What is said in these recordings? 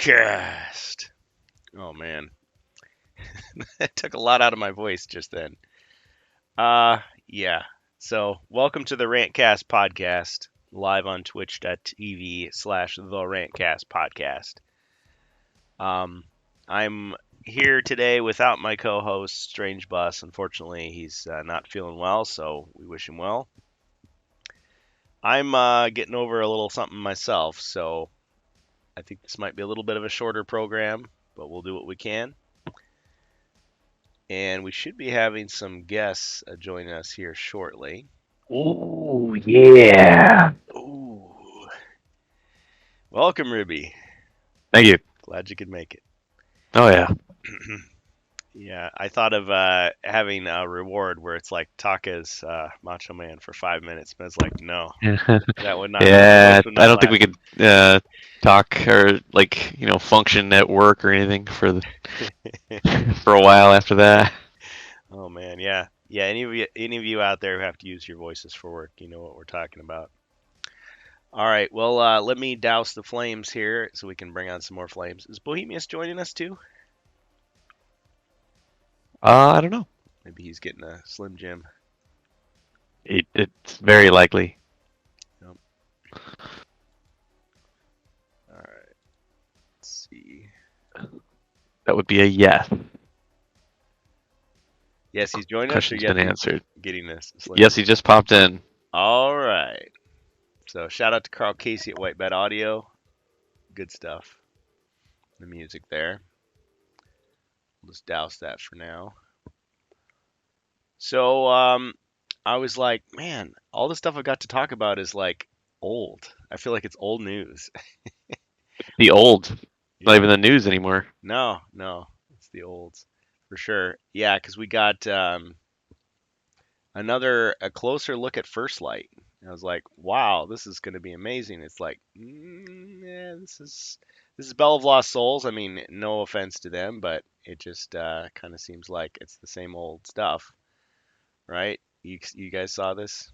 TheRantCast. Oh man, that took a lot out of my voice just then. Yeah. So welcome to the Rantcast podcast, live on twitch.tv/TheRantCastPodcast. Um, I'm here today without my co-host Strange Bus. Unfortunately, he's not feeling well, so we wish him well. I'm getting over a little something myself, so I think this might be a little bit of a shorter program, but we'll do what we can. And we should be having some guests join us here shortly. Ooh, yeah. Ooh. Welcome, Ruby. Thank you. Glad you could make it. Oh, yeah. Yeah, I thought of having a reward where it's like Taka's Macho Man for 5 minutes, but it's like, no, that would not. My voice Yeah, would I not don't think we last. could talk or function at work or anything for a while after that. Oh man, yeah, yeah. Any of you out there who have to use your voices for work, you know what we're talking about. All right, well, let me douse the flames here so we can bring on some more flames. Is Bohemius joining us too? I don't know. Maybe he's getting a Slim Jim. It's very likely. Nope. All right, let's see. That would be a yes. Yes, he's joining us, or Question's yes, been he's answered. getting this Slim Yes, Jim. he just popped in. All right. So shout out to Carl Casey at White Bed Audio. Good stuff. The music there. We'll just douse that for now. So I was like, man, all the stuff I got to talk about is like old. I feel like it's old news. The old. Not Yeah. even the news anymore. No, no, it's the olds for sure. Yeah, because we got a closer look at First Light. I was like, wow, this is going to be amazing. It's like, yeah, this is Bell of Lost Souls. I mean, no offense to them, but it just kind of seems like it's the same old stuff, right? You guys saw this?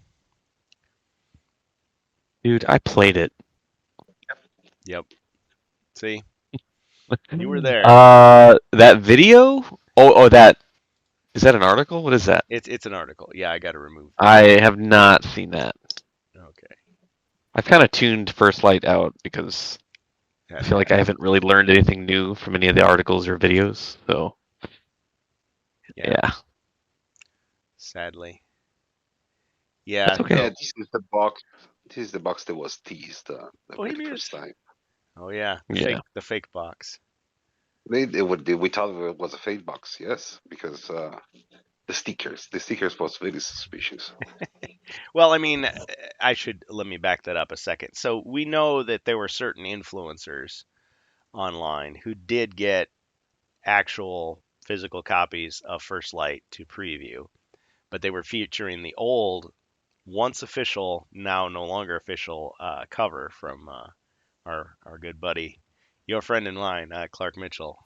Dude, I played it. Yep. See, you were there. That video? That is that an article? What is that? It's an article. Yeah, I got to remove the. I have not seen that. Okay. I've kind of tuned First Light out because I feel like I haven't really learned anything new from any of the articles or videos. So Yeah. yeah, Sadly. Yeah. that's okay. Yeah, So this is the box. This is the box that was teased the very first Bohemians. time. Oh yeah, Yeah. the fake box. We thought it was a fake box, yes, because the stickers was very suspicious. Well, I mean, let me back that up a second. So we know that there were certain influencers online who did get actual physical copies of First Light to preview, but they were featuring the old, once official, now no longer official cover from our good buddy, your friend in line, Clark Mitchell,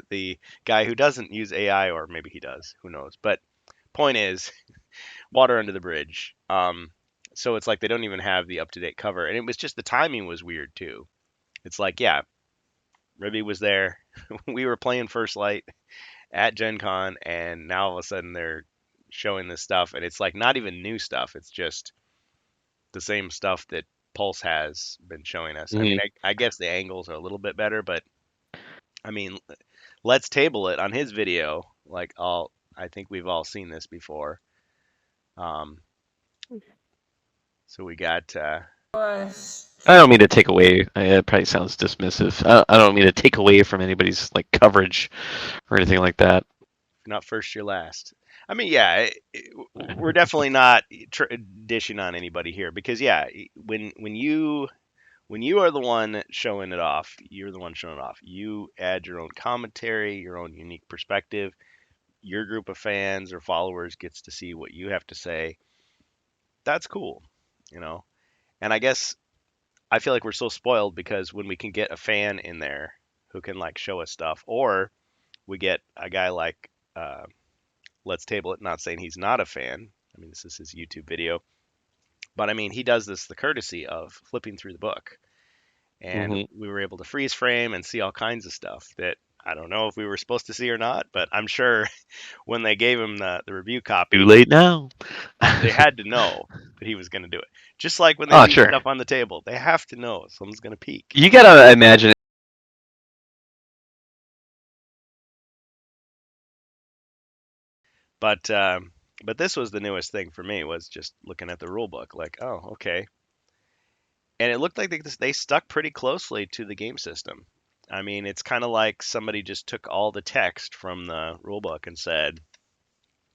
the guy who doesn't use AI, or maybe he does, who knows. But point is, water under the bridge. So it's like they don't even have the up to date cover, and it was just the timing was weird too. It's like, yeah, Ribby was there, we were playing First Light at Gen Con, and now all of a sudden they're showing this stuff, and it's like not even new stuff. It's just the same stuff that Pulse has been showing us. I mean, Hmm. I guess the angles are a little bit better, but I mean, let's table it on his video. Like all, I think we've all seen this before. Um, so we got I don't mean to take away. It probably sounds dismissive. I don't mean to take away from anybody's like coverage or anything like that. not first, you're last. I mean, yeah, we're definitely not dishing on anybody here because yeah, when you are the one showing it off, you're the one showing it off. You add your own commentary, your own unique perspective. Your group of fans or followers gets to see what you have to say. That's cool, you know. And I guess I feel like we're so spoiled because when we can get a fan in there who can like show us stuff, or we get a guy like Let's Table It, not saying he's not a fan. I mean, this is his YouTube video, but I mean, he does this the courtesy of flipping through the book and Hmm. we were able to freeze frame and see all kinds of stuff that I don't know if we were supposed to see or not, but I'm sure when they gave him the review Too copy, late now. they had to know that he was going to do it. Just like when they Oh, leave sure. stuff on the table, they have to know someone's going to peek. You gotta imagine. But this was the newest thing for me was just looking at the rule book, like, oh, okay, and it looked like they stuck pretty closely to the game system. I mean, it's kind of like somebody just took all the text from the rule book and said,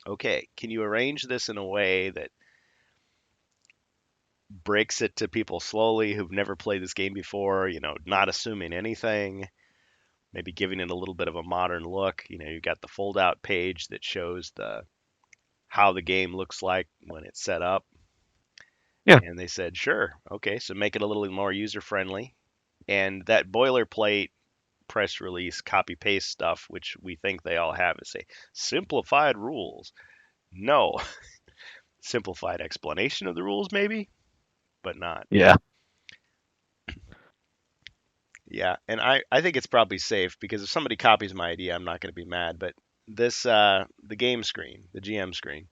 okay, can you arrange this in a way that breaks it to people slowly who've never played this game before, not assuming anything, maybe giving it a little bit of a modern look. You've got the fold out page that shows the how the game looks like when it's set up. Yeah, And they said, sure, okay, so make it a little more user friendly. And that boilerplate press release copy paste stuff, which we think they all have, is a simplified rules. No, simplified explanation of the rules, maybe, but not. yeah. Yeah, and I think it's probably safe because if somebody copies my idea, I'm not going to be mad. But this the game screen, the GM screen,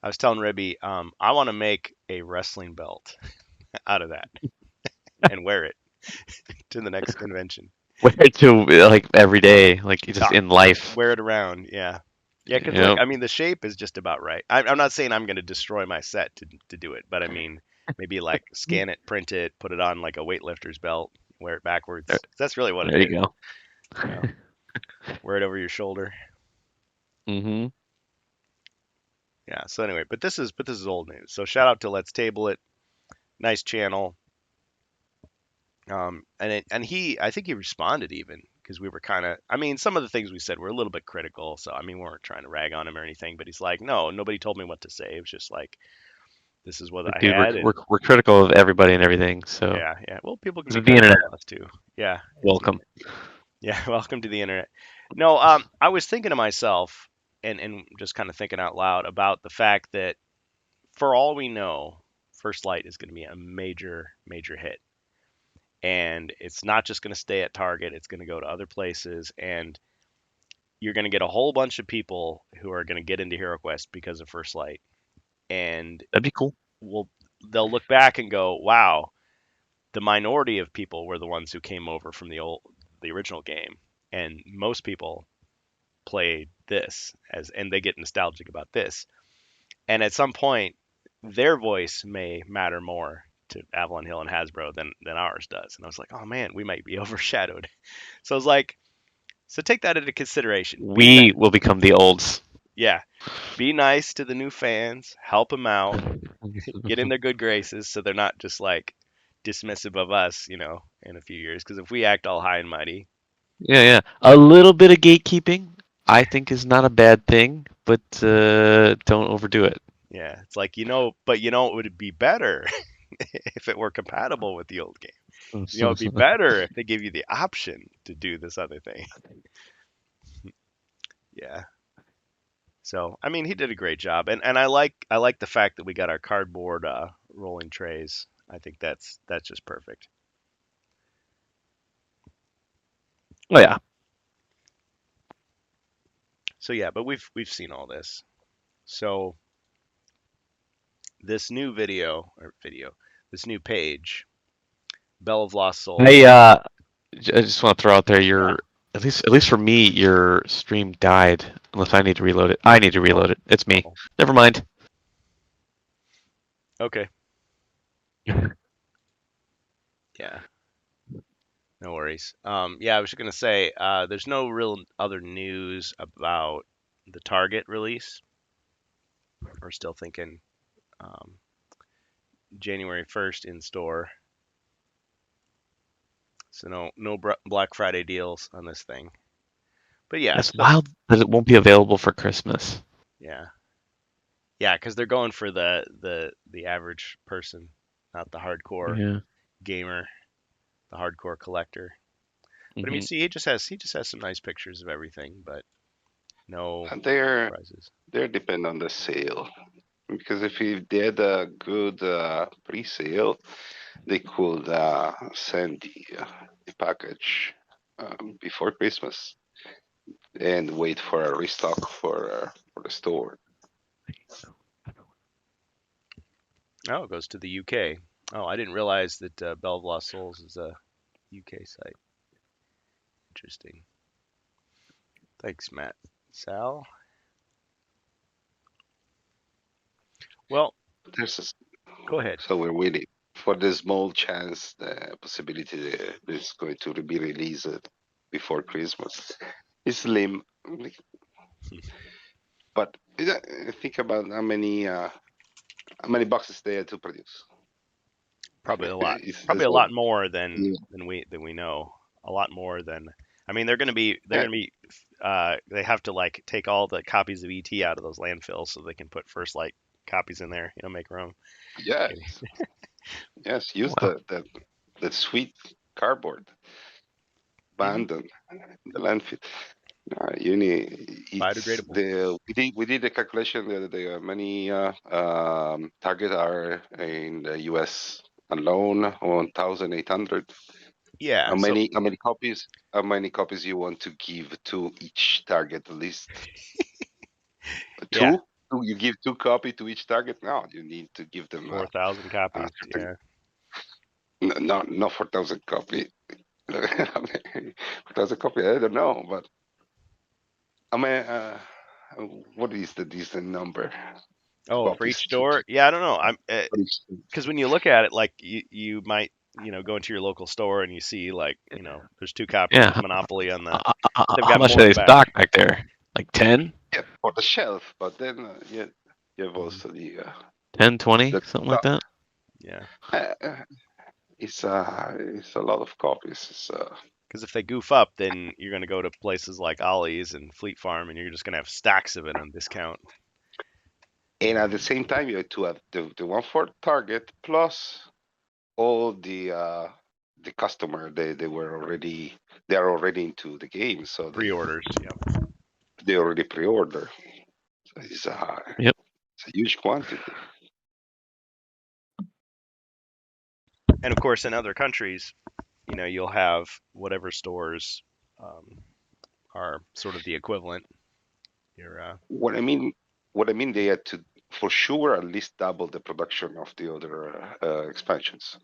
I was telling Ribby, I want to make a wrestling belt out of that and wear it to the next convention. Wear it to like every day, like just Uh, in life. wear it around, yeah, yeah. Because look, Yep. I mean, the shape is just about right. I'm not saying I'm going to destroy my set to do it, but I mean, maybe like scan it, print it, put it on like a weightlifter's belt, wear it There, backwards. That's really what it there you is. go. You know, wear it over your shoulder. Hmm. Yeah. So anyway, but this is old news. So shout out to Let's Table It. Nice channel. And he I think he responded even because we were kind of I mean some of the things we said were a little bit critical. So I mean we weren't trying to rag on him or anything. But he's like, no, nobody told me what to say. It was just like this is what Like, I dude, we're, had, we're and we're critical of everybody and everything. So yeah, yeah. Well, people can this be is the critical internet. of us too. Yeah, it's the Welcome. internet. Yeah. Welcome to the internet. No, I was thinking to myself and just kind of thinking out loud about the fact that for all we know, First Light is going to be a major hit. And it's not just going to stay at Target, it's going to go to other places. And you're going to get a whole bunch of people who are going to get into HeroQuest because of First Light. And That'd be cool. will they'll look back and go, wow, the minority of people were the ones who came over from the original game. And most people play this and they get nostalgic about this. And at some point, their voice may matter more to Avalon Hill and Hasbro than ours does. And I was like, oh man, we might be overshadowed. So I was like, so take that into consideration. We will become the olds. Yeah, be nice to the new fans, help them out, get in their good graces, so they're not just like dismissive of us, in a few years. Because if we act all high and mighty, Yeah, yeah. A little bit of gatekeeping, I think, is not a bad thing, but don't overdo it. yeah, it's like but it would be better if it were compatible with the old game. It'd be better if they give you the option to do this other thing. Yeah. So, I mean, he did a great job, and I like the fact that we got our cardboard rolling trays. I think that's just perfect. Oh yeah. So yeah, but we've seen all this. So this new this new page, Bell of Lost I Souls. I just want to throw out there Yeah. your at least for me your stream died unless I need to reload it. I need to Oh, reload it. It's me. oh. Never mind. Okay. Yeah. No worries. Yeah, I was just gonna say, there's no real other news about the Target release. We're still thinking um, January 1st in store. So no Black Friday deals on this thing. But yeah, That's so wild that it won't be available for Christmas. yeah, yeah, because they're going for the average person, not the hardcore Yeah. gamer, the hardcore collector. But I mean, Hmm. see, he just has some nice pictures of everything, but no And they're surprises. depend on the sale because if he did a good pre-sale, they could send the package before Christmas and wait for a restock for the store. Oh, it goes to the UK. Oh, I didn't realize that Belle of Lost Souls is a UK site. Interesting. Thanks, Matt. Sal? Well, There's a, go ahead. so we're waiting for the small chance, the possibility that it's going to be released before Christmas. It's slim, but think about how many boxes they had to produce. Probably a lot. It's Probably a like, lot more yeah, than we know. A lot more than. I mean, they're yeah, gonna be. They have to like take all the copies of ET out of those landfills so they can put First Light copies in there. Make room. yes, yes. Use Wow. the sweet cardboard Hmm. abandoned the landfill. You need it's Biodegradable. the we did the calculation the other day. Many target are in the U.S. alone, 1,800. Yeah. So How many copies you want to give to each target list? yeah, Two? You give two copy to each target? No, you need to give them 4,000 copies. certain, Yeah. not 4,000 copy. 4,000 copy, I don't know, but I mean, what is the decent number? Oh, for each Copies store? Yeah, I don't know. I'm for each. because when you look at it, like you might go into your local store and you see like there's two copies Yeah. of Monopoly on the, but they've How got much more do in they the back. stock back there? Like 10? Yeah, for the shelf, but then you have Hmm. also 10, 20, the something like stock. that? Yeah, It's a lot of copies. because if they goof up, then you're gonna go to places like Ollie's and Fleet Farm, and you're just gonna have stacks of it on discount. And at the same time, you have to have the one for Target plus all the customer they are already into the game, so Pre-orders. Yeah. they already pre-order. So Yep. it's a huge quantity. And of course, in other countries, you'll have whatever stores um, are sort of the equivalent. Your What I mean, they had to for sure at least double the production of the other expansions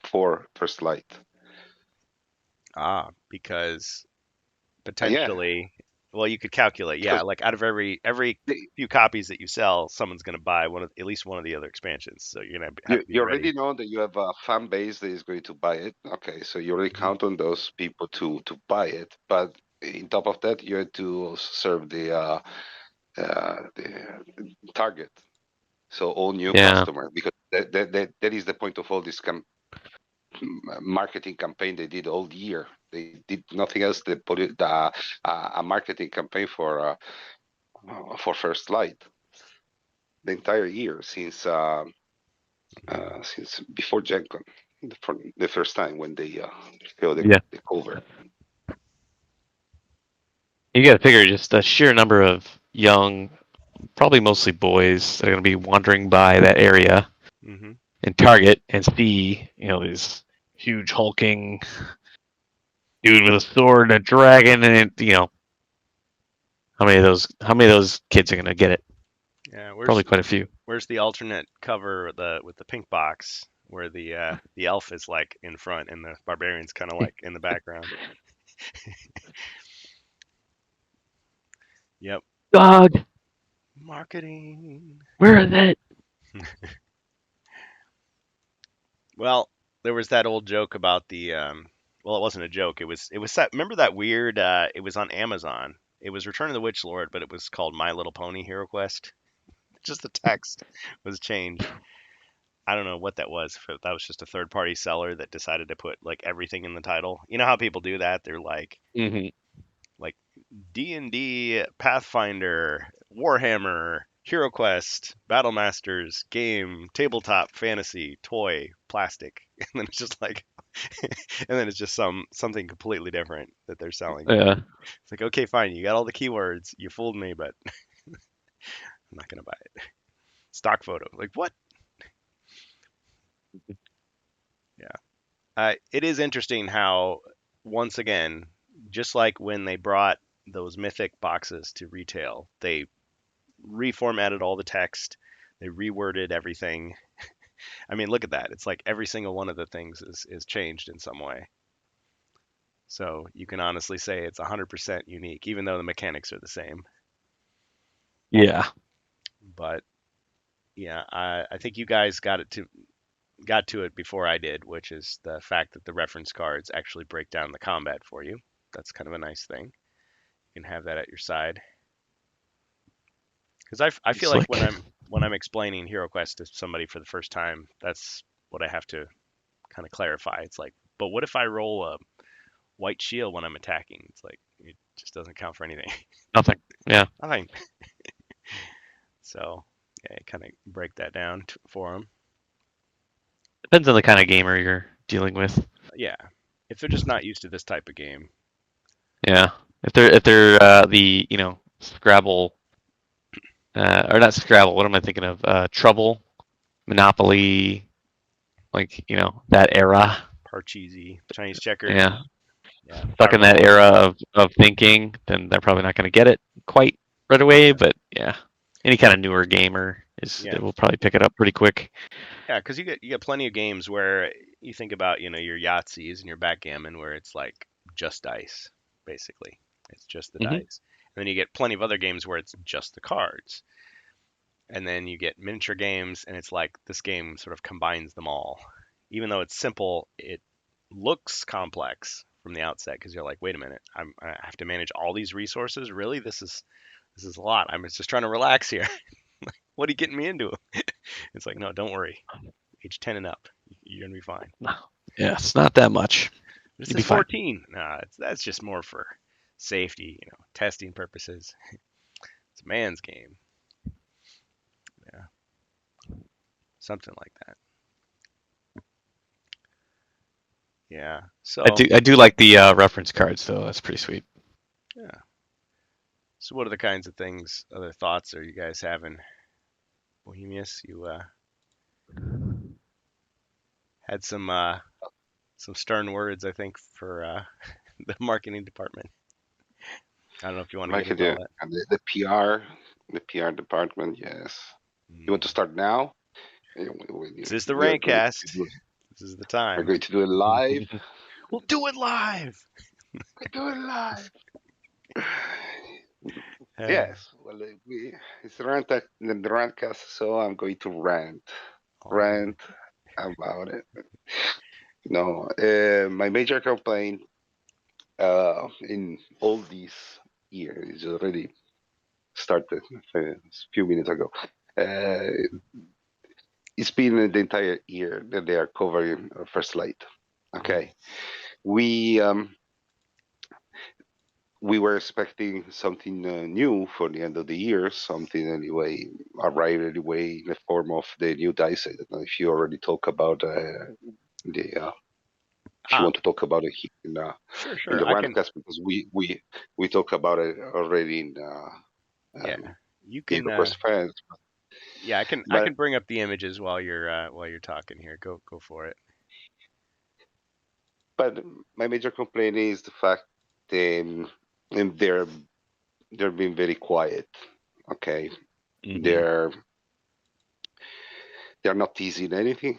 for First Light. because Yeah, potentially, well, you could calculate, yeah, because like out of every they, few copies that you sell, someone's going to buy at least one of the other expansions. So you're going to have to be you ready. already know that you have a fan base that is going to buy it. Okay, so you already Hmm. count on those people to buy it. But in top of that, you have to also serve the target, so all new Yeah. customers, because that is the point of all this marketing campaign they did all year. They did nothing else. They put it a marketing campaign for First Light the entire year Hmm. since before Gen Con, for the first time when they show Yeah. the cover. You got to figure just the sheer number of young, probably mostly boys that are going to be wandering by that area Hmm. and Target and see, this huge hulking dude with a sword and a dragon, and how many of those kids are going to get it? Yeah, Probably quite a few. where's the alternate cover with the pink box where the elf is like in front and the barbarian's kind of like in the background? Yep, Dog, marketing. where is it? Well, there was that old joke about well, it wasn't a joke. It was that. Remember that weird? It was on Amazon. It was Return of the Witch Lord, but it was called My Little Pony Hero Quest. Just the text was changed. I don't know what that was. If that was just a third party seller that decided to put like everything in the title. You know how people do that? They're Hmm. like D&D, Pathfinder, Warhammer, HeroQuest, Battle Masters, game, tabletop, fantasy, toy, plastic, and then it's just like, and then it's just something completely different that they're selling. Yeah. It's like, okay, fine, you got all the keywords, you fooled me, but I'm not gonna buy it. Stock photo, like what? It is interesting how, once again, just like when they brought those mythic boxes to retail, they reformatted all the text, they reworded everything. I mean, look at that. It's like every single one of the things is changed in some way. So you can honestly say it's 100% unique, even though the mechanics are the same. Yeah. But yeah, I think you guys got to it before I did, which is the fact that the reference cards actually break down the combat for you. That's kind of a nice thing. You can have that at your side. Because I feel like Slick. when I'm explaining HeroQuest to somebody for the first time, that's what I have to kind of clarify. It's like, but what if I roll a white shield when I'm attacking? It's like it just doesn't count for anything. Nothing. Yeah. Nothing. So yeah, kind of break that down for them. Depends on the kind of gamer you're dealing with. Yeah, if they're just not used to this type of game. Yeah. If they're the Scrabble or not Scrabble, what am I thinking of? Trouble, Monopoly, like that era. Parcheesi, Chinese checkers, Yeah. yeah, Stuck in that fanroll. era of thinking, then they're probably not going to get it quite right away. Yeah, But yeah, any kind of newer gamer yeah, it will probably pick it up pretty quick. yeah. Because you get plenty of games where you think about your Yahtzees and your backgammon where it's like just dice, basically. It's just the Hmm. dice. And then you get plenty of other games where it's just the cards. And then you get miniature games, and it's like this game sort of combines them all. Even though it's simple, it looks complex from the outset because you're like, wait a minute, I have to manage all these resources. Really, this is a lot. I'm just trying to relax here. What are you getting me into? It's like, no, don't worry. Age 10 and up, you're gonna be fine. Yeah, it's not that much. This You'll is be fine. 14. Nah, that's just more for safety, testing purposes. It's a man's game. Yeah, something like that. Yeah. So I do like the reference cards though. That's pretty sweet. yeah. So what are the kinds of things, other thoughts are you guys having? Bohemius, you had some stern words, I think, for the marketing department. I don't know if you want to get Like into all that. the PR department. Yes. You want to Mm. start now? This is the We are going to Rankcast. do. This is the We're time. going to do it live. We'll do it live. We do it live. Uh, Yes. Well, it's the rantcast, so I'm going to all right. rant about it. No, my major complaint in all these years is already started a few minutes ago. Uh, it's been the entire year that they are covering First Light. Mhm. Okay, we um, we were expecting something new for the end of the year, something anyway arrived anyway in the form of the new dice. I don't know if you already talk about the if you Ah, want to talk about it sure, in sure. the I can. Rantcast because we talk about it already Yeah, you in can. request fans. Yeah, I But can bring up the images while you're talking here. Go for it. but my major complaint is the fact and they're being very quiet. Okay, Hmm. they're they're not teasing anything.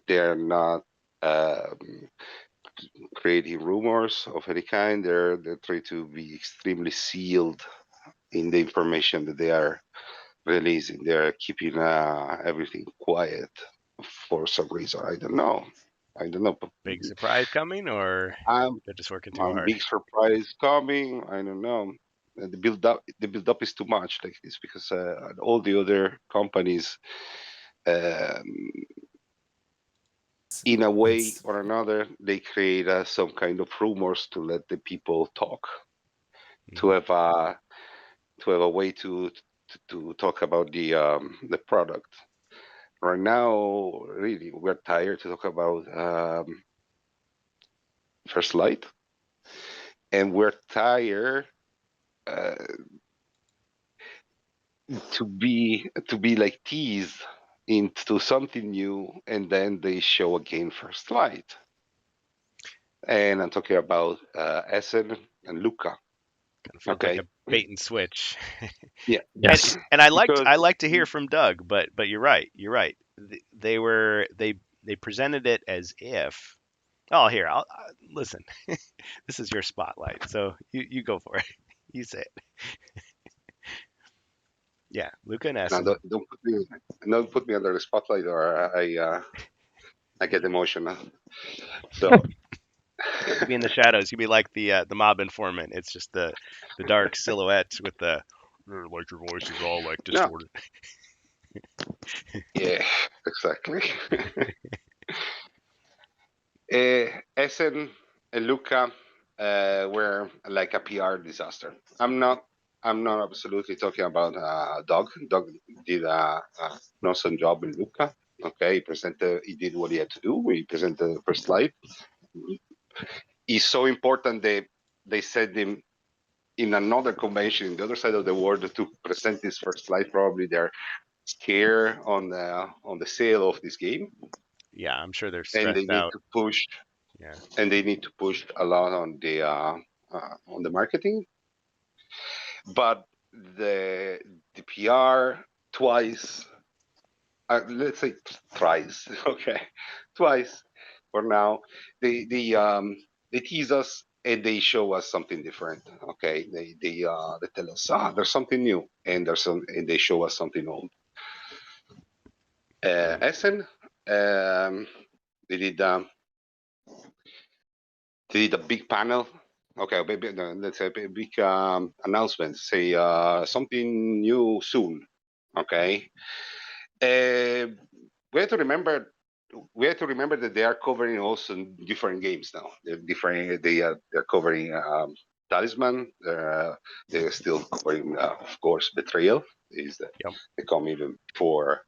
They're not um, creating rumors of any kind. They're trying to be extremely sealed in the information that they are releasing. They're keeping everything quiet for some reason. I don't know. I don't know. Big surprise coming, or I'm they're just working too I'm hard? big surprise coming. I don't know. The build up is too much like this because all the other companies, um, in a way It's or another, they create some kind of rumors to let the people talk, to Hmm. have a way to talk about the product. Right now, really, we're tired to talk about First Light, and we're tired uh, to be like teased into something new, and then they show again First Light. and I'm talking about Essen and Lucca. Kind of feels like a bait and switch. Yeah, Yes. And because I like to hear from Doug, but you're right. You're right. They presented it as if. Oh, here, listen. This is your spotlight, so you go for it. You say it. Yeah, Luca and now Essen. don't put me under the spotlight, or I get emotional. So You be in the shadows. You be like the mob informant. It's just the dark silhouette with the like your voice is all like no, distorted. yeah, exactly. Essen and Lucca were like a PR disaster. I'm not absolutely talking about Doug. Doug did an awesome job in Lucca. Okay, he did what he had to do. He presented the first slide. He's so important that they sent him in another convention in the other side of the world to present this first slide. Probably they're scared on the sale of this game, Yeah, I'm sure they're and they stressed need out. to push Yeah. a lot on the marketing. But the PR twice, let's say thrice, okay, twice for now. They tease us and they show us something different. Okay, they tell us there's something new, and and they show us something old. Essen, they did um, they did a big panel. Okay, no, let's say a big announcement. Say something new soon. Okay, uh, we have to remember. We have to remember that they are covering also different games now. They're different. They're covering Talisman. They're still covering, of course, Betrayal. Is that Yep. they come even for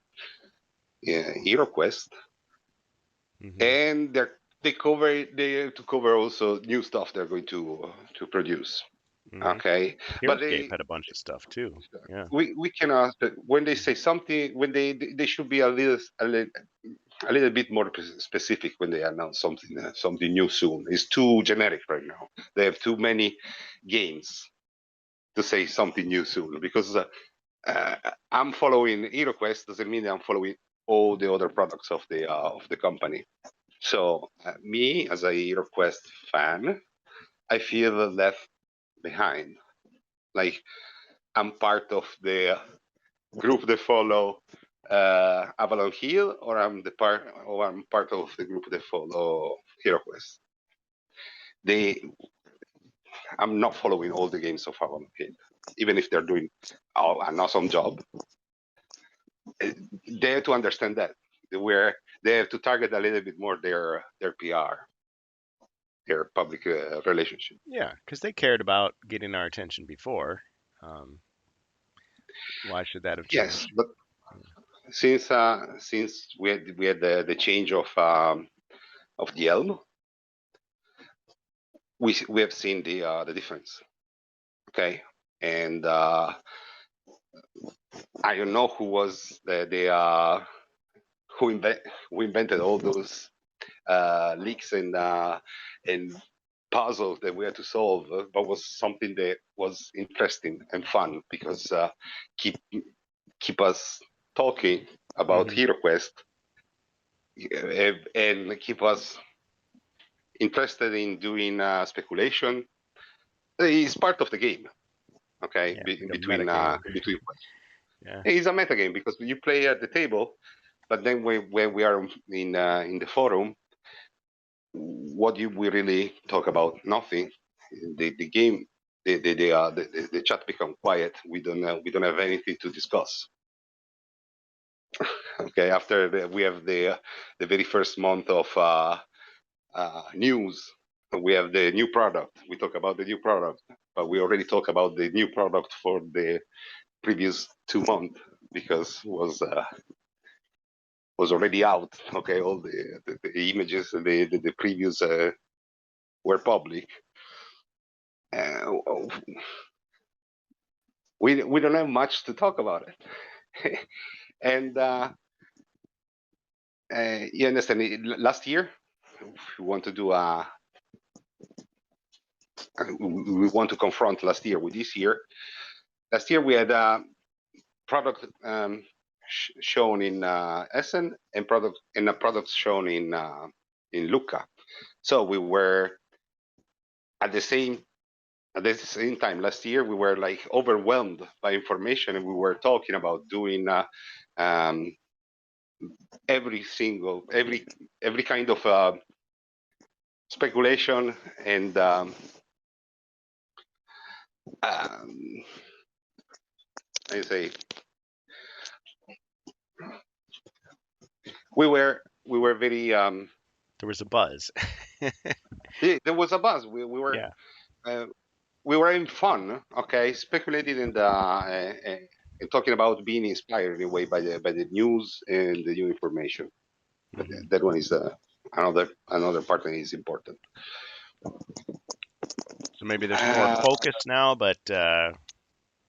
HeroQuest, Hmm. and they have to cover also new stuff they're going to produce. Hmm. Okay, but Heroscape had a bunch of stuff too. Yeah. we cannot, when they say something, when they should be a little bit more specific when they announce something new soon. It's too generic right now. They have too many games to say something new soon, because I'm following HeroQuest doesn't mean I'm following all the other products of the company. So me as a HeroQuest fan, I feel left behind. Like I'm part of the group that follow Avalon Hill, or I'm part of the group that follow HeroQuest. They, I'm not following all the games of Avalon Hill, even if they're doing an awesome job. They have to understand that where they have to target a little bit more their PR, their public relationship. Yeah, because they cared about getting our attention before. Um, why should that have Yes, changed? but since we had the change of the elm, we have seen the difference. Okay, and I don't know who was the who invented all those leaks and puzzles that we had to solve, but was something that was interesting and fun, because keep keep us talking about Hmm. HeroQuest, and keep us interested in doing speculation. It's part of the game. Okay, Yeah, like a meta game. between Yeah. it's a meta game, because you play at the table, but then when we are in the forum, what do we really talk about? Nothing. The game, the chat become quiet. We don't have anything to discuss. Okay, after we have the very first month of news, we have the new product. We talk about the new product, but we already talk about the new product for the previous 2 months, because was already out. Okay, all the images, the previews were public. Uh, we don't have much to talk about it. And you understand, last year, we want to do we want to confront last year with this year. Last year we had a product shown in Essen and a product shown in Lucca. So we were at the same time last year we were like overwhelmed by information, and we were talking about doing um, every kind of speculation and I say we were very There was a buzz. there was a buzz. We were Yeah. uh, we were having fun, okay, speculating and talking about being inspired in a way by the news and the new information. But Hmm. that one is another part that is important. So maybe there's more Uh, focus now, but a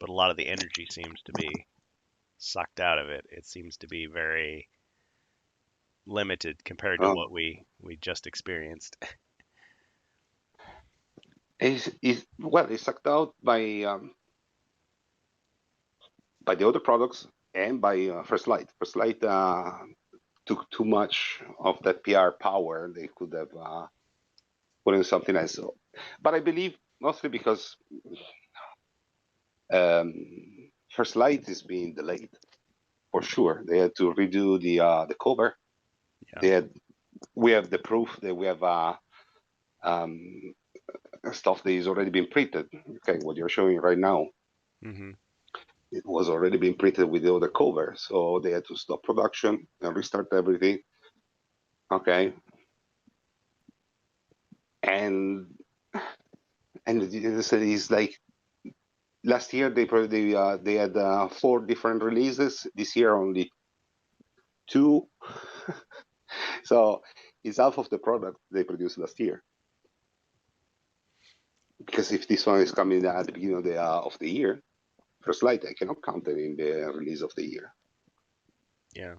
lot of the energy seems to be sucked out of it. It seems to be very limited compared to um, what we just experienced. it's sucked out by the other products and by First Light. First Light took too much of that PR power. They could have put in something else. So, but I believe mostly because um, First Light is being delayed for sure. They had to redo the cover. Yeah. They had we have the proof that we have um, stuff that is already been printed. Okay, what you're showing right now, Hmm. it was already been printed with the other cover, so they had to stop production and restart everything. Okay, and it's like last year they had 4 different releases. This year only 2. So it's half of the product they produced last year. Because if this one is coming at the beginning of the year, First Light, I cannot count it in the release of the year. Yeah.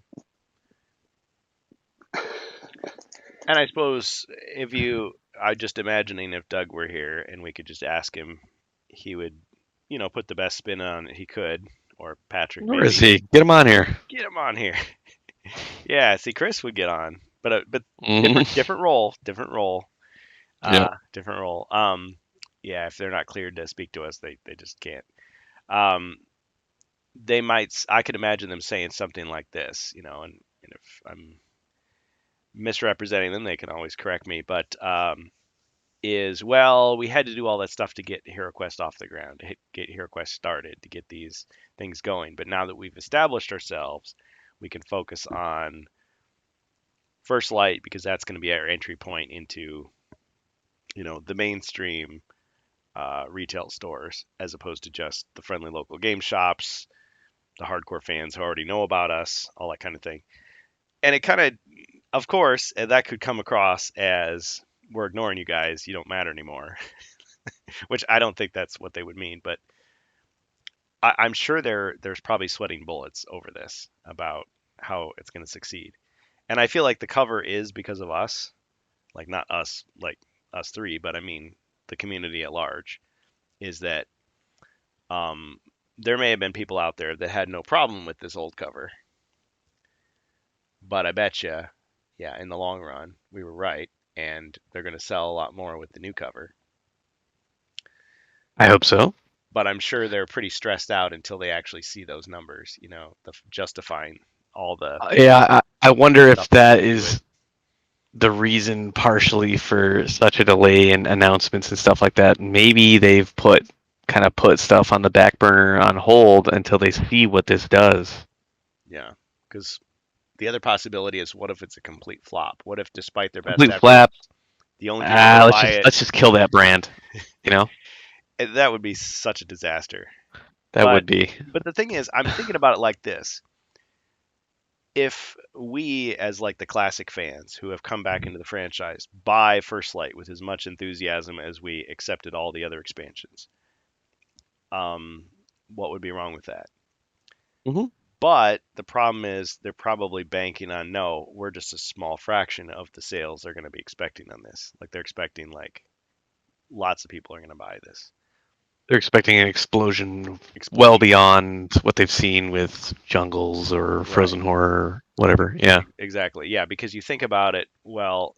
And I suppose if you, I'm just imagining if Doug were here and we could just ask him, he would, put the best spin on it he could, or Patrick Where is maybe. he? Get him on here. Get him on here. Yeah, see, Chris would get on, but Hmm. different role, different role, Yeah. different role. Yeah, if they're not cleared to speak to us, they just can't. Um, they might. I could imagine them saying something like this, and if I'm misrepresenting them, they can always correct me. But well, we had to do all that stuff to get HeroQuest off the ground, to get HeroQuest started, to get these things going. But now that we've established ourselves, we can focus on First Light because that's going to be our entry point into the mainstream retail stores, as opposed to just the friendly local game shops, the hardcore fans who already know about us, all that kind of thing. And it kind of course, that could come across as we're ignoring you guys, you don't matter anymore, which I don't think that's what they would mean, but I'm sure there's probably sweating bullets over this about how it's going to succeed. And I feel like the cover is because of us, like not us, like us three, but I mean the community at large, is that um, there may have been people out there that had no problem with this old cover, but I bet you, yeah, in the long run, we were right, and they're going to sell a lot more with the new cover. I hope so. But I'm sure they're pretty stressed out until they actually see those numbers, justifying all the Yeah, I wonder if stuff that that went into it. is the reason partially for such a delay in announcements and stuff like that. Maybe they've put stuff on the back burner on hold until they see what this does. Yeah, because the other possibility is, what if it's a complete flop? What if, despite their best Complete flap. efforts, the only people that Let's buy just it, let's just kill that brand. You know, that would be such a disaster. that But would be. but the thing is, I'm thinking about it like this: if we, as like the classic fans who have come back into the franchise, buy First Light with as much enthusiasm as we accepted all the other expansions, um, what would be wrong with that? Hmm. But the problem is they're probably banking on, no, we're just a small fraction of the sales they're going to be expecting on this. Like they're expecting like lots of people are going to buy this. They're expecting an explosion well Explosion. beyond what they've seen with Jungles or Frozen Right. Horror, whatever. Yeah. Exactly. Yeah, because you think about it, well,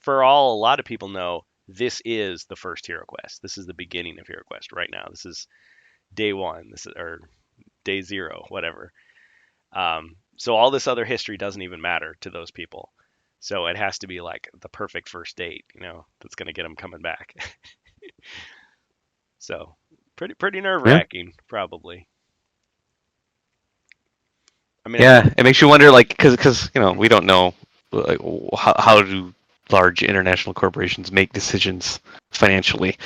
for all a lot of people know, this is the first HeroQuest. This is the beginning of HeroQuest right now. This is day one. This is or day zero, whatever. So all this other history doesn't even matter to those people. So it has to be like the perfect first date, that's going to get them coming back. So pretty nerve Yeah. wracking, probably. I mean, Yeah. It makes you wonder, like, because we don't know, like, how do large international corporations make decisions financially,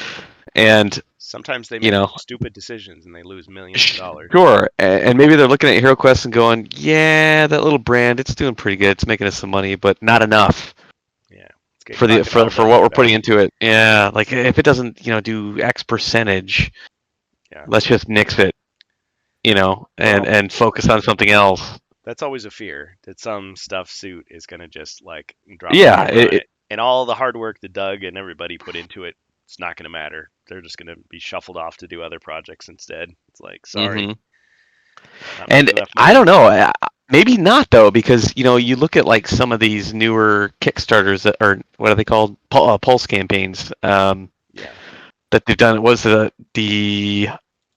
and sometimes they you make know, stupid decisions and they lose millions of dollars. sure, and maybe they're looking at HeroQuest and going, yeah, that little brand, it's doing pretty good, it's making us some money, but not enough Yeah, it's for getting the for crocodile what we're Dundee. putting into it. Yeah, like if it doesn't, do X percentage, Yeah. let's just nix it, and Well, focus on something else. that's always a fear that some stuff suit is going to just like drop the Yeah, hammer on it. And all the hard work that Doug and everybody put into it, it's not going to matter. They're just going to be shuffled off to do other projects instead. It's like, sorry, hmm not And making enough I money. don't know, maybe not though, because you look at like some of these newer Kickstarters that are, what are they called, Pulse campaigns, Yeah. that they've done. Was the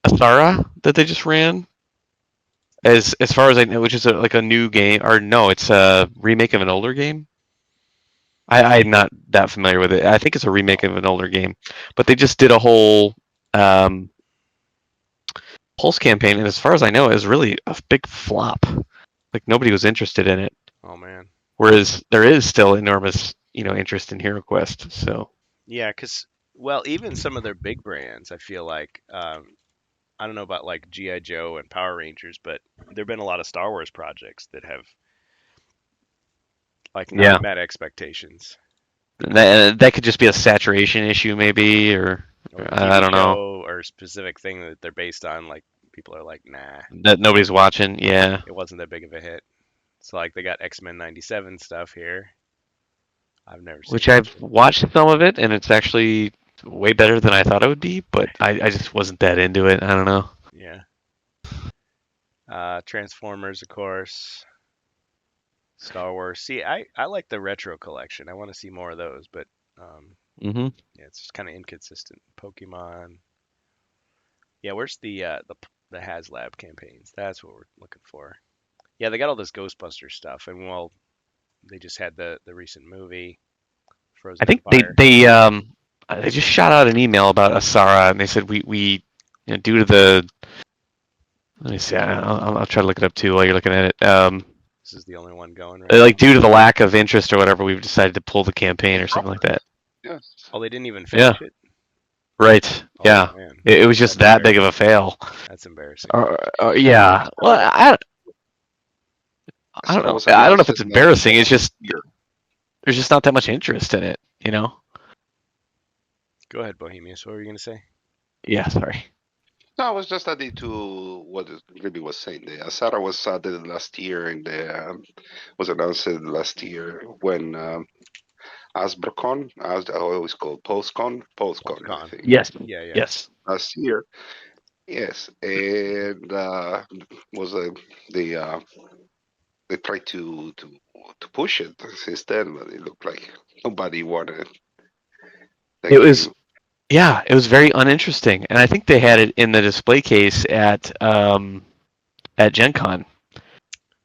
Asara that they just ran? As far as I know, which is like a new game, or no, it's a remake of an older game. I'm not that familiar with it. I think it's a remake of an older game, but they just did a whole um, Pulse campaign, and as far as I know, it was really a big flop. Like nobody was interested in it. Oh man. Whereas there is still enormous, interest in HeroQuest. So Yeah, because well, even some of their big brands, I feel like I don't know about like GI Joe and Power Rangers, but there've been a lot of Star Wars projects that have like not yeah, met expectations. that could just be a saturation issue, maybe, or Or a I TV don't know, show or a specific thing that they're based on, like people are like, nah, that nobody's watching. Yeah, it wasn't that big of a hit. So like they got X-Men 97 stuff here. I've never seen which that I've shit. watched some of it, and it's actually way better than I thought it would be. But I just wasn't that into it. I don't know. Yeah. Transformers, of course. Star Wars. See, I like the retro collection. I want to see more of those, but um, hmm yeah, it's just kind of inconsistent. Pokemon. Yeah, where's the HasLab campaigns? That's what we're looking for. Yeah, they got all this Ghostbuster stuff, and well, they just had the recent movie, I Frozen think Empire. they just shot out an email about Asara, and they said we due to the, let me see, I'll try to look it up too while you're looking at it. This is the only one going right Like now. due to the lack of interest or whatever, we've decided to pull the campaign They or something like dropped it. that. Yes. Oh, they didn't even Yeah, finish it? right. Oh Yeah, man, it was just that's that big of a embarrassing. fail. That's embarrassing. Yeah. Well, I don't Sarah know. was I don't know announced if it's as embarrassing. It's last just year. there's just not that much interest in it. You know. Go ahead, Bohemius. What were you gonna say? Yeah. Sorry. No, I was just adding to what Ruby was saying. The Asara was added last year, and the was announced last year when AsbroCon, as I always call PostCon, I PulseCon. think, Yes. Yeah, yeah. Yes. last year. Yes, and was the they tried to push it since then, but it looked like nobody wanted the It was. game. Yeah. It was very uninteresting, and I think they had it in the display case at Gen Con.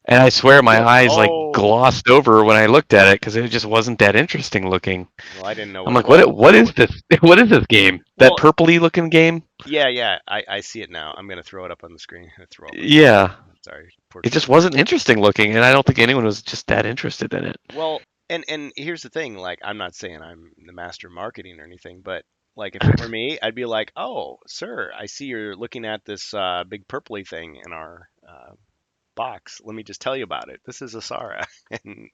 And I swear my Yes, eyes like Oh, glossed over when I looked at it because it just wasn't that interesting looking. well, I didn't know I'm what it like, was. what is this? What is this game? That Well, purpley looking game? yeah, yeah. I see it now. I'm gonna throw it up on the screen. Throw up on the screen. Yeah. Sorry, It just portrait. wasn't interesting looking, and I don't think anyone was just that interested in it. Well, and here's the thing. Like, I'm not saying I'm the master of marketing or anything, but like, if it were me, I'd be like, "Oh, sir, I see you're looking at this big purpley thing in our box. Let me just tell you about it. This is Asara." And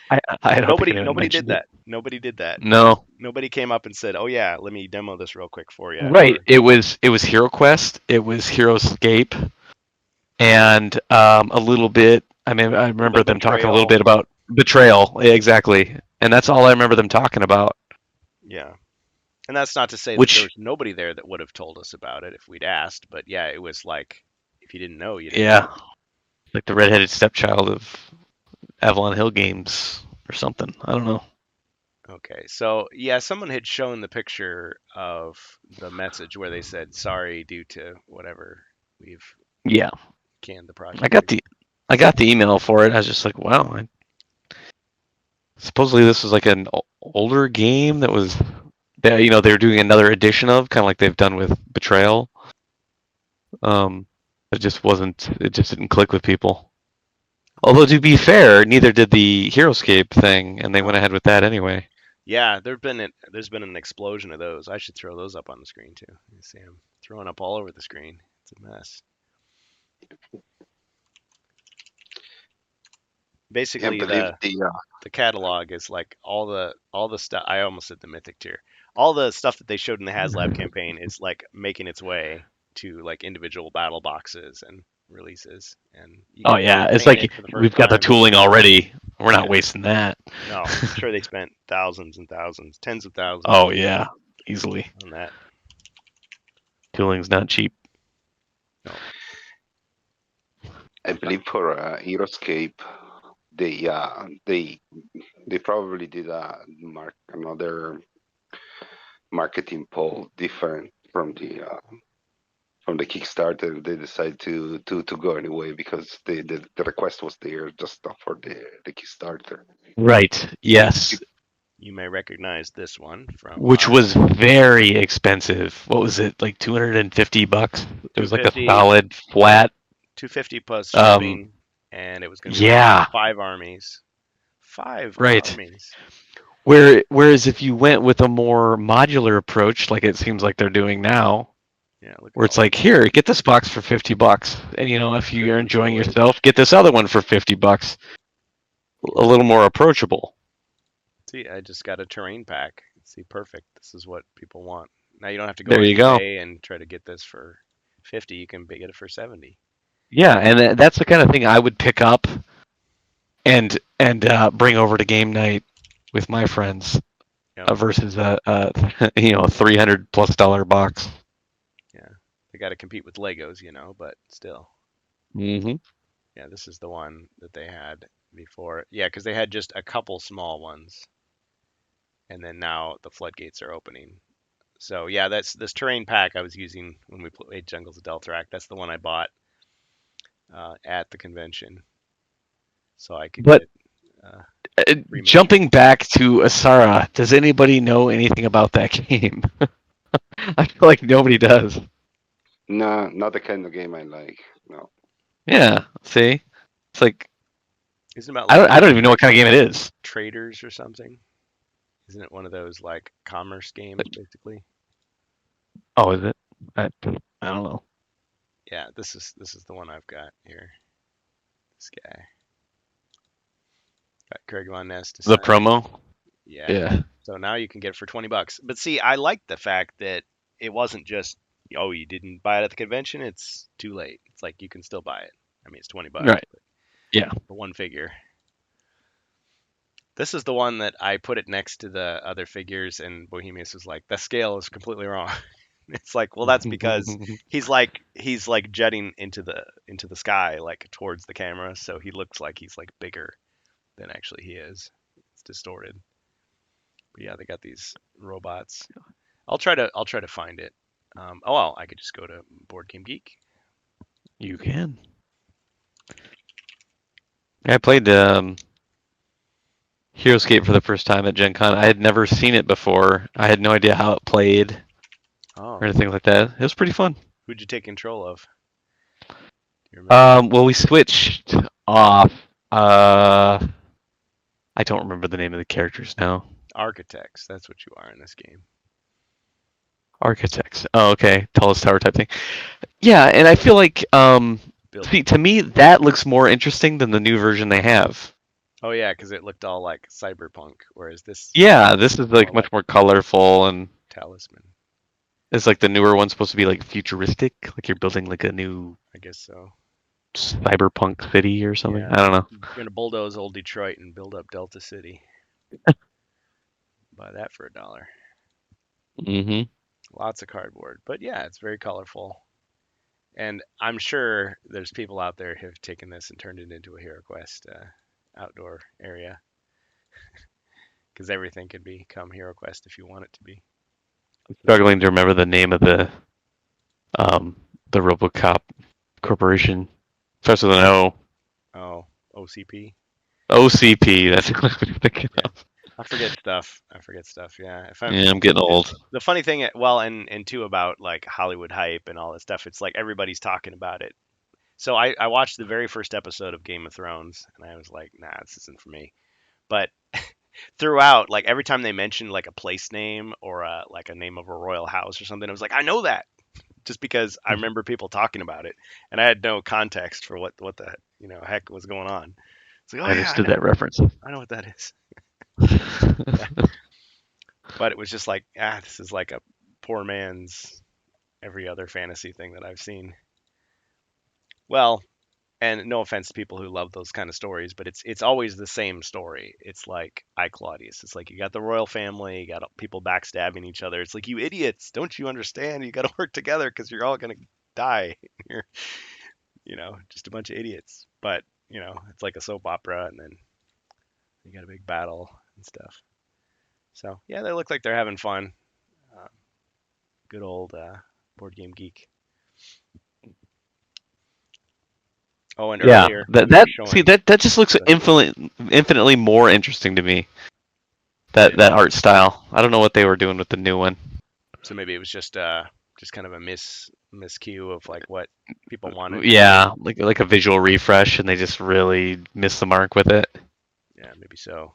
I don't think anyone nobody did mentioned it. that. Nobody did that. No. Nobody came up and said, "Oh yeah, let me demo this real quick for you." Right. It was HeroQuest, it was heroscape, and a little bit. I mean, I A little remember bit them of talking a little trail. bit about betrayal. Yeah, exactly. And that's all I remember them talking about. Yeah. And that's not to say that there Which, was nobody there that would have told us about it if we'd asked, but yeah, it was like if you didn't know, you didn't yeah, know. like the redheaded stepchild of Avalon Hill Games or something. I don't know. Okay, so yeah, someone had shown the picture of the message where they said sorry due to whatever we've Yeah, canned the I project. got the I got the email for it. I was just like, wow. Supposedly this was like an older game that was, they were doing another edition of, kind of like they've done with Betrayal. It just wasn't. It just didn't click with people. Although to be fair, neither did the Heroscape thing, and they went No. ahead with that anyway. Yeah, there's been an explosion of those. I should throw those up on the screen too. You see them throwing up all over the screen. It's a mess. Can't Basically, believe the catalog is like all the stuff. I almost said the mythic tier. All the stuff that they showed in the HasLab campaign is like making its way to like individual battle boxes and releases, and you Oh get to yeah, it's paint it like for the we've first got the time. tooling already. We're not Yeah, wasting that. no, I'm sure they spent thousands and thousands, tens of thousands Oh yeah, easily. on that. Tooling's not cheap. No, I believe for Heroscape, they they probably did another marketing poll different from the Kickstarter. They decided to go anyway because the request was there just not for the Kickstarter. Right. Yes. you may recognize this one from Which our was very expensive. What was it? Like $250? It was like a 250, solid flat. 250 plus Um. shipping, and it was going to be for Yeah. five armies. Five Right. armies. Whereas if you went with a more modular approach, like it seems like they're doing now, Yeah, look at where it's all like, these here, get this box for $50, and if good you're enjoying toys. yourself, get this other one for $50. Yeah. A little more approachable. See, I just got a terrain pack. See, perfect. This is what people want. Now you don't have to go There on you go. eBay and try to get this for 50. You can get it for 70. Yeah, and that's the kind of thing I would pick up and bring over to game night with my friends Yep. versus a $300+ box. Yeah. They got to compete with Legos, but still. Mm-hmm. Yeah, this is the one that they had before. Yeah, because they had just a couple small ones, and then now the floodgates are opening. So yeah, that's this terrain pack I was using when we played Jungles of Deltarak. That's the one I bought at the convention, so I could But get free jumping miniatures. back to Asara, does anybody know anything about that game? I feel like nobody does. No, not the kind of game I like. No. Yeah, see, it's like Isn't it about I like don't I don't even know what kind of game it is. traders or something? Isn't it one of those like commerce games basically? Oh, is it? I don't know. Yeah, this is the one I've got here. This guy got Craig Von Ness The design. promo. Yeah. Yeah. So now you can get it for $20. But see, I like the fact that it wasn't just, oh, you didn't buy it at the convention, it's too late. It's like you can still buy it. I mean, it's $20 Right. Yeah. for one figure. This is the one that I put it next to the other figures, and Bohemius was like, the scale is completely wrong. It's like, well, that's because he's like jetting into the sky, like towards the camera, so he looks like he's like bigger than actually he is. It's distorted. But yeah, they got these robots. I'll try to find it. Oh well, I could just go to Board Game Geek. You can. I played Heroscape for the first time at Gen Con. I had never seen it before. I had no idea how it played or Oh, anything like that. It was pretty fun. who'd you take control of? Do you remember? Well, we switched off. Uh, I don't remember the name of the characters now. Architects. That's what you are in this game. Architects. Oh, okay. Tallest tower type thing. Yeah, and I feel like see, Building. to me that looks more interesting than the new version they have. Oh yeah, because it looked all like cyberpunk, whereas this Yeah, this is more like much like more colorful, and Talisman. it's like the newer one's supposed to be like futuristic, like you're building like a new I guess so. cyberpunk city or something. Yeah, I don't know. you're gonna bulldoze old Detroit and build up Delta City. Buy that for $1. Mm-hmm. Lots of cardboard. But yeah, it's very colorful. And I'm sure there's people out there who have taken this and turned it into a HeroQuest outdoor area because everything can become HeroQuest if you want it to be. Struggling to remember the name of um the RoboCop corporation. Starts with an O. Oh, OCP. OCP. That's what I'm thinking Yeah, of. I forget stuff. I forget stuff. Yeah, if I'm Yeah, I'm getting old. the funny thing, well, and too about like Hollywood hype and all that stuff. It's like everybody's talking about it. So I watched the very first episode of Game of Thrones, and I was like, nah, this isn't for me. But throughout, like every time they mentioned like a place name or like a name of a royal house or something, I was like, I know that just because I remember people talking about it, and I had no context for what the heck was going on. It's like, oh I yeah, understood that reference. I know what that is. Yeah, but it was just like, this is like a poor man's every other fantasy thing that I've seen. Well, and no offense to people who love those kind of stories, but it's always the same story. It's like I Claudius. It's like you got the royal family, you got people backstabbing each other. It's like you idiots, don't you understand? You got to work together because you're all gonna die. You're just a bunch of idiots. But it's like a soap opera, and then you got a big battle and stuff. So yeah, they look like they're having fun. Uh, Good old board game geek. Oh, and Yeah, earlier that we were that see showing. that just looks But infinitely more interesting to me. did it? That art style. I don't know what they were doing with the new one. So maybe it was just kind of a miscue of like what people wanted. Yeah, like a visual refresh, and they just really missed the mark with it. Yeah, maybe so.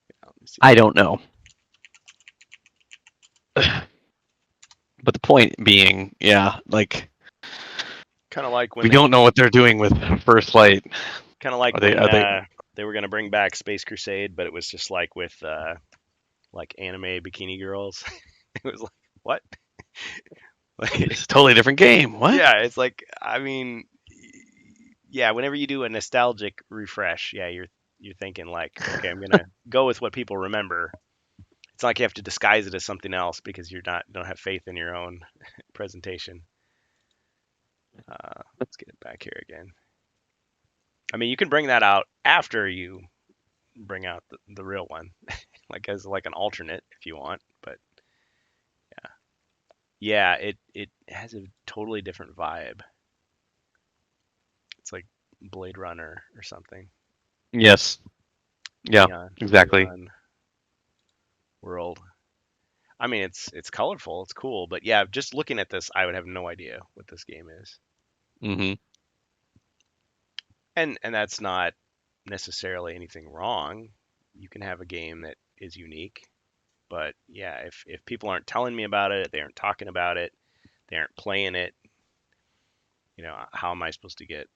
Yeah, let me see. I don't know. But the point being, yeah, like Kind of like when we don't know what they're doing with First Light. Are they? Are they? they were gonna bring back Space Crusade, but it was just like with like anime bikini girls. It was like what? Like, It's a totally different game. What? yeah, it's like I mean, yeah. Whenever you do a nostalgic refresh, yeah, you're thinking like, okay, I'm gonna go with what people remember. It's not like you have to disguise it as something else because don't have faith in your own presentation. Let's get it back here again. I mean, you can bring that out after you bring out the real one, like as like an alternate if you want. But yeah, it has a totally different vibe. It's like Blade Runner or something. Yes. Yeah. Exactly. Neon world. I mean, it's colorful, it's cool, but yeah, just looking at this, I would have no idea what this game is. Mm-hmm. And that's not necessarily anything wrong. You can have a game that is unique, but yeah, if people aren't telling me about it, they aren't talking about it, they aren't playing it, how am I supposed to get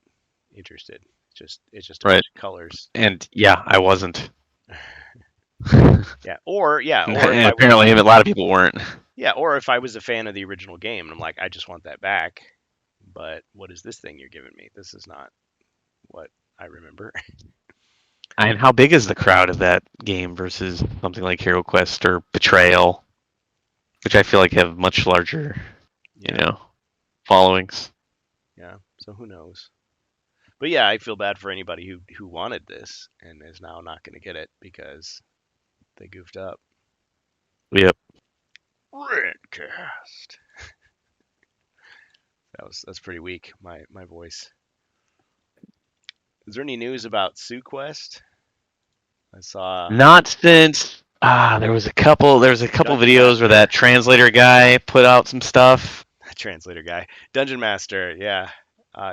interested? It's just a Right. bunch of colors. And yeah, I wasn't. Or if And I was apparently, a lot of people weren't. or if I was a fan of the original game and I'm like, I just want that back. But what is this thing you're giving me? This is not what I remember. And how big is the crowd of that game versus something like HeroQuest or Betrayal, which I feel like have much larger, Yeah, followings. yeah. So who knows? But yeah, I feel bad for anybody who wanted this and is now not going to get it because they goofed up. Yep. Rantcast. That's pretty weak. My voice. Is there any news about tseuquest? I saw Not since there was a couple. There was a couple Dungeon videos where Master, that translator guy put out some stuff. translator guy, Dungeon Master. Yeah,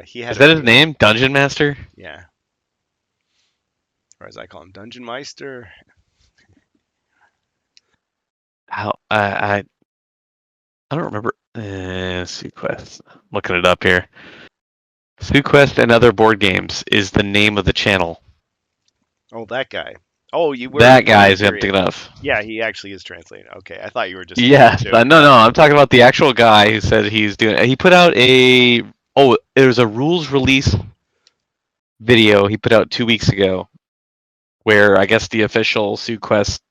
he had Is a that his video. name? Dungeon Master? Yeah, or as I call him, Dungeon Meister. How I don't remember. SueQuest. I'm looking it up here. SueQuest and Other Board Games is the name of the channel. Oh, that guy. Oh, you were That guy you is who I'm serious? thinking of. Yeah, he actually is translating. Okay, I thought you were just teasing Yes, too. no, I'm talking about the actual guy who said he's doing. He put out a there's a rules release video he put out 2 weeks ago, where I guess the official SueQuest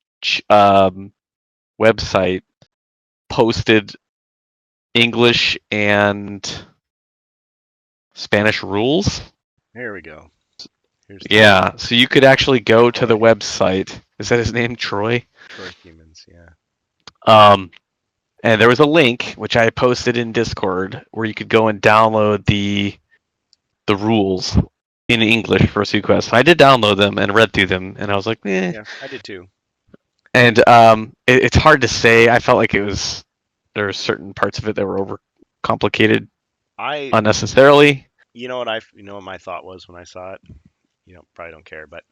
website posted English and Spanish rules. There we go. Here's Yeah, so you could actually go to the website. Is that his name, Troy? Troy Humans. Yeah. Um, and there was a link which I posted in Discord where you could go and download the rules in English for TSeuquest. I did download them and read through them, and I was like, eh. Yeah, I did too. And it's hard to say. I felt like there were certain parts of it that were over complicated I, unnecessarily. you know what my thought was when I saw it. You know, probably don't care, but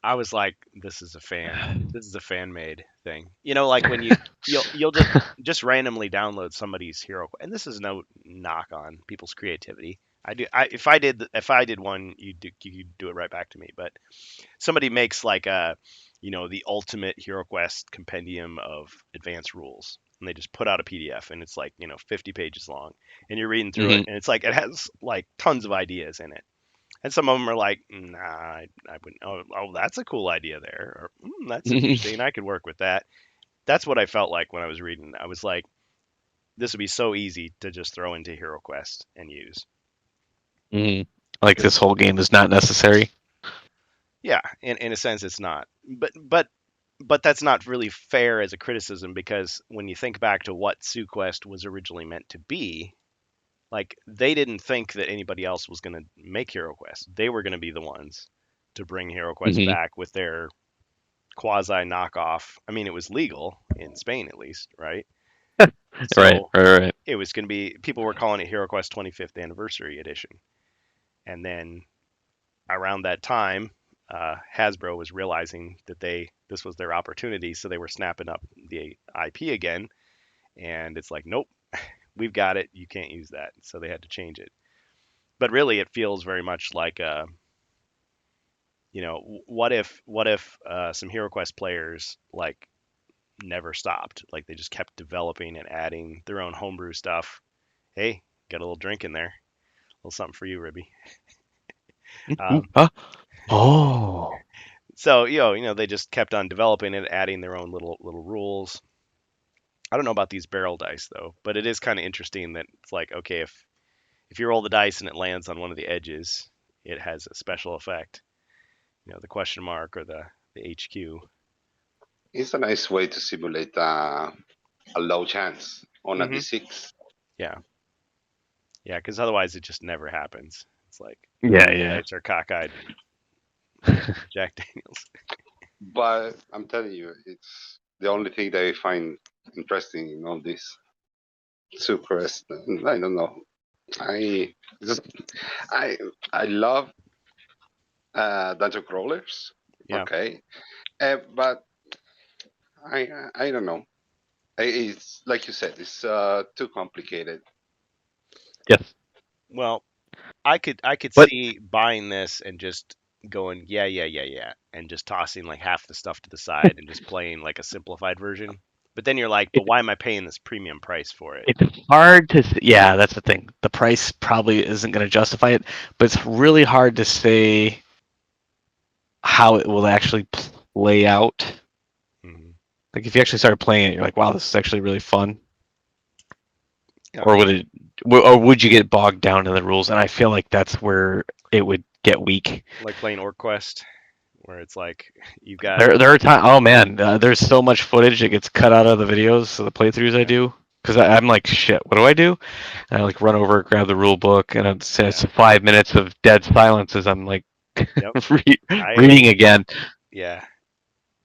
I was like, this is a fan made thing. You know, like when you'll just randomly download somebody's hero, and this is no knock on people's creativity. If I did one, you do it right back to me. But somebody makes like a, the ultimate HeroQuest compendium of advanced rules, and they just put out a PDF, and it's like 50 pages long, and you're reading through it, Hmm. and it's like it has like tons of ideas in it, and some of them are like, nah, I wouldn't. Oh, that's a cool idea there, or that's interesting. I could work with that. That's what I felt like when I was reading. I was like, this would be so easy to just throw into HeroQuest and use. Hmm. Like Because this whole game is not necessary. yeah, in a sense, it's not. But that's not really fair as a criticism because when you think back to what SueQuest was originally meant to be, like they didn't think that anybody else was going to make HeroQuest. They were going to be the ones to bring HeroQuest Hmm. back with their quasi knockoff. I mean, it was legal in Spain at least, right? Right, So right, right. it was going to be people were calling it HeroQuest 25th Anniversary Edition, and then around that time, Hasbro was realizing that this was their opportunity, so they were snapping up the IP again, and it's like, nope, we've got it, you can't use that, so they had to change it. But really, it feels very much like what if some HeroQuest players like never stopped, like they just kept developing and adding their own homebrew stuff. Hey, got a little drink in there, a little something for you, Ribby. Ooh, Um, huh? Oh. so they just kept on developing it, adding their own little rules. I don't know about these barrel dice though, but it is kind of interesting that it's like, okay, if you roll the dice and it lands on one of the edges, it has a special effect. The question mark or the HQ. It's a nice way to simulate a low chance on a Hmm. D6. Yeah, yeah, because otherwise it just never happens. It's like Yeah, yeah. dice are cockeyed, Jack Daniels. But I'm telling you, it's the only thing that I find interesting in all this Sucrest. I don't know. I just I I love dungeon crawlers. Yeah. Okay, but I don't know. It's like you said, it's too complicated. Yes. Well, I could But see buying this and just going, yeah, yeah, yeah, yeah, and just tossing like half the stuff to the side and just playing like a simplified version. But then you're like, but it, why am I paying this premium price for it? it's hard to yeah, that's the thing. The price probably isn't going to justify it, but it's really hard to say how it will actually play out. Hmm. Like if you actually started playing it, you're like, wow, this is actually really fun. Yeah, Or would you get bogged down in the rules? And I feel like that's where it would get weak. like playing orcquest, where it's like you've got There are times. Oh man, there's so much footage that gets cut out of the videos, so the playthroughs I yeah, do, because I'm like, shit, what do I do? And I like run over, grab the rule book, and it's yeah, 5 minutes of dead silence as I'm like yep. I reading again. Yeah,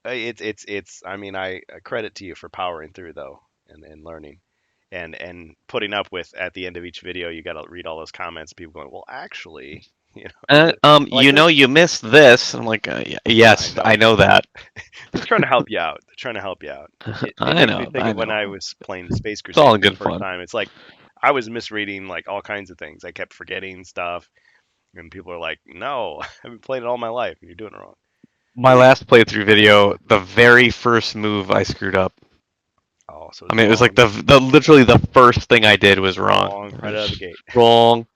it's. I mean, I credit to you for powering through though, and learning, and putting up with at the end of each video, you got to read all those comments. People going, well, actually, like they're You missed this. I'm like, I yes, I know know that. they're trying to help you out. They're trying to help you out. It I makes me know, think I of when I know. was playing the Space It's all Crusade in for the good first fun. time. It's like I was misreading like all kinds of things. I kept forgetting stuff, and people are like, "No, I've been playing it all my life, and you're doing it wrong." My last playthrough video, the very first move I screwed up. Oh, so I it's mean, it was like wrong, the literally the first thing I did was wrong. wrong It right out of the was gate. wrong.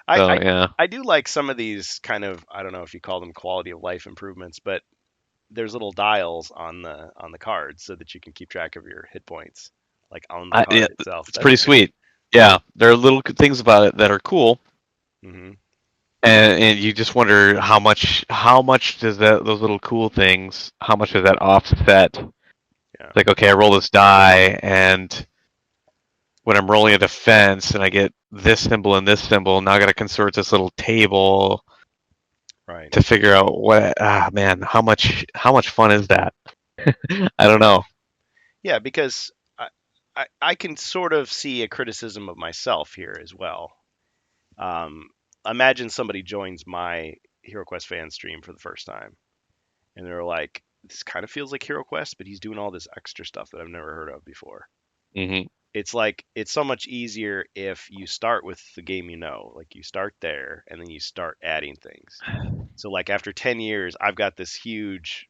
I, So I yeah. I do like some of these kind of, I don't know if you call them quality of life improvements, but there's little dials on the cards so that you can keep track of your hit points, like on the Yeah, card itself. it's That's pretty cool. sweet. Yeah, there are little things about it that are cool, Hmm. and you just wonder how much does those little cool things, how much does that offset? Yeah. Like, okay, I roll this die, and when I'm rolling a defense, and I get this symbol and this symbol, now I got to consort this little table Right. to figure out what. Ah, man, how much fun is that? I don't know. Yeah, because I can sort of see a criticism of myself here as well. Um, Imagine somebody joins my HeroQuest fan stream for the first time, and they're like, "This kind of feels like HeroQuest, but he's doing all this extra stuff that I've never heard of before." Hmm. It's like it's so much easier if you start with the game you know, like you start there and then you start adding things. So like after 10 years, I've got this huge,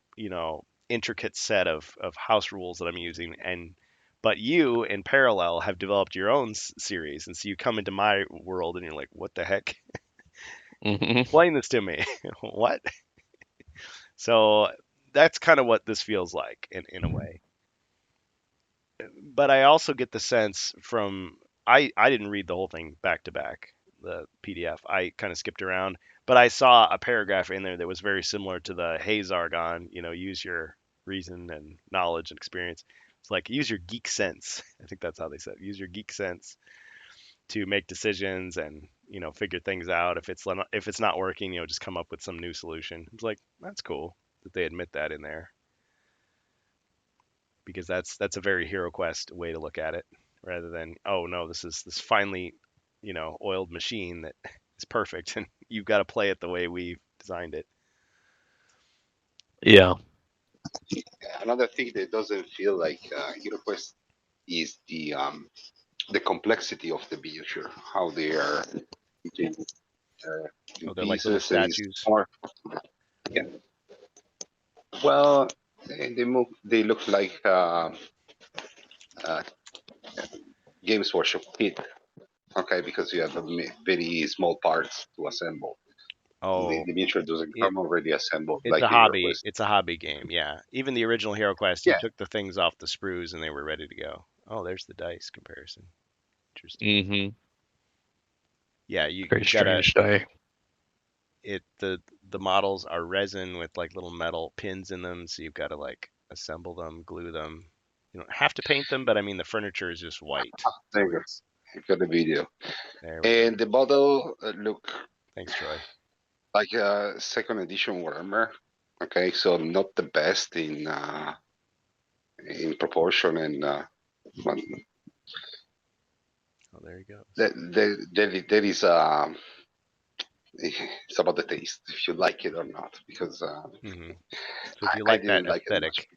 intricate set of house rules that I'm using, and but you in parallel have developed your own series, and so you come into my world and you're like, "What the heck? Hmm. Explain this to me." What? So that's kind of what this feels like in a way. But I also get the sense from I didn't read the whole thing back to back, the PDF. I kind of skipped around, but I saw a paragraph in there that was very similar to the Hey Zargon, use your reason and knowledge and experience. It's like use your geek sense. I think that's how they said. Use your geek sense to make decisions and, figure things out. If it's not working, just come up with some new solution. It's like that's cool that they admit that in there because that's a very hero quest way to look at it rather than, oh no, this is this finely, oiled machine that is perfect and you've got to play it the way we designed it. Yeah. Another thing that doesn't feel like HeroQuest is the complexity of the miniature, how they are in, in Oh, they're like little pieces, and it's statues. more. Yeah, well, they look like uh, Games Workshop kit. Okay, because you have very small parts to assemble. The, Oh, the miniature doesn't it, come already assembled it's like a a hobby. HeroQuest. It's a hobby game. Yeah. Even the original Hero Quest, you Yeah, took the things off the sprues and they were ready to go. Oh, there's the dice comparison. Interesting. Hmm. Yeah, you Very you've got to strange die. it the models are resin with like little metal pins in them, so you've got to like assemble them, glue them. You don't have to paint them, but I mean the furniture is just white, there so you go. it's You've got the video. there we go. And the model look Thanks, Troy. like a second edition Warhammer. Okay, so not the best in proportion, and but Oh, there he goes. there is it's about the taste if you like it or not, because Hmm. So if you I like that didn't like it much. aesthetic,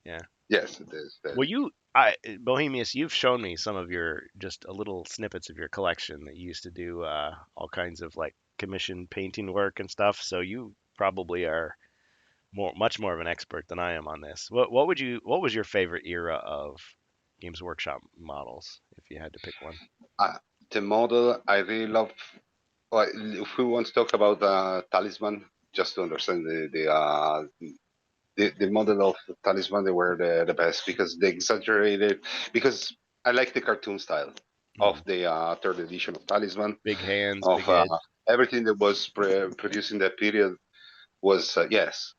yeah. Yes, it is. Well, Bohemius, you've shown me some of your just a little snippets of your collection that you used to do all kinds of like commission painting work and stuff. So you probably are much more of an expert than I am on this. What was your favorite era of Games Workshop models if you had to pick one? Uh, the model I really love. Well, if we want to talk about Talisman, just to understand the model of Talisman, they were the best because they exaggerated. Because I like the cartoon style Hmm. of the third edition of Talisman, Big hands, of big heads. everything that was produced in that period was yes,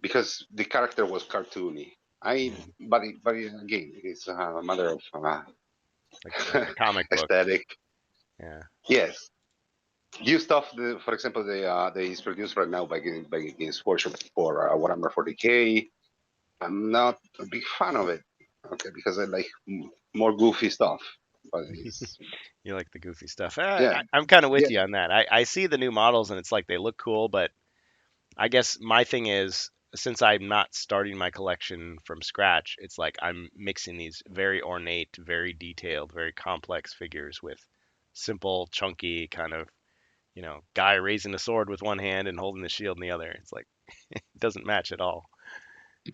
because the character was cartoony. Hmm. But again, it's a matter of Like a comic book. aesthetic. Yeah. Yes, new stuff. For example, they is produced right now by Games Workshop for Warhammer 40K. I'm not a big fan of it. Okay, because I like more goofy stuff. But it's You like the goofy stuff. yeah, I'm kind of with yeah. you on that. I see the new models and it's like they look cool, but I guess my thing is since I'm not starting my collection from scratch, it's like I'm mixing these very ornate, very detailed, very complex figures with simple, chunky kind of, guy raising a sword with one hand and holding the shield in the other. It's like it doesn't match at all.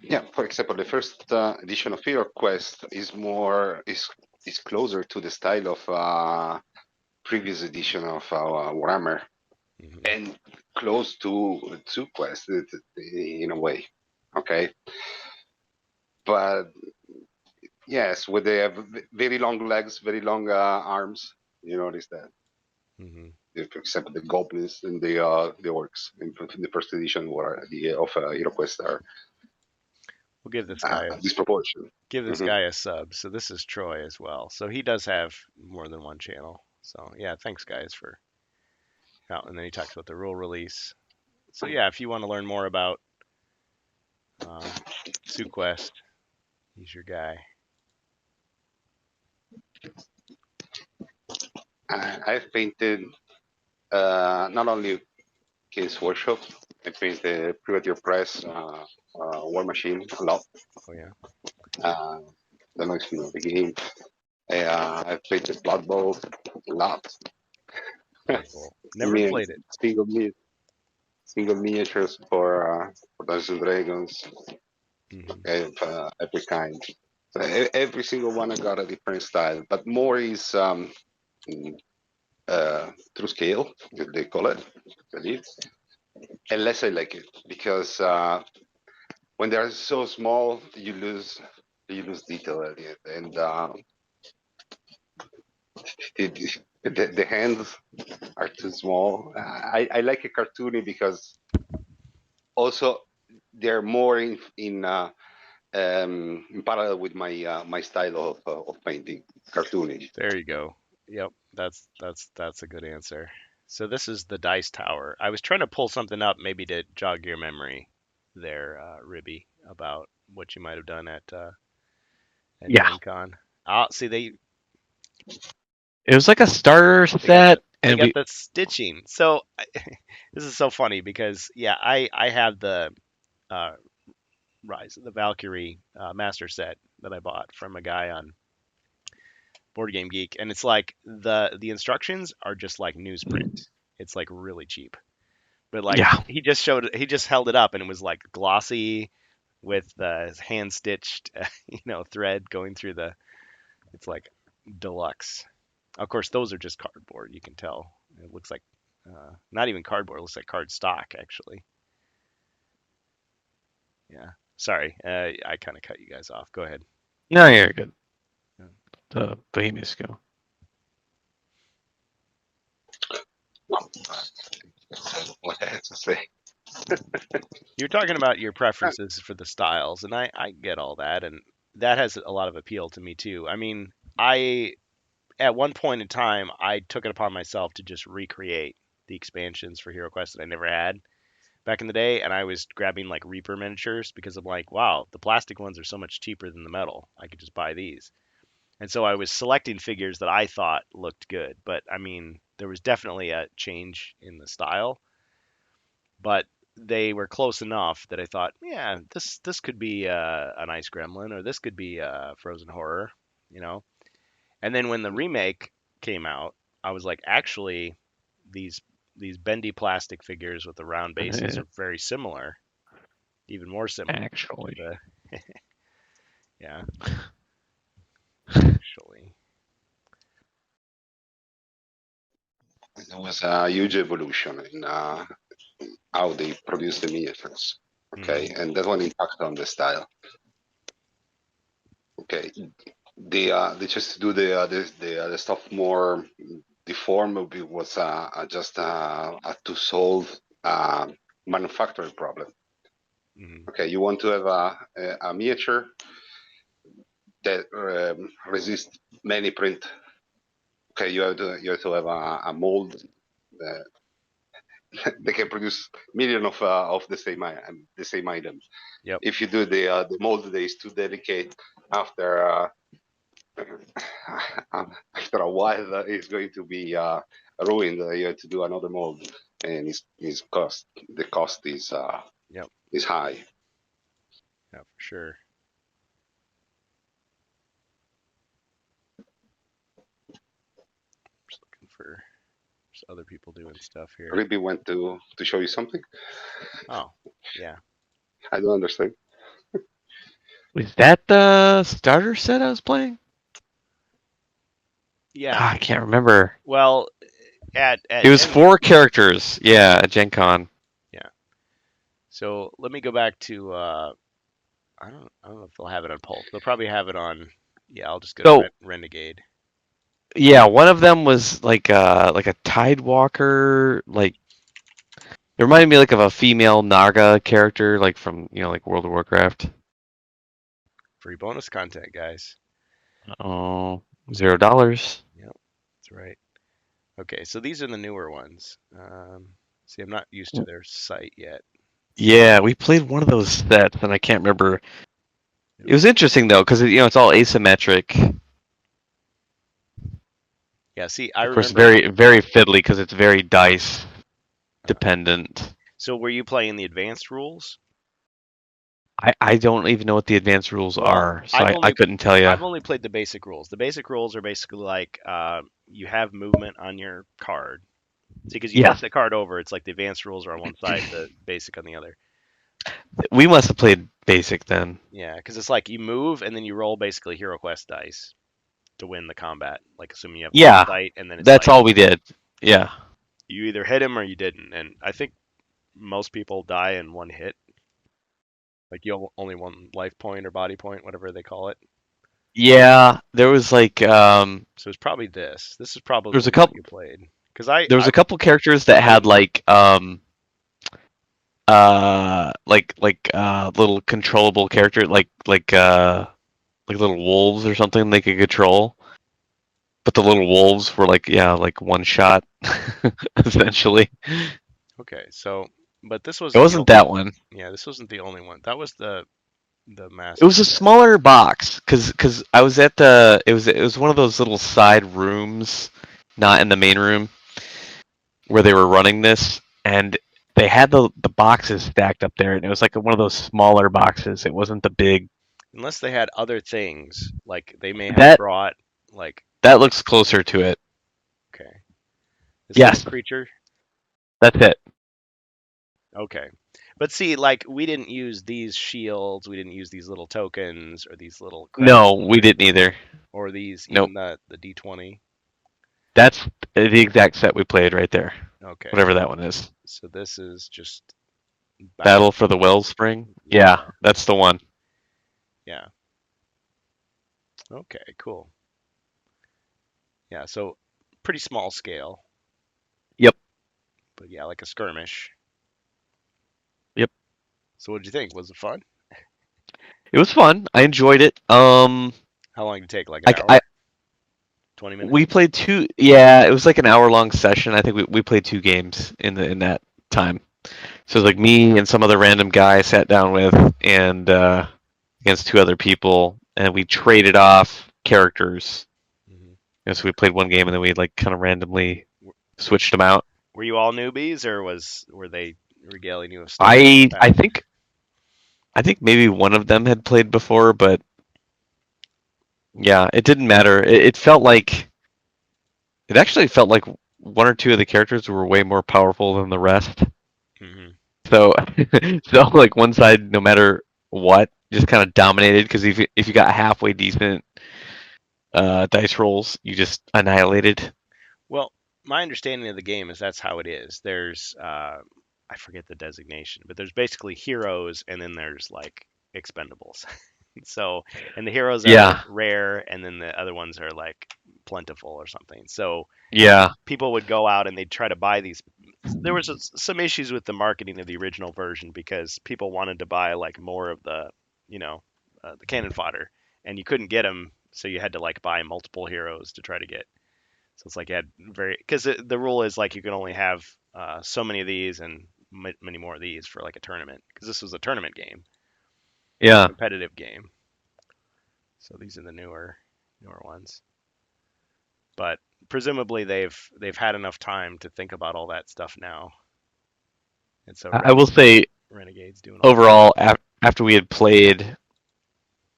Yeah, for example, the first edition of HeroQuest is closer to the style of previous edition of Warhammer, Hmm. and close to TheQuest in a way. Okay, but yes, with the very long legs, very long arms. You notice that. Hmm. For example, the goblins and the orcs in the first edition were the of HeroQuest are We'll disproportionate. give this Hmm. guy a sub. So this is Troy as well. So he does have more than one channel. So yeah, thanks guys for out. And then he talks about the rule release. So yeah, if you want to learn more about tseuquest, he's your guy. I've painted not only Games Workshop, I painted Privateer Press, War Machine a lot. Oh yeah, Don't know if you know the game. I've painted Blood Bowl a lot. Blood Bowl. Never Me played it. single miniatures for Dungeons and Dragons, Hmm. every kind. So every single one I got a different style, but more is mm, through scale, they call it, I believe. And less I like it because when they are so small, you lose detail at it, and the hands are too small. I like a cartoony because also they're more in parallel with my style of painting, cartoonish. There you go. Yep, that's a good answer. So this is the dice tower. I was trying to pull something up, maybe to jog your memory, there, Ribby, about what you might have done at Yeah, Gen Con. Ah, see it was like a starter set, they and got we the stitching. So this is so funny because yeah, I have the uh, Rise of the Valkyrie master set that I bought from a guy on Board Game Geek, and it's like the instructions are just like newsprint. It's like really cheap, but like yeah, he just held it up and it was like glossy with the hand stitched thread going through the. It's like deluxe. Of course, those are just cardboard. You can tell. It looks like not even cardboard. It looks like card stock actually. Yeah. Sorry, I kind of cut you guys off. Go ahead. no, you're good. Yeah. The Bohemians go. What I have to say. You're talking about your preferences for the styles, and I get all that, and that has a lot of appeal to me too. I mean, I at one point in time I took it upon myself to just recreate the expansions for HeroQuest that I never had back in the day, and I was grabbing like Reaper miniatures because I'm like, wow, the plastic ones are so much cheaper than the metal. I could just buy these. And so I was selecting figures that I thought looked good, but I mean, there was definitely a change in the style, but they were close enough that I thought, yeah, this could be an ice gremlin or this could be a frozen horror, you know. And then when the remake came out, I was like, actually, these these bendy plastic figures with the round bases are very similar, even more similar to Actually, the yeah, actually. There was a huge evolution in how they produce the miniatures. Okay, Hmm. and that one impacted on the style. Okay, they just do the stuff more deformed was just to solve manufacturing problem. Hmm. Okay, you want to have a miniature that resists many print. Okay, you have to have a mold that they can produce million of the same item. Yep. If you do the mold that is too delicate, after after a while, it's going to be ruined. You have to do another mold, and the cost Yep. is high. Yeah, for sure. Just looking for just other people doing stuff here. Ruby went to show you something. Oh, yeah. I don't understand. was that the starter set I was playing? Yeah. Ah, I can't remember. Well, at It was Gen 4 characters. Yeah, at Gen Con. yeah. So let me go back to I don't know if they'll have it on Pulse. They'll probably have it on. Yeah, I'll just go to So Renegade. yeah, one of them was like a Tidewalker, like it reminded me like of a female Naga character, like from like World of Warcraft. Free bonus content, guys. Oh, $0. Yep, that's right. Okay, so these are the newer ones. See, I'm not used to their site yet. Yeah, we played one of those sets, and I can't remember. It Yep. was interesting though, because it's all asymmetric. Yeah, see, I Of course, remember. very very fiddly because it's very dice Uh, dependent. so were you playing the advanced rules? I don't even know what the advanced rules Well, are, so I couldn't tell you. I've only played the basic rules. The basic rules are basically like you have movement on your card. See, because you flip Yes, the card over, it's like the advanced rules are on one side, the basic on the other. we must have played basic then. Yeah, because it's like you move and then you roll basically HeroQuest dice to win the combat. Like assuming you have line of Yeah, sight, and then it's that's like all we did. Yeah. you either hit him or you didn't. And I think most people die in one hit. Like you only one life point or body point, whatever they call it. Yeah, there was like So it's probably this. This is probably there was a what couple you played. Because I there was I a couple characters that had like little controllable character like little wolves or something they could control. But the little wolves were like like one shot essentially. okay. So, but this It wasn't the wasn't that one. yeah, this wasn't the only one. That was the It master was a set. smaller box because I was at it was one of those little side rooms, not in the main room where they were running this, and they had the boxes stacked up there, and it was like one of those smaller boxes. It wasn't the big. Unless they had other things, like they may have That brought like that looks closer to it. okay, is this Yes, creature? that's it. Okay. But see, like we didn't use these shields, we didn't use these little tokens or these little No, crafting we didn't things either. or these Nope. even the D20. That's the exact set we played right there. Okay. Whatever that one is. So this is just Battle battle. for the Wellspring. Yeah. Yeah, that's the one. Yeah. Okay, cool. Yeah, so pretty small scale, Yep. but yeah, like a skirmish. Yep. So what did you think? Was it fun? It was fun. I enjoyed it. How long did it take? Like an I, hour? I 20 minutes? we played two. Yeah, it was like an hour-long session. I think we played two games in that time. So it was like me and some other random guy I sat down with, and against two other people, and we traded off characters. Hmm. So we played one game, and then we like kind of randomly switched them out. Were you all newbies or were they regaling you with stuff from the I I past? think I think maybe one of them had played before, but yeah, it didn't matter. It felt like it actually felt like one or two of the characters were way more powerful than the rest. Hmm. So so like one side, no matter what, just kind of dominated because if you got halfway decent dice rolls, you just annihilated. Well, my understanding of the game is that's how it is. There's I forget the designation, but there's basically heroes and then there's like expendables. So, and the heroes are like Yeah, rare and then the other ones are like plentiful or something. So, yeah, people would go out and they'd try to buy these. There was some issues with the marketing of the original version because people wanted to buy like more of the, you know, the cannon fodder, and you couldn't get them, so you had to like buy multiple heroes to try to get. So it's like you had very because the rule is like you can only have so many of these and many more of these for like a tournament because this was a tournament game, yeah. competitive game. So these are the newer ones, but presumably they've had enough time to think about all that stuff now, and so I will say Renegade's doing all that. overall, after we had played,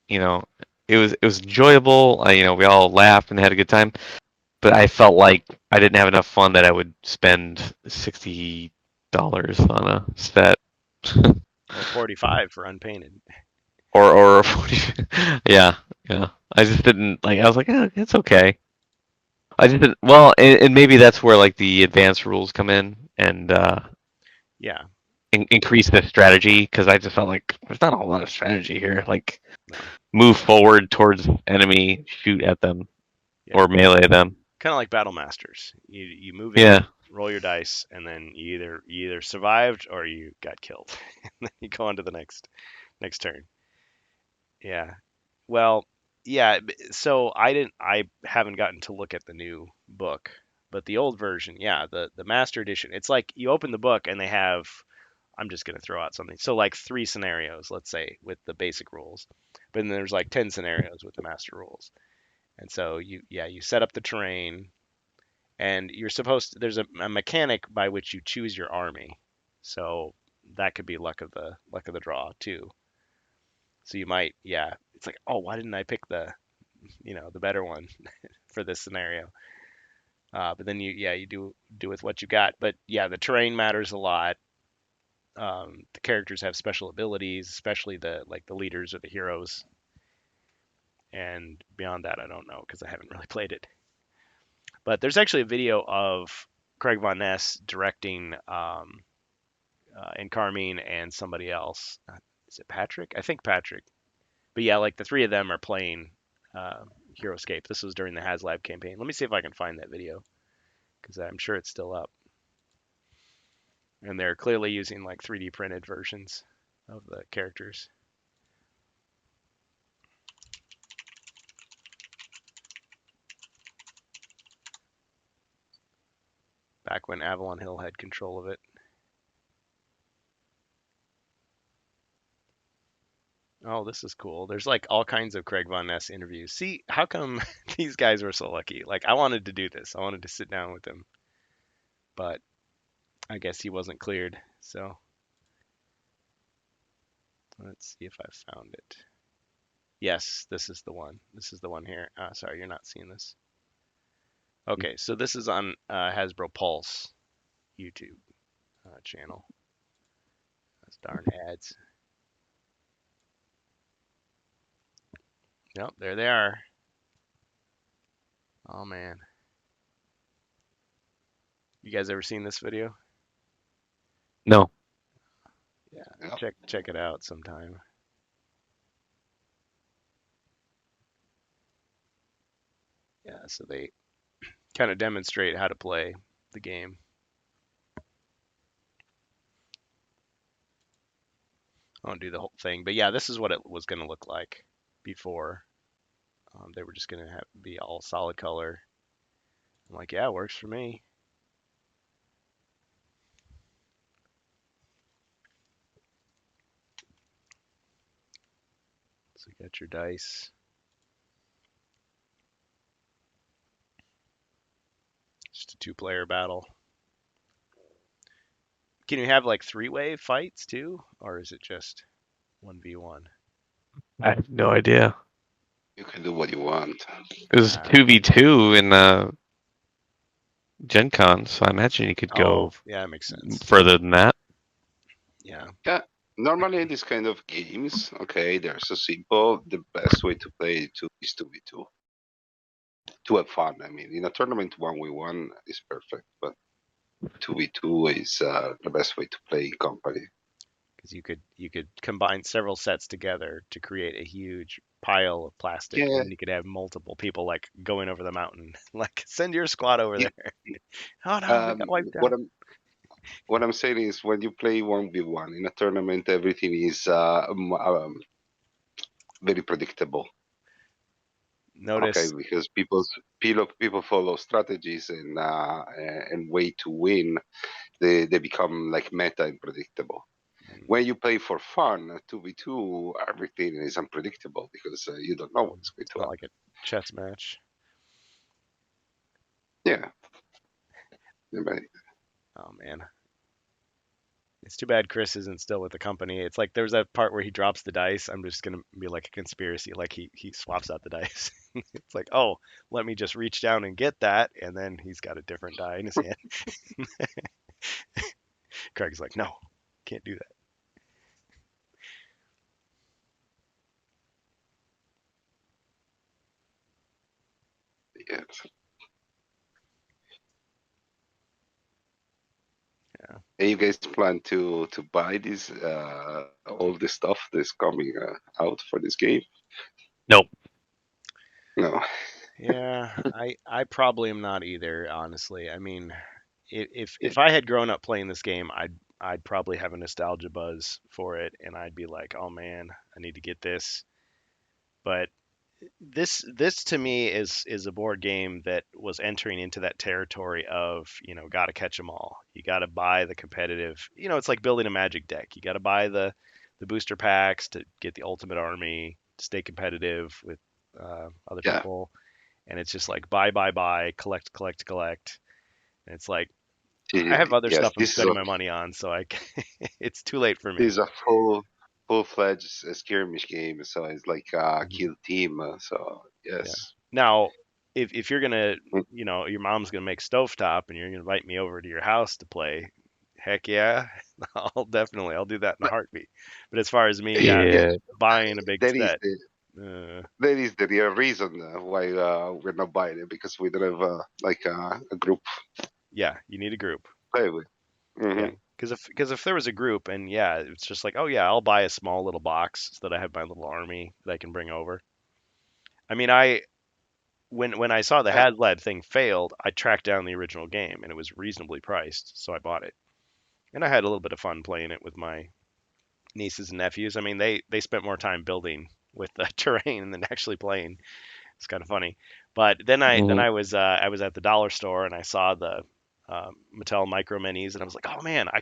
you know, it was enjoyable. We all laughed and had a good time. But I felt like I didn't have enough fun that I would spend $60 on a set. Or 45 for unpainted. or 40. Yeah, yeah. I just didn't like. I was like, it's okay. I just didn't. Well, and maybe that's where like the advanced rules come in, and Yeah. increase the strategy because I just felt like there's not a whole lot of strategy here. Like No. move forward towards enemy, shoot at them, Yeah. or melee them. Kind of like Battle Masters. You move in, Yeah. roll your dice, and then you either survived or you got killed. And then you go on to the next turn. Yeah. Well, yeah. So I haven't gotten to look at the new book, but the old version, yeah, the Master Edition. It's like you open the book and they have. I'm just gonna throw out something. So like 3 scenarios, let's say, with the basic rules, but then there's like 10 scenarios with the master rules. And so you set up the terrain, and you're supposed to, there's a mechanic by which you choose your army. So that could be luck of the draw too. So you might, yeah, it's like, oh, why didn't I pick the better one for this scenario? But then you do with what you got. But yeah, the terrain matters a lot. The characters have special abilities, especially the leaders or the heroes. And beyond that, I don't know because I haven't really played it. But there's actually a video of Craig Von Ness directing and Carmine and somebody else. Is it Patrick? I think Patrick. But yeah, like the three of them are playing Heroscape. This was during the HasLab campaign. Let me see if I can find that video because I'm sure it's still up. And they're clearly using like 3D printed versions of the characters. Back when Avalon Hill had control of it. Oh, this is cool. There's like all kinds of Craig Von Ness interviews. See, how come these guys were so lucky? Like, I wanted to do this. I wanted to sit down with him, but I guess he wasn't cleared. So let's see if I found it. Yes, this is the one. This is the one here. Sorry, you're not seeing this. Okay, so this is on Hasbro Pulse YouTube channel. Those darn ads. Yep, there they are. Oh man, you guys ever seen this video? No. Yeah, Yeah. check it out sometime. Yeah, so they kind of demonstrate how to play the game. I won't do the whole thing, but yeah, this is what it was going to look like before. They were just going to be all solid color. I'm like, yeah, it works for me. So you got your dice. Just a two-player battle. Can you have like three-way fights too, or is it just 1v1? I have no idea. You can do what you want. It was 2v2 in Gen Con, so I imagine you could Oh, go yeah, that makes sense. further than that. Yeah. Yeah. Normally in this kind of games, okay, they're so simple. The best way to play is 2v2 to have fun. I mean, in a tournament 1v1 is perfect, but 2v2 is the best way to play in company. Because you could combine several sets together to create a huge pile of plastic, and Yeah. then you could have multiple people like going over the mountain. Like, send your squad over It, there. Oh no, we got wiped out. what I'm saying is when you play 1v1 in a tournament, everything is very predictable. Okay, Notice, because people follow strategies and way to win. They become like meta and predictable. When you play for fun, 2v2, everything is unpredictable because you don't know what's going it's to not happen. like a chess match. Yeah. Yeah, Oh man, it's too bad Chris isn't still with the company. It's like there's that part where he drops the dice. I'm just gonna be like a conspiracy, like he swaps out the dice. It's like, oh, let me just reach down and get that, and then he's got a different die in his hand. Craig's like, no, can't do that. yes. Yeah. And you guys plan to buy this all the stuff that's coming out for this game? Nope. No. Yeah, I probably am not either, honestly. I mean, Yeah. if I had grown up playing this game, I'd probably have a nostalgia buzz for it, and I'd be like, oh man, I need to get this. But this to me is a board game that was entering into that territory of, got to catch them all. You got to buy the competitive. It's like building a Magic deck. You got to buy the booster packs to get the ultimate army to stay competitive with other Yeah. people. And it's just like buy, buy, buy, collect, collect, collect. And it's like I have other Yes, stuff I'm spending my money on, so it's too late for this me. is a full-fledged skirmish game. So it's like a Mhm. kill team. So Yeah. yes. Now, if you're gonna, Mm. your mom's gonna make stovetop and you're gonna invite me over to your house to play, heck yeah, I'll do that in a But heartbeat. But as far as me, yeah, yeah, Yeah. buying a big that is set, the uh, that is the real reason why we're not buying it because we don't have like a group yeah, you need a group. to play with. Yeah, Hmm. because if there was a group and yeah, it's just like, oh yeah, I'll buy a small little box so that I have my little army that I can bring over. I mean, when I saw the Yeah. HasLab thing failed, I tracked down the original game and it was reasonably priced, so I bought it. And I had a little bit of fun playing it with my nieces and nephews. I mean, they spent more time building with the terrain than actually playing. It's kind of funny. But then Mhm. I was at the dollar store and I saw the Mattel Micro Minis and I was like, oh man, I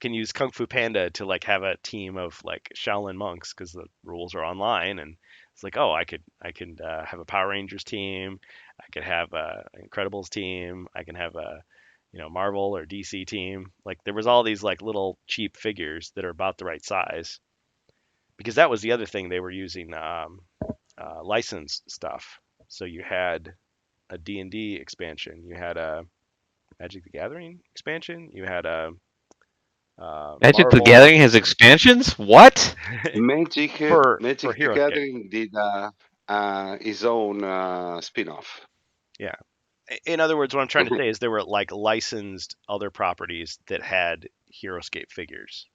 can use Kung Fu Panda to like have a team of like Shaolin monks because the rules are online and it's like, oh, I can have a Power Rangers team, I could have a Incredibles team, I can have a Marvel or DC team. Like there was all these like little cheap figures that are about the right size because that was the other thing they were using licensed stuff. So you had a D&D expansion, you had a Magic the Gathering expansion, you had a Magic the Marvel Gathering has expansions? What? for Magic the Heroscape. Gathering did his own spin-off. Yeah. In other words, what I'm trying to Mhm. say is there were like licensed other properties that had Heroscape figures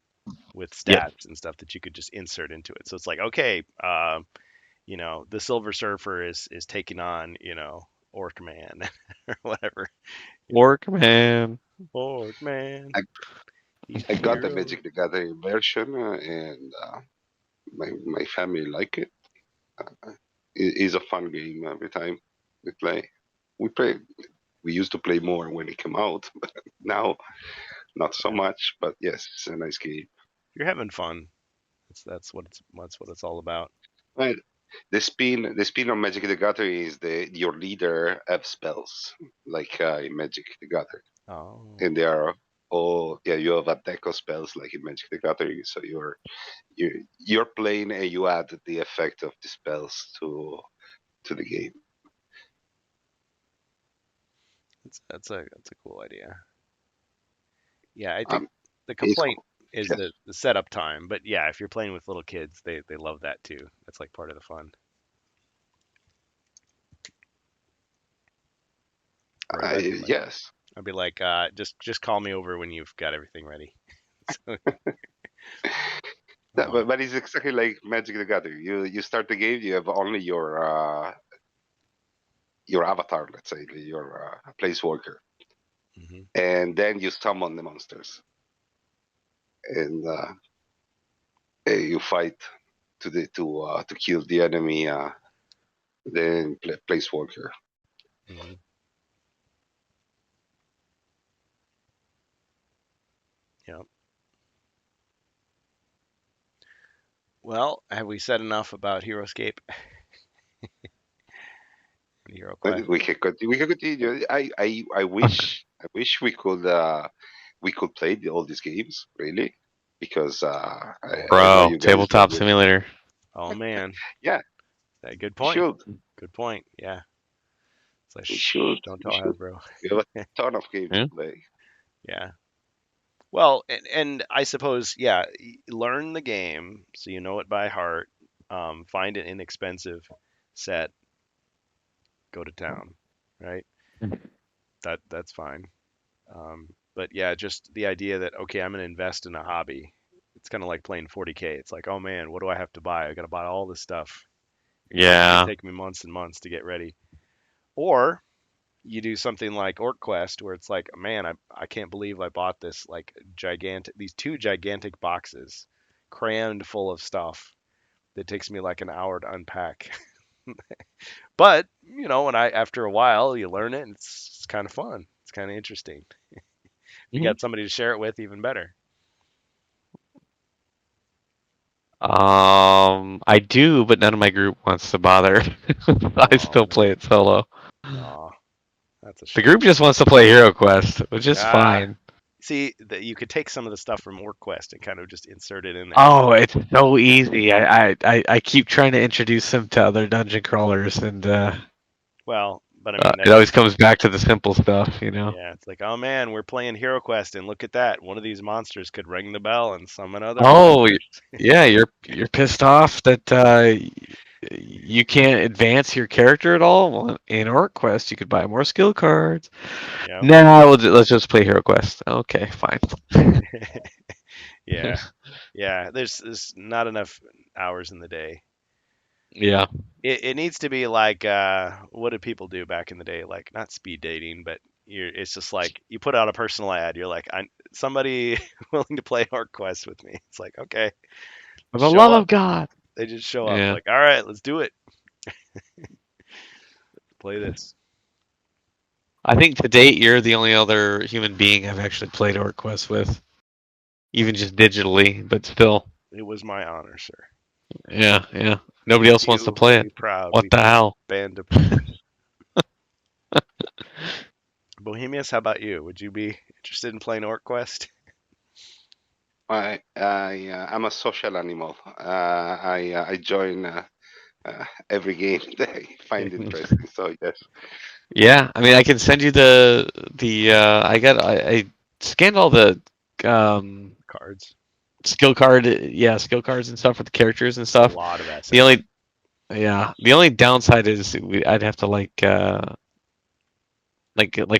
with Yep. stats and stuff that you could just insert into it. So it's like, okay, the Silver Surfer is taking on, Orc Man or whatever. Orc man. Orc Man, I, he's I the got the hero. Magic the Gathering version, and my family like it. It is a fun game every time we play. We play. We used to play more when it came out, but now not so Yeah. much. But yes, it's a nice game. You're having fun. That's what it's all about. Right. The spin on Magic the Gathering is the your leader have spells like in Magic the Gathering, Oh, and they are all yeah. You have a deck of spells like in Magic the Gathering, so you're playing and you add the effect of the spells to the game. that's a cool idea. Yeah, I think Um, the it's complaint cool. is Yes, the setup time, but yeah, if you're playing with little kids, they love that too. That's like part of the fun. Whereas yes. I'd be like, just call me over when you've got everything ready. So, That, um, but it's exactly like Magic the Gathering. You start the game, you have only your avatar, let's say, your place worker, mhm. and then you summon the monsters, and you fight to kill the enemy. Then place worker. Mhm. Yeah. Well, have we said enough about HeroScape and But HeroQuest? we can continue. We can continue. I wish we could play all these games really, because I know Bro, you guys tabletop simulator. Oh man, yeah, good we point. should. Good point. Yeah. It's like, We should. shh, don't We tell should. Hasbro. We have a ton of games to Yeah. play. Yeah. Well, and I suppose, yeah, learn the game so you know it by heart. Find an inexpensive set, go to town, right? That's fine. But yeah, just the idea that okay, I'm going to invest in a hobby. It's kind of like playing 40K. It's like, oh man, what do I have to buy? I got to buy all this stuff. Probably going to Yeah. take me months and months to get ready. Or you do something like orcquest where it's like, man, I can't believe I bought this like gigantic these two gigantic boxes crammed full of stuff that takes me like an hour to unpack. But when I after a while you learn it and it's kind of fun. It's kind of interesting. If you Mhm. got somebody to share it with, even better. I do, but none of my group wants to bother. I Oh still play man. it solo. Oh, that's a The group shame. just wants to play HeroQuest, which is Ah, fine. see that you could take some of the stuff from orcquest and kind of just insert it in there. Oh, it's so easy. I keep trying to introduce them to other dungeon crawlers, and Well, but I mean it that's always comes back to the simple stuff, you know. yeah, it's like, oh man, we're playing HeroQuest and look at that. One of these monsters could ring the bell and summon other Oh, monsters. yeah, you're pissed off that you can't advance your character at all. Well, in OrcQuest, you could buy more skill cards. Yeah. Nah, let's just play HeroQuest. Okay, fine. Yeah. Yeah, there's not enough hours in the day. Yeah. It needs to be like what did people do back in the day? Like not speed dating, but it's just like you put out a personal ad. You're like, I somebody willing to play HeroQuest with me. It's like, okay, For the show love up. of God. They just show up. Yeah. Like, all right, let's do it. Play this. I think to date, you're the only other human being I've actually played OrcQuest with, even just digitally, but still. It was my honor, sir. Yeah, yeah. Nobody Be else wants to few, play it. be proud, What be the hell? band of brothers. Bohemius, how about you? Would you be interested in playing OrcQuest? I'm a social animal. I join every game that I find interesting. So yes. Yeah, I mean, I can send you I scanned all the um Cards. skill cards and stuff with the characters and It's a stuff. lot of The assets. only the only downside is I'd have to like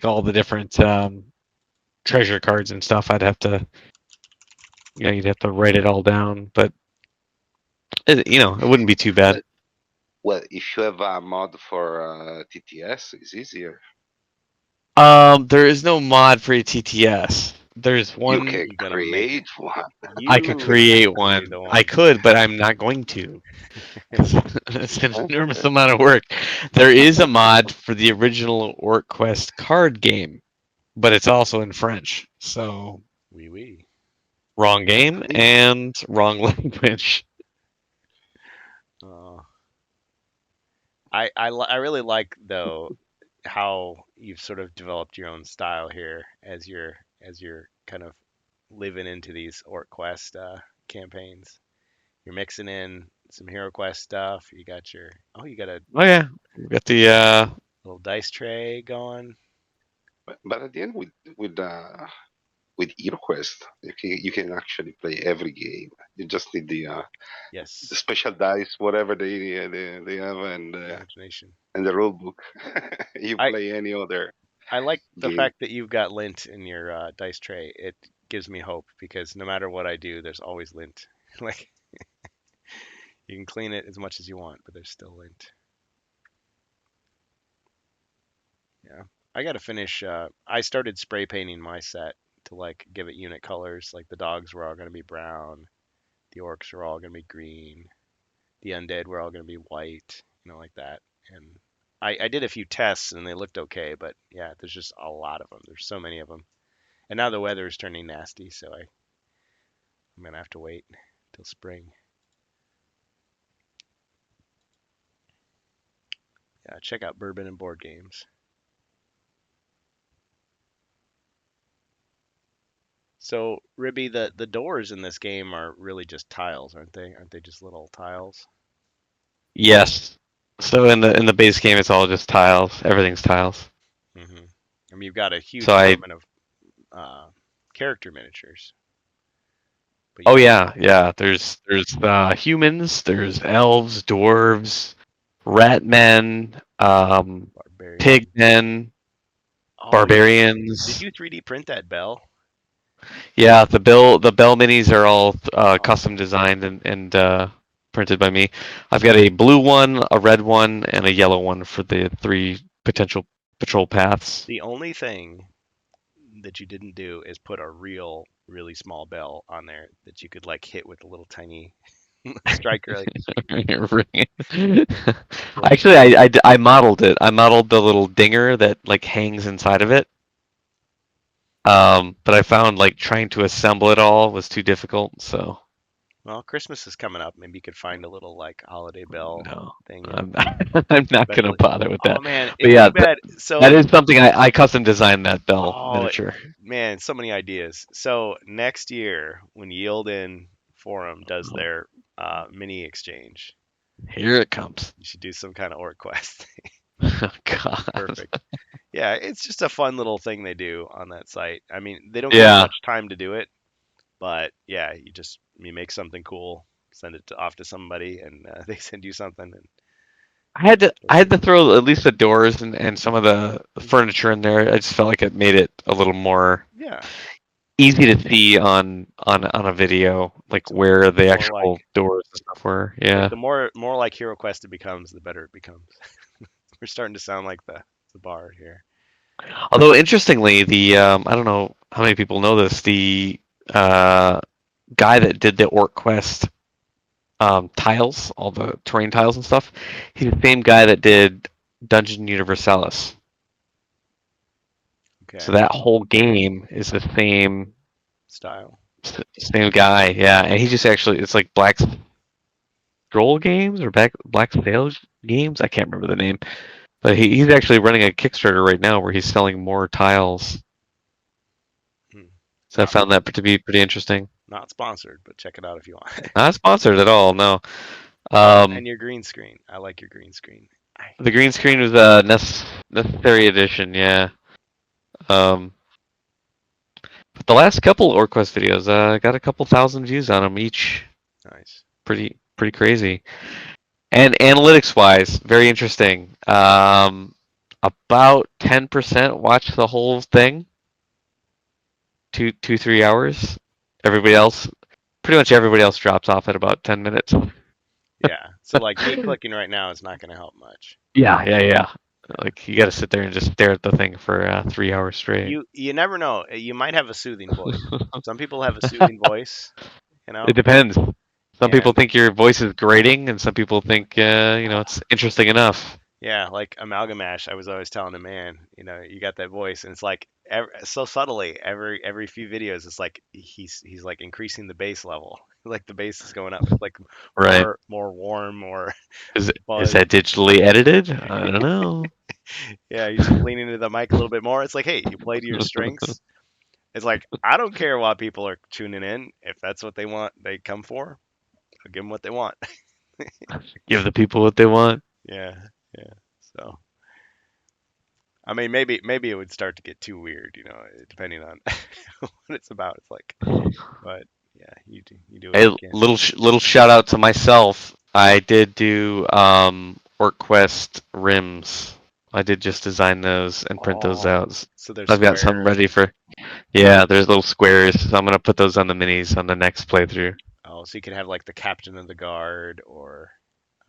all the different treasure cards and stuff. I'd have to you'd have to write it all down, but it wouldn't be too bad. Well, well, if you have a mod for TTS, it's easier. There is no mod for a TTS. There's You one can You gotta make create one. I could you have to create create one. the I one. could, but I'm not going to because it's an enormous amount of work. There is a mod for the original OrcQuest card game, but it's also in French. So Wee wee. wrong game Please. and wrong language. Uh, I really like though how you've sort of developed your own style here as you're kind of living into these OrcQuest campaigns. You're mixing in some HeroQuest stuff. You got a Oh yeah, we got the little dice tray going. But at the end, with HeroQuest, you can actually play every game. You just need the Yes, special dice, whatever they have, and imagination. the rule book. You I play any other I like the game. fact that you've got lint in your dice tray. It gives me hope because no matter what I do, there's always lint. Like you can clean it as much as you want, but there's still lint. Yeah. I got to finish. I started spray painting my set to like give it unit colors. Like the dogs were all going to be brown, the orcs were all going to be green, the undead were all going to be white, like that. And I did a few tests and they looked okay, but yeah, there's just a lot of them. There's so many of them. And now the weather is turning nasty, so I'm going to have to wait till spring. Yeah, check out Bourbon and Board Games. So, Ribby, the doors in this game are really just tiles, aren't they? Aren't they just little tiles? yes. So in the base game, it's all just tiles. Everything's tiles. Hmm. I mean, you've got a huge So I assortment of uh, character miniatures, but you oh don't. yeah, yeah. There's humans. There's elves, dwarves, rat men, Barbarian. pig men, Oh, did barbarians. you 3D print that bell? Yeah, the bell minis are all custom designed and printed by me. I've got a blue one, a red one, and a yellow one for the 3 potential patrol paths. The only thing that you didn't do is put a really small bell on there that you could like hit with a little tiny striker. Like, Actually, I modeled it. I modeled the little dinger that like hangs inside of it. But I found like trying to assemble it all was too difficult. So well, Christmas is coming up. Maybe you could find a little like holiday bell no, thing and I'm not, I'm not gonna especially. bother with Oh that. man, But it's yeah, too bad. that So, is something I custom designed that bell oh miniature. man, so many ideas. So next year, when Yield In Forum does Oh, their mini exchange, here it comes. you should do some kind of orcquest. Oh, God. Perfect. Yeah, it's just a fun little thing they do on that site. I mean, they don't give you Yeah, much time to do it, but yeah, you make something cool, send it off to somebody, and they send you something, and I let's had see. to throw at least the doors and some of the furniture in there. I just felt like it made it a little more Yeah, easy to see on a video, like makes it look where the more like actual doors and stuff were. like Yeah. the more like HeroQuest it becomes, the better it becomes. We're starting to sound like the bar here. Although interestingly, the I don't know how many people know this. The uh, guy that did the orcquest tiles, all the terrain tiles and stuff, he's the same guy that did Dungeon Universalis. So Okay, that whole game is the style. same guy. Yeah, and he just actually it's like Black Scroll Games or Black Sails Games. I can't remember the name, but he's actually running a Kickstarter right now where he's selling more tiles. Hmm. So I Not found that to be pretty interesting. not sponsored, but check it out if you want. Not sponsored at all, no. Oh, and Um, your green screen. I like your green screen. the green screen was a necessary addition, yeah. Um, but the last couple OrQuest videos got a couple thousand views on them each. Nice. Pretty crazy. And analytics wise, very interesting. About 10% watch the whole thing, 3 hours. Everybody else, pretty much everybody else drops off at about 10 minutes. Yeah. So like me clicking right now is not going to help much. Yeah. Yeah. Like you got to sit there and just stare at the thing for 3 hours straight. You never know. You might have a soothing voice. Some people have a soothing voice, you It know, depends. Some people and think your voice is grating, and some people think it's interesting enough. yeah, like Amalgamash, I was always telling him, man, you got that voice, and it's like so subtly every few videos, it's like he's like increasing the bass level, like the bass is going up. It's like Right. more warm, more Is buzz. that digitally edited? I don't know. Yeah, he's just leaning into the mic a little bit more. It's like, hey, you play to your strengths. It's like I don't care what people are tuning in. If that's what they want, they come for. I'll give them what they want. Give the people what they want. Yeah, yeah. So. I mean, maybe it would start to get too weird, depending on what it's about. It's like, but yeah, you do what A you can. little shout out to myself. I did do OrcQuest rims. I did just design those and print those Oh, out. so there's I've got some squares. ready for. Yeah, there's little squares. So I'm gonna put those on the minis on the next playthrough. Oh, so you could have like the captain of the guard or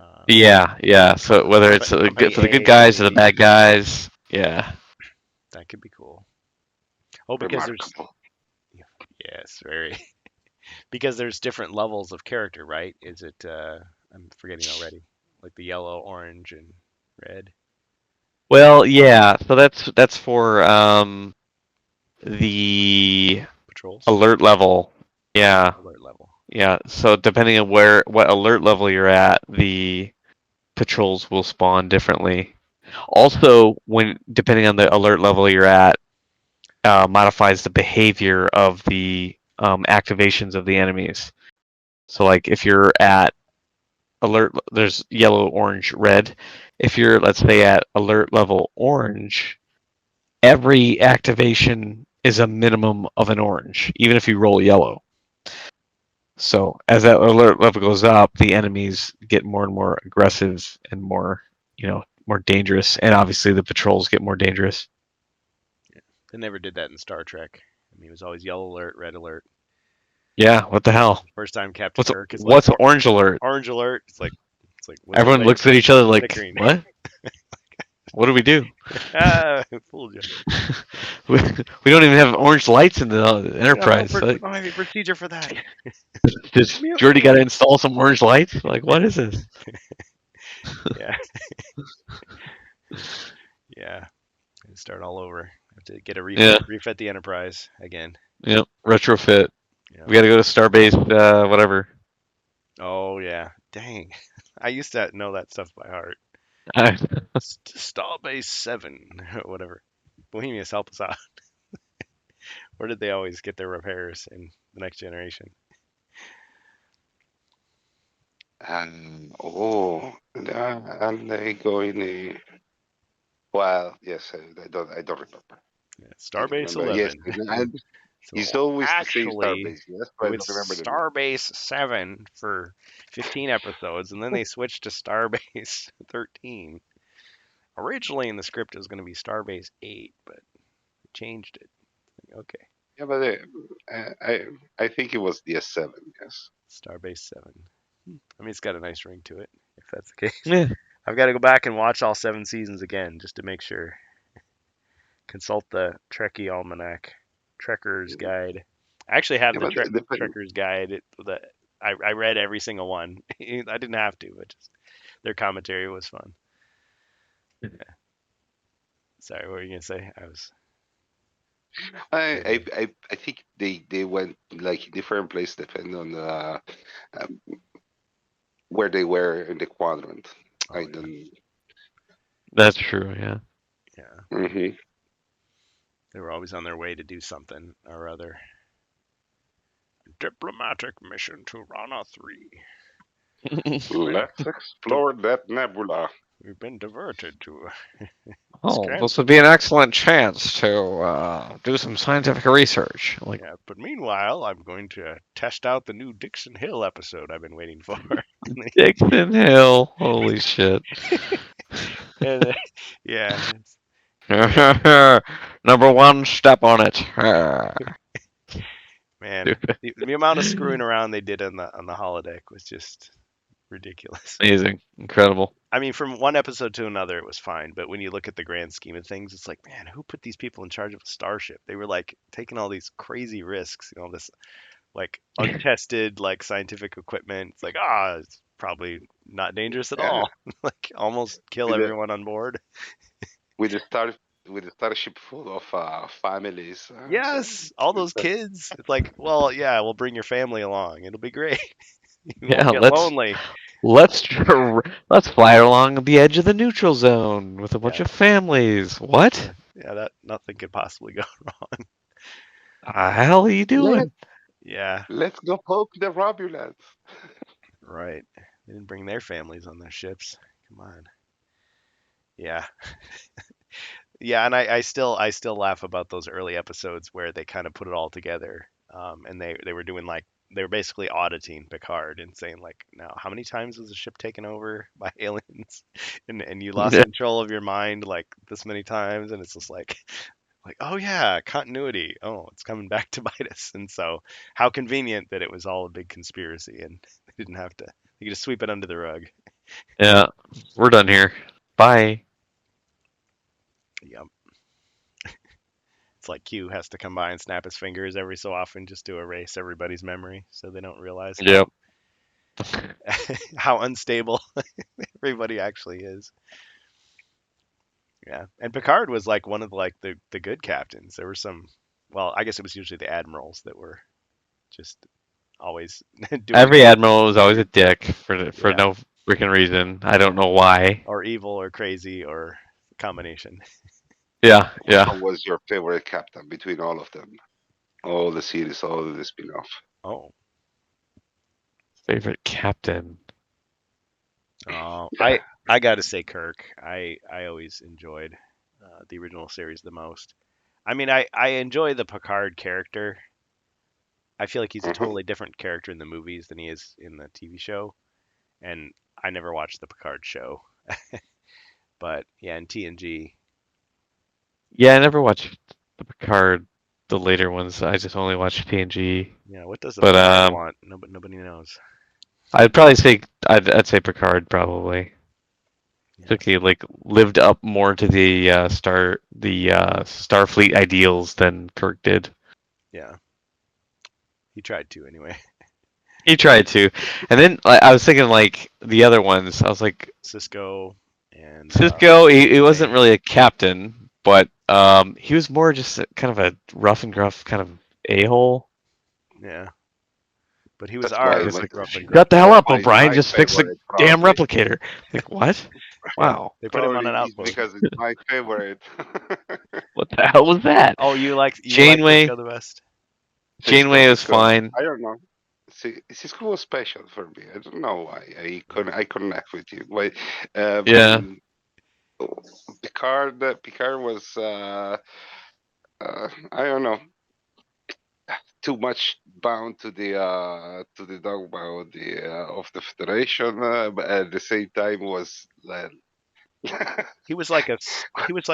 um, Yeah. So whether it's good company for the good A, guys company or the bad B, guys, yeah. that could be cool. Oh, because there's Remarkable. yes, very because there's different levels of character, right? Is it? I'm forgetting already. Like the yellow, orange, and red Well, yeah. So that's for the patrols. alert level. Yeah. Alert level. Yeah, so depending on what alert level you're at, the patrols will spawn differently. Also, when depending on the alert level you're at, modifies the behavior of the activations of the enemies. So, like if you're at alert, there's yellow, orange, red. If you're, let's say, at alert level orange, every activation is a minimum of an orange, even if you roll yellow. So as that alert level goes up, the enemies get more and more aggressive and more, more dangerous, and obviously the patrols get more dangerous. They never did that in Star Trek. He was always yellow alert, red alert. Yeah, what the hell? First time Captain What's Kirk is like what's orange alert? orange alert. It's like what's Everyone everybody looks at each other like, snickering? what? What do we do? Ah, fooled you. We don't even have orange lights in the Enterprise. We Like, don't have any procedure for that. just Jordy got Mutiny. to install some orange lights. Like, what is this? Yeah, yeah. Start all over. Have to get a Yeah, refit the Enterprise again. yep. Retrofit. Yeah. We got to go to Starbase, whatever. Oh yeah. Dang. I used to know that stuff by heart. I, Starbase 7, whatever. Bohemians, help us out. Where did they always get their repairs in the Next Generation? And they go in a. Well, yes, I don't remember. Yeah, I don't Starbase remember. Yes, 11. and So it's always the same actually, Starbase. Yes, it but I was don't remember the name. Starbase 7 for 15 episodes, and then they switched to Starbase 13. Originally in the script, it was going to be Starbase 8, but they changed it. Okay, Yeah, but I think it was the S7. Yes. Starbase 7. I mean, it's got a nice ring to it, if that's the case. yeah. I've got to go back and watch all 7 seasons again just to make sure. Consult the Trekkie Almanac, Trekker's Guide. I actually have Yeah, the but Trekker's Guide. I read every single one. I didn't have to, but just their commentary was fun. Sorry, what were you gonna say? I was. I think they went like different places depending on um, where they were in the quadrant. I Oh yeah, don't. That's true. Yeah. yeah. Hmm. They were always on their way to do something or other. Diplomatic mission to Rana 3. Let's explore that nebula. We've been diverted to Oh, Scran. this would be an excellent chance to do some scientific research. Like Yeah, but meanwhile, I'm going to test out the new Dixon Hill episode I've been waiting for. Dixon Hill. Holy shit. And, yeah, Number one, step on it. man, Stupid. the amount of screwing around they did on the holodeck was just ridiculous. Amazing. Incredible. I mean, from one episode to another, it was fine, but when you look at the grand scheme of things, it's like, man, who put these people in charge of a starship? They were like taking all these crazy risks, this like untested like scientific equipment. It's like, it's probably not dangerous at Yeah, all. Like almost kill with the everyone on board. with the star with the starship full of families. So Yes, all it's those kids. It's like, well, yeah, we'll bring your family along. It'll be great. You won't Yeah, get lonely. let's let's fly along the edge of the neutral zone with a bunch Yeah, of families. What? yeah, that nothing could possibly go wrong. The hell are you let doing? Yeah, let's go poke the Romulans. right. They didn't bring their families on their ships. Come on. Yeah, yeah, and I still laugh about those early episodes where they kind of put it all together, and they were doing like they were basically auditing Picard and saying like, now how many times was the ship taken over by aliens, and you lost Yeah, control of your mind like this many times, and it's just like, oh yeah, continuity. Oh, it's coming back to bite us. And so, how convenient that it was all a big conspiracy, and they didn't have to. They could just sweep it under the rug. yeah. We're done here. Bye. Yep. It's like Q has to come by and snap his fingers every so often just to erase everybody's memory, so they don't realize how Yep. how unstable everybody actually is. Yeah, and Picard was like one of like the good captains. There were some. Well, I guess it was usually the admirals that were just always doing Every admiral was always a dick for yeah, no freaking reason. I don't know why. or evil or crazy or combination. Yeah, Which yeah. one was your favorite captain between all of them? All the series, all of the spin-off. Oh, Favorite captain. oh, Yeah. I got to say Kirk. I always enjoyed the original series the most. I mean, I enjoy the Picard character. I feel like he's a Uh-huh. totally different character in the movies than he is in the TV show, and I never watched the Picard show. But yeah, in TNG, Yeah, I never watched the Picard the later ones. I just only watched TNG. Yeah, what does the But Picard want? Nobody knows. I'd probably say I'd say Picard probably. I Yeah, think he like lived up more to the Starfleet ideals than Kirk did. yeah. He tried to anyway. He tried to, and then I was thinking like the other ones. I was like Cisco and Cisco. He wasn't Zane. really a captain, but he was more just kind of a rough and gruff kind of a hole. Yeah, but he was That's my, He our was my like, rough and gruff "Shut the hell guy. up, O'Brien! Just fix the favorite damn probably. replicator." Like what? Wow, They put him on Probably an is outpost. because it's my favorite. what the hell was that? Oh, you like Janeway. Cisco the best? Cisco Janeway was because fine. I don't know. Cisco was special for me. I don't know why. I connect with you. Why? Yeah. Um, Picard was I don't know, too much bound to the dogma of the Federation, but at the same time was like He was like a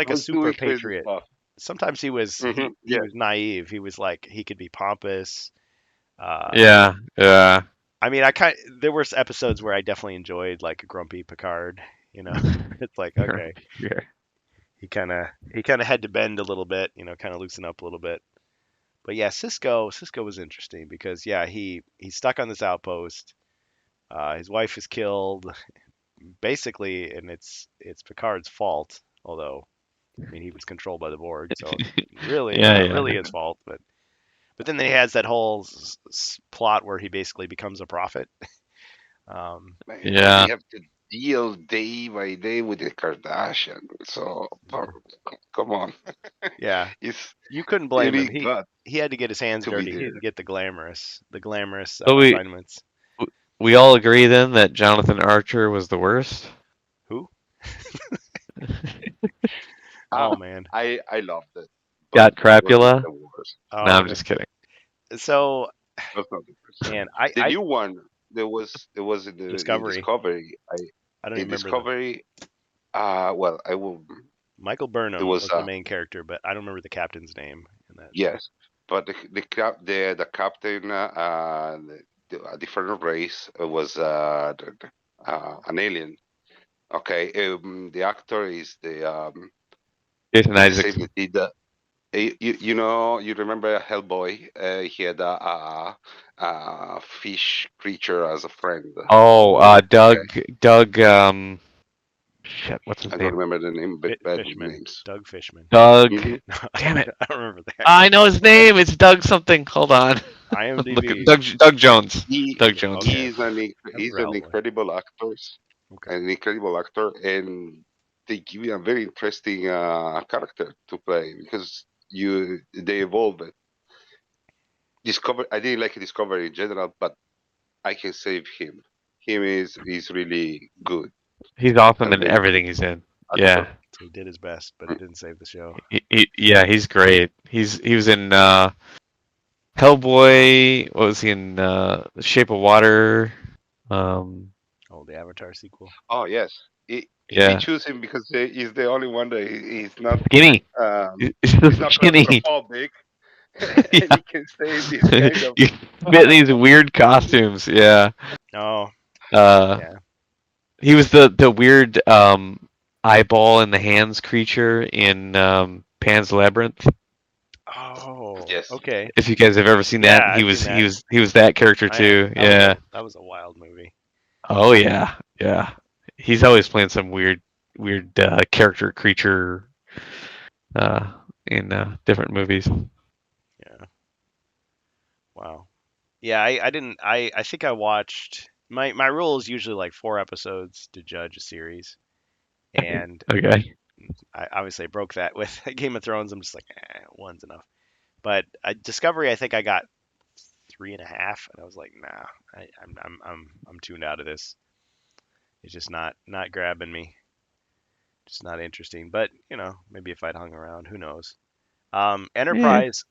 was super doing crazy patriot. stuff. Sometimes he was he Yeah, was naive. He was like he could be pompous. Uh, Yeah. Yeah. I mean, there were episodes where I definitely enjoyed like a grumpy Picard. You know, it's like okay, Yeah. he kind of had to bend a little bit. Kind of loosen up a little bit. But yeah, Cisco was interesting because yeah, he's stuck on this outpost. His wife is killed, basically, and it's Picard's fault. Although, I mean, he was controlled by the Borg, so really, it's Yeah. not Yeah. really his fault. But then he has that whole plot where he basically becomes a prophet. Um, man, Yeah. we have to deal day by day with the Kardashian. So come on, yeah, it's you couldn't you blame him. need He God he had to get his hands to be dirty. He had to there. get the glamorous So assignments. we all agree then that Jonathan Archer was the worst. Who? Ah, Oh man. I loved it, but Got it was not Crapula. the worst. No, Oh, I'm just kidding. so It was not the worst. man, I The I new one there was in Discovery. Discovery. I don't In even remember the Discovery. Well, I will. Michael There Burnham was was the main character, but I don't remember the captain's name in that show. yes, but the captain a different race was an alien. Okay, the actor is Jason the Isaacs. same that did you remember Hellboy? He had a fish creature as a friend. Oh, Oh, Okay, Doug. Shit, what's his I don't name? remember the name, but bad with Fishman, names. Doug Fishman. Doug. Hmm. No, Damn it! I don't remember the I actor's know his name. It's Doug something. Hold on. Look at IMDb. Doug Jones. He Doug Jones. Okay, I he's remember an Hellboy. incredible actor, Okay, and they give you a very interesting character to play because you they evolve it. Discover I didn't like Discovery in general, but I can save him. Him is really good He's awesome and in very good everything he's in. Yeah. actor. so he did his best, but it didn't save the show. Yeah, he's great. He was in Hellboy. What was he in? The Shape of Water. Um, Oh, the Avatar sequel. Oh yes, they yeah. choose him because he's the only one that he's not Skinny. um, He's so he's not skinny. claustrophobic, and Yeah. he can save this kind of. You fit in these weird costumes. Yeah. Oh, Uh, yeah. he was the weird eyeball in the hands creature in Pan's Labyrinth. Oh, Yes, okay. If you guys have ever seen Yeah, that, I've seen that. he was that character I have. too. That was a Yeah. that was a wild movie. Oh yeah. Yeah. He's always playing some weird character creature uh in different movies. Yeah. Wow. Yeah, I didn't. I think I watched. My rule is usually like 4 episodes to judge a series, and Okay. I obviously broke that with Game of Thrones. I'm just like, one's enough. But Discovery, I think I got 3.5, and I was like, nah, I'm tuned out of this. It's just not grabbing me. Just not interesting. But maybe if I'd hung around, who knows? Yeah. Enterprise,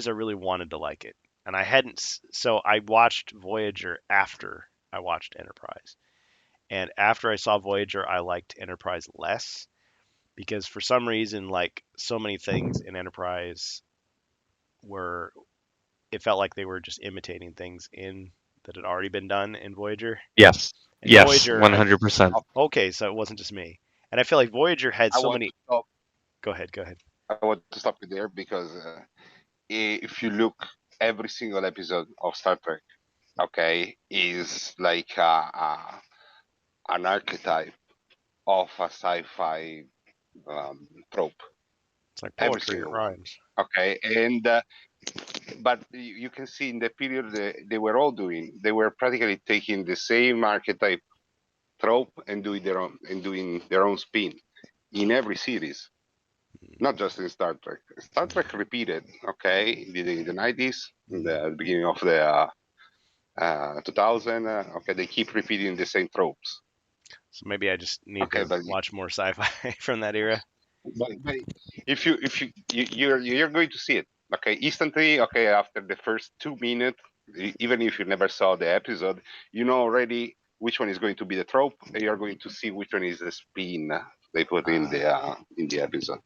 I really wanted to like it, and I hadn't. So I watched Voyager after I watched Enterprise, and after I saw Voyager, I liked Enterprise less because for some reason, like so many things in Enterprise were it felt like they were just imitating things in that had already been done in Voyager. Yes. And Yes. Voyager, 100%. okay, so it wasn't just me. And I feel like Voyager had I so want to many. stop. Go ahead, go ahead. I want to stop you there because if you look every single episode of Star Trek, okay, is like an archetype of a sci-fi trope. It's like Every poetry, it single one. rhymes. Okay, and but you can see in the period they were all doing, they were practically taking the same archetype trope and doing their own spin in every series, not just in Star Trek. Star Trek repeated, okay, in the 90s, in the beginning of the 2000. Okay, they keep repeating the same tropes. So maybe I just need Okay, to watch more sci-fi from that era. but if you're going to see it, okay, instantly, okay, after the first 2 minutes, even if you never saw the episode, you know already which one is going to be the trope, and you're going to see which one is the spin they put in the episode.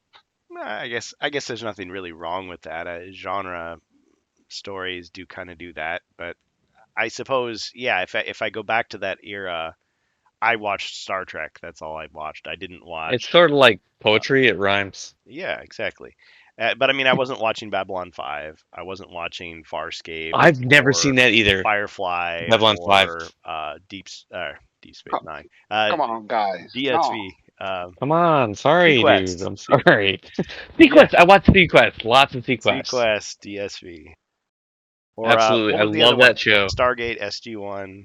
I guess there's nothing really wrong with that. Genre stories do kind of do that, but I suppose, yeah, if I go back to that era, I watched Star Trek. That's all I watched. I didn't It's watch. sort of like poetry. It rhymes. Yeah, exactly. But I mean, I wasn't watching Babylon 5. I wasn't watching Farscape I've never seen or that either. Firefly Babylon 5. or Deep Space Co- Nine. Come on, guys, no. DSV. Come on. Sorry, dude. SeaQuest. I'm sorry. Yeah, SeaQuest. I watched SeaQuest. Lots of SeaQuest. SeaQuest, DSV. Or Absolutely. what I was the other love one? that show. Stargate, SG1,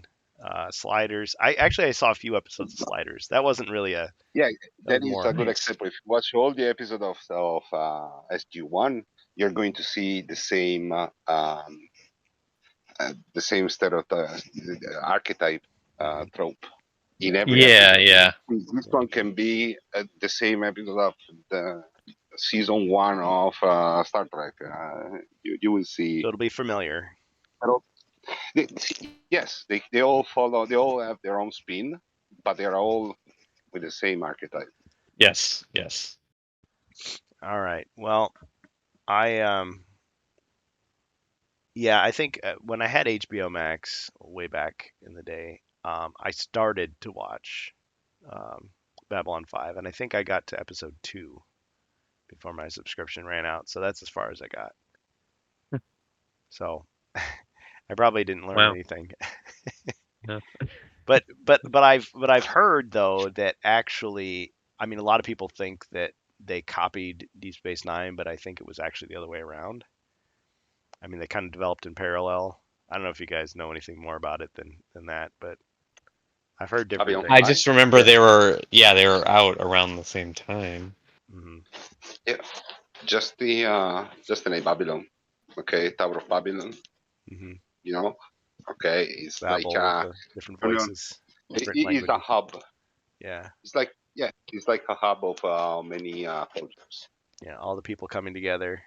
Sliders. I saw a few episodes of Sliders. That wasn't really a. Yeah, That that was is a more. good Nice. example. If you watch all the episodes of SG1, you're going to see the same stereotype, archetype Mhm. trope in every Yeah, episode. yeah. This Yeah. one can be the same episode of the season one of Star Trek. You will So see. it'll be familiar. They, yes, they all follow. They all have their own spin, but they're all with the same archetype. Yes, yes. All right. Well, I yeah, I think when I had HBO Max way back in the day, I started to watch um, Babylon 5, and I think I got to episode 2 before my subscription ran out. So that's as far as I got. So I probably didn't learn Wow. anything. Yeah. But I've heard though that actually, I mean, a lot of people think that they copied Deep Space Nine, but I think it was actually the other way around. I mean, they kind of developed in parallel. I don't know if you guys know anything more about it than that, but I've heard different Babylon I things. 5. just remember Yeah, they were out around the same time. Hmm. yeah. Just the name Babylon. Okay, Tower of Babylon. Hmm. You know. Okay, it's like Babel with the different you know, voices, different it's a languages. hub. Yeah, It's like yeah, it's like a hub of many cultures. yeah, all the people coming together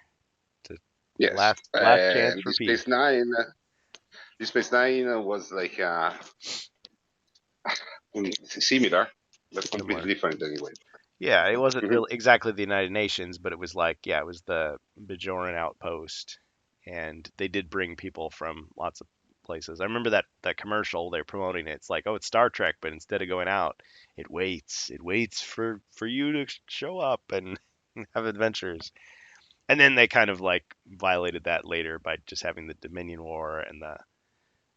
to Yes, last chance and for Deep peace. Space Nine. Deep Space Nine was like similar, but Similar. completely different anyway. Yeah, it wasn't Hmm. really exactly the United Nations, but it was like, yeah, it was the Bajoran outpost, and they did bring people from lots of places. I remember that commercial they're promoting it. It's like, oh, it's Star Trek, but instead of going out, it waits for you to show up and have adventures. And then they kind of like violated that later by just having the Dominion War and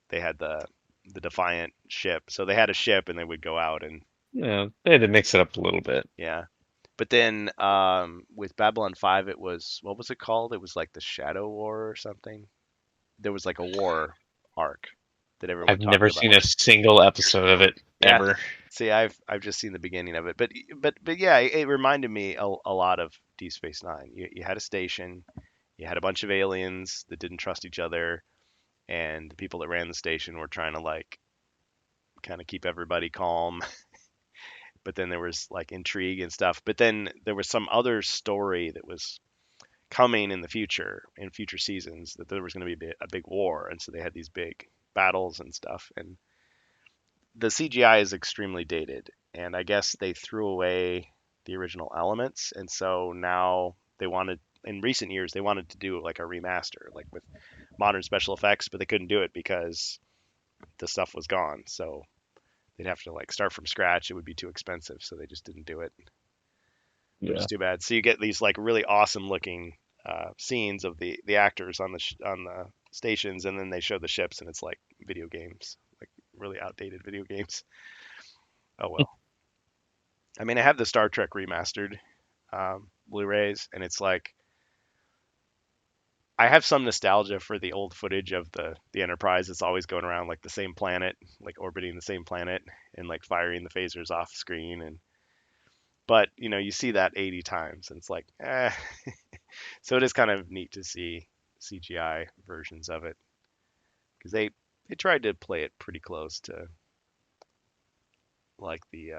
they had the Defiant ship. So they had a ship and they would go out and Yeah, they had to mix it up a little bit. yeah. But then with Babylon 5, it was, what was it called? It was like the Shadow War or something. There was like a war arc that everyone I've talked never about. seen a single episode of it Yeah. ever. See, I've just seen the beginning of it, but yeah, it reminded me a lot of Deep Space Nine. You had a station, you had a bunch of aliens that didn't trust each other, and the people that ran the station were trying to like kind of keep everybody calm. But then there was like intrigue and stuff. But then there was some other story that was coming in the future, in future seasons, that there was going to be a big war, and so they had these big battles and stuff. And the CGI is extremely dated, and I guess they threw away the original elements, and so now they wanted in recent years they wanted to do like a remaster, like with modern special effects, but they couldn't do it because the stuff was gone. So they'd have to like start from scratch. It would be too expensive, so they just didn't do it, which is Yeah. too bad. So you get these like really awesome looking scenes of the actors on on the stations, and then they show the ships, and it's like video games, like really outdated video games. Oh well. I mean, I have the Star Trek remastered Blu-rays, and it's like I have some nostalgia for the old footage of the Enterprise. It's always going around like the same planet, like orbiting the same planet, and like firing the phasers off screen. And but you see that 80 times, and it's like, eh. So it is kind of neat to see CGI versions of it because they tried to play it pretty close to like the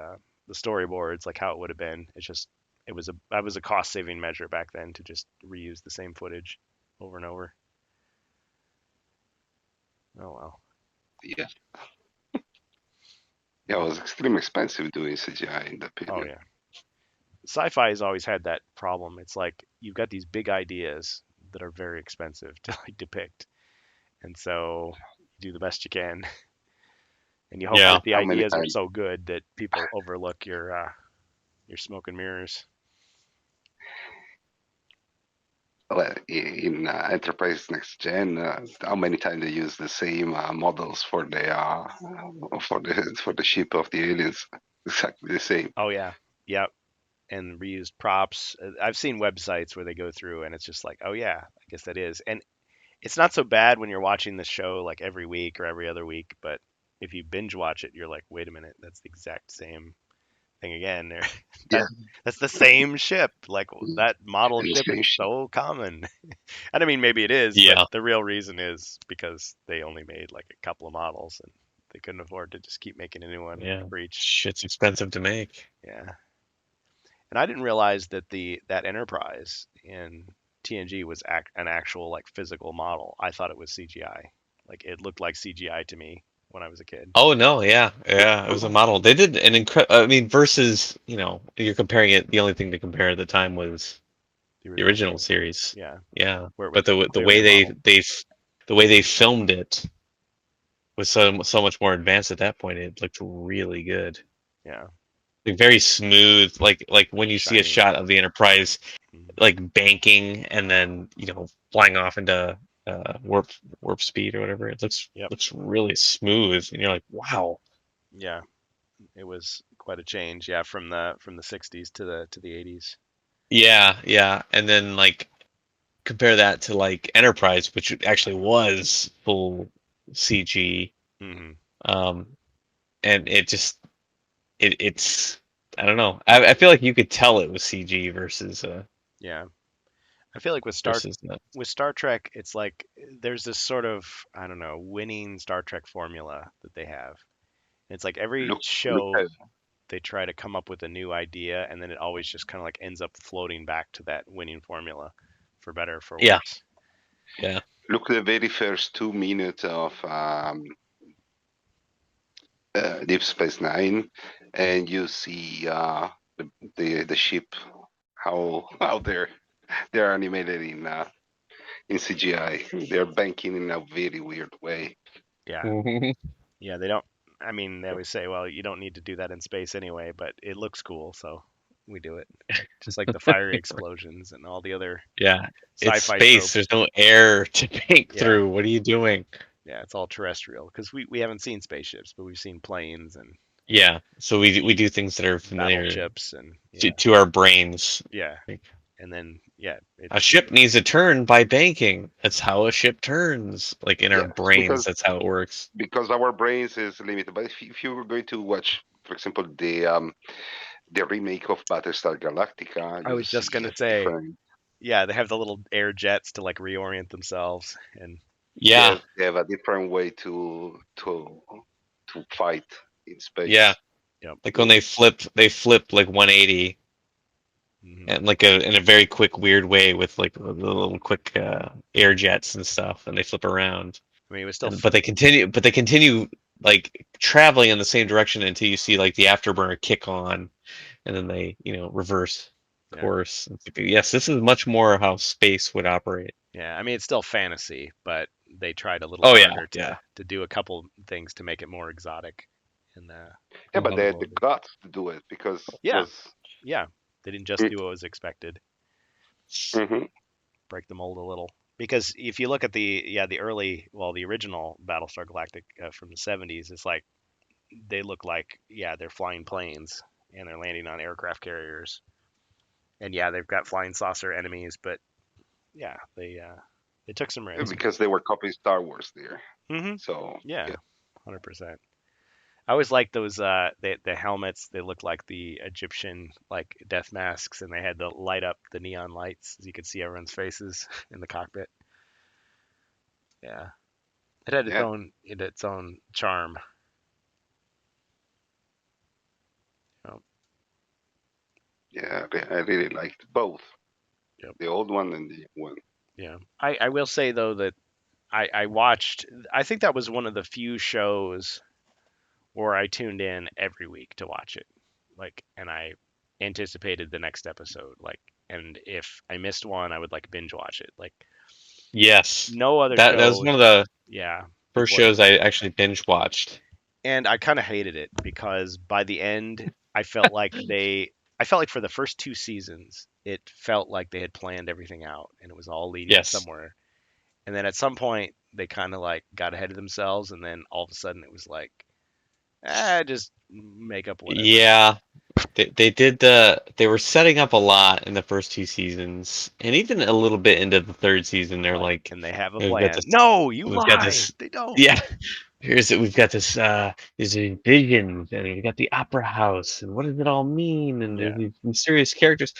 storyboards, like how it would have been. It's just that was a cost saving measure back then to just reuse the same footage over and over. Oh well. Yeah, yeah, it was extremely expensive doing CGI in that Oh period. yeah. Sci-fi has always had that problem. It's like you've got these big ideas that are very expensive to like depict, and so you do the best you can, and you hope Yeah. that the How many ideas are times? so good that people overlook your smoke and mirrors. Well, in Enterprise Next Gen, how many times they use the same models for the ship of the aliens? Exactly the same. Oh yeah, yep, and reused props. I've seen websites where they go through, and it's just like, oh yeah, I guess that is, and it's not so bad when you're watching the show like every week or every other week, but if you binge watch it, you're like, wait a minute, that's the exact same thing again. Yeah, That's the same ship. Like that model and the ship is same ship. so common. And I mean, maybe it is, but Yeah. the real reason is because they only made like a couple of models and they couldn't afford to just keep making a new one Yeah. for each. Shit's expensive to make. Yeah. And I didn't realize that that Enterprise in TNG was an actual like physical model. I thought it was CGI. Like it looked like CGI to me when I was a kid. Oh no, yeah, yeah, it was a model. They did an incredible. I mean, versus you're comparing it. The only thing to compare at the time was The the original original series. series. Yeah, Yeah, where it but was the clearly way a model. the way they filmed it was so much more advanced at that point. It looked really good, Yeah, like very smooth. Like when you see a shiny. shot of the Enterprise Mhm. like banking and then flying off into warp speed or whatever. It Yep. looks really smooth, and you're like, wow. Yeah, it was quite a change. Yeah, from the 60s to the 80s. Yeah, yeah, and then like compare that to like Enterprise, which actually was full CG, Hmm. um, and it's I don't know. I feel like you could tell it was CG Yeah, I feel like versus with Star Trek, it's like there's this sort of I don't know winning Star Trek formula that they have. It's like every Look show at they try to come up with a new idea, and then it always just kind of like ends up floating back to that winning formula, for better or for yeah, worse. yeah, look at the very first 2 minutes of Deep Space Nine, and you see the ship how they're animated in CGI. They're banking in a very weird way. Yeah, Mhm. yeah, they don't. I mean, they always say, well, you don't need to do that in space anyway, but it looks cool, so we do it. Just like the fiery explosions and all the other Yeah. It's sci-fi space. tropes. There's no air to bank Yeah, through. What are you doing? yeah, it's all terrestrial because we haven't seen spaceships, but we've seen planes and Yeah. So we do things that are familiar battleships and to our brains. yeah, Like, and then yeah, a it's ship needs to turn by banking. That's how a ship turns. Like in our Yeah, brains, that's how it works. because our brains is limited. But if you were going to watch, for example, the remake of Battlestar Galactica, I you was just see gonna a say, different. yeah, they have the little air jets to like reorient themselves, and Yeah. They have a different way to fight in Yeah. space. yep, Like when they flip like 180 hmm and like in a very quick, weird way with like the little quick air jets and stuff, and they flip around. I mean, it was still And but they continue like traveling in the same direction until you see like the afterburner kick on, and then they reverse. course. It's like, yes, this is much more how space would operate. Yeah, I mean it's still fantasy, but they tried a little Oh yeah, harder yeah. to do a couple things to make it more exotic. And Yeah, but they had the Mhm. guts to do it because it yeah, was. yeah, they didn't just do what was expected. Mhm. Break the mold a little. Because if you look at the early, well, the original Battlestar Galactica from the 70s, it's like they look like, yeah, they're flying planes and they're landing on aircraft carriers. And yeah, they've got flying saucer enemies, but yeah, they took some risks. Because they were copying Star Wars there. Hmm. So Yeah, yeah, 100%. I always liked those the helmets. They looked like the Egyptian like death masks, and they had to light up the neon lights so you could see everyone's faces in the cockpit. Yeah, it had yeah, its own charm. Oh, yeah. I really liked both yep, the old one and the new one. yeah. I will say though that I watched. I think that was one of the few shows where I tuned in every week to watch it. Like, and I anticipated the next episode. Like, and if I missed one, I would like binge watch it. Like, Yes, no other that was show. one of the Yeah, did first what. shows I actually binge watched. And I kind of hated it because by the end, I felt like I felt like for the first two seasons, it felt like they had planned everything out and it was all leading Yes. somewhere. And then at some point, they kind of like got ahead of themselves, and then all of a sudden, it was like, just make up whatever. Yeah, they did they were setting up a lot in the first two seasons, and even a little bit into the third season. They're Like, like, and they have a we've got plan. this, No, you we've got lie. this, They don't. yeah. We've got this these visions, and we've got the opera house, and what does it all mean? And there's Yeah, these mysterious characters,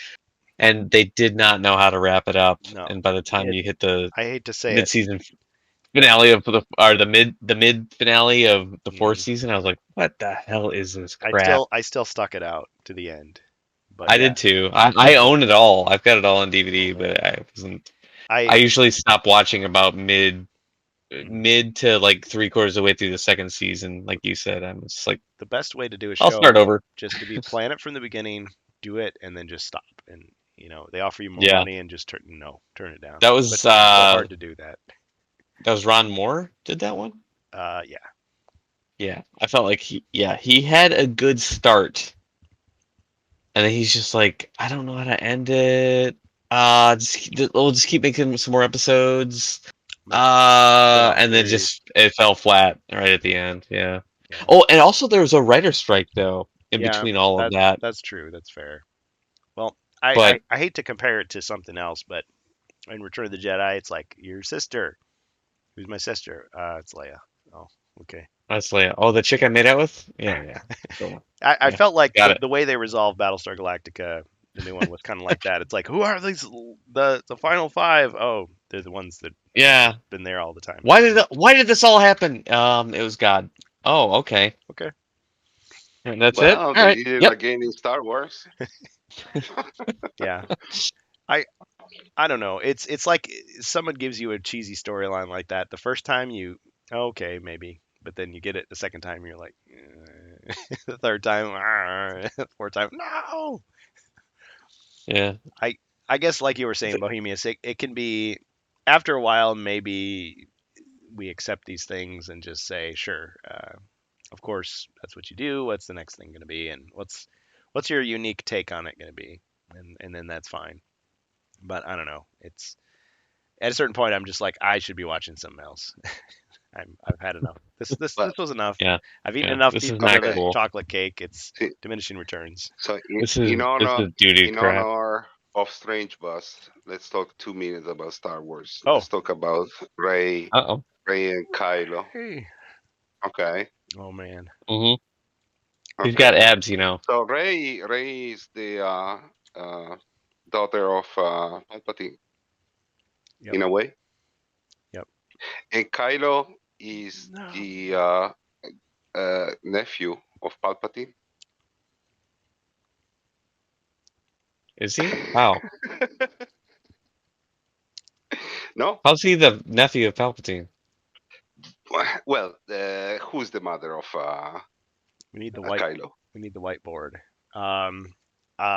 and they did not know how to wrap it up. no. And by the time It. you hit the I hate to say it. mid-season Yep. finale of the mid finale of the fourth Mm. season, I was like, what the hell is this crap? I still stuck it out to the end. But I yeah. did too. I own it all. I've got it all on Oh DVD, man. but I wasn't. I I. usually stop watching about Mhm. mid to like three-quarters of the way through the second season. Like you said, I'm just like, The best way to do a I'll start show, over. just to be plan it from the beginning, do it, and then just stop. And they offer you more Yeah, money, and just turn it down. that But was it's so hard to do that. Ron Moore did that one. Yeah. Yeah, I felt like he had a good start, and then he's just like, I don't know how to end it. We'll just keep making some more episodes. Make spin-off And then series. just it fell flat right at the end. Yeah. Yeah. Oh, and also there was a writer strike though in Yeah. between all of that. That's true. That's fair. Well, But I hate to compare it to something else, but in Return of the Jedi, it's like your sister. Who's my sister? It's Leia. Oh, okay. honestly, oh, the chick I made out with, yeah, yeah, so, I yeah, felt like got it. the way they resolved Battlestar Galactica, the new one, was kind of like that. It's like, who are these the final five? Oh, they're the ones that Yeah. been there all the time. Why did this all happen? It was God. Oh, okay. Okay. And that's it. Well, All they right. did it Yep. again in Star Wars. Yeah. I I don't know. It's like someone gives you a cheesy storyline like that. The first time you okay maybe, but then you get it the second time you're like, the third time, fourth time, no. Yeah. I I guess like you were saying, Bohemia, it can be after a while maybe we accept these things and just say sure. Of course, that's what you do. What's the next thing going to be, and what's your unique take on it going to be, and then that's fine. But I don't know. It's at a certain point, I'm just like, I should be watching something else. I've had enough. But This was enough. Yeah. I've eaten Yeah. enough This is peanut not butter okay, cool. chocolate cake. It's see, diminishing returns. so This is doo doo in crap. honor of Strange Bus, let's talk 2 minutes about Star Wars. Oh, Let's talk about Ray, Uh-oh. Ray and Kylo. hey. Okay, Oh man. Mm-hmm. He's got okay. abs, you know. So Ray is the uh, daughter of Palpatine Yep. in a way, Yep. and Kylo is No. the nephew of Palpatine. Is he? Wow. No, How's he the nephew of Palpatine? well, who's the mother of We need the white. Kylo? We need the whiteboard. Um,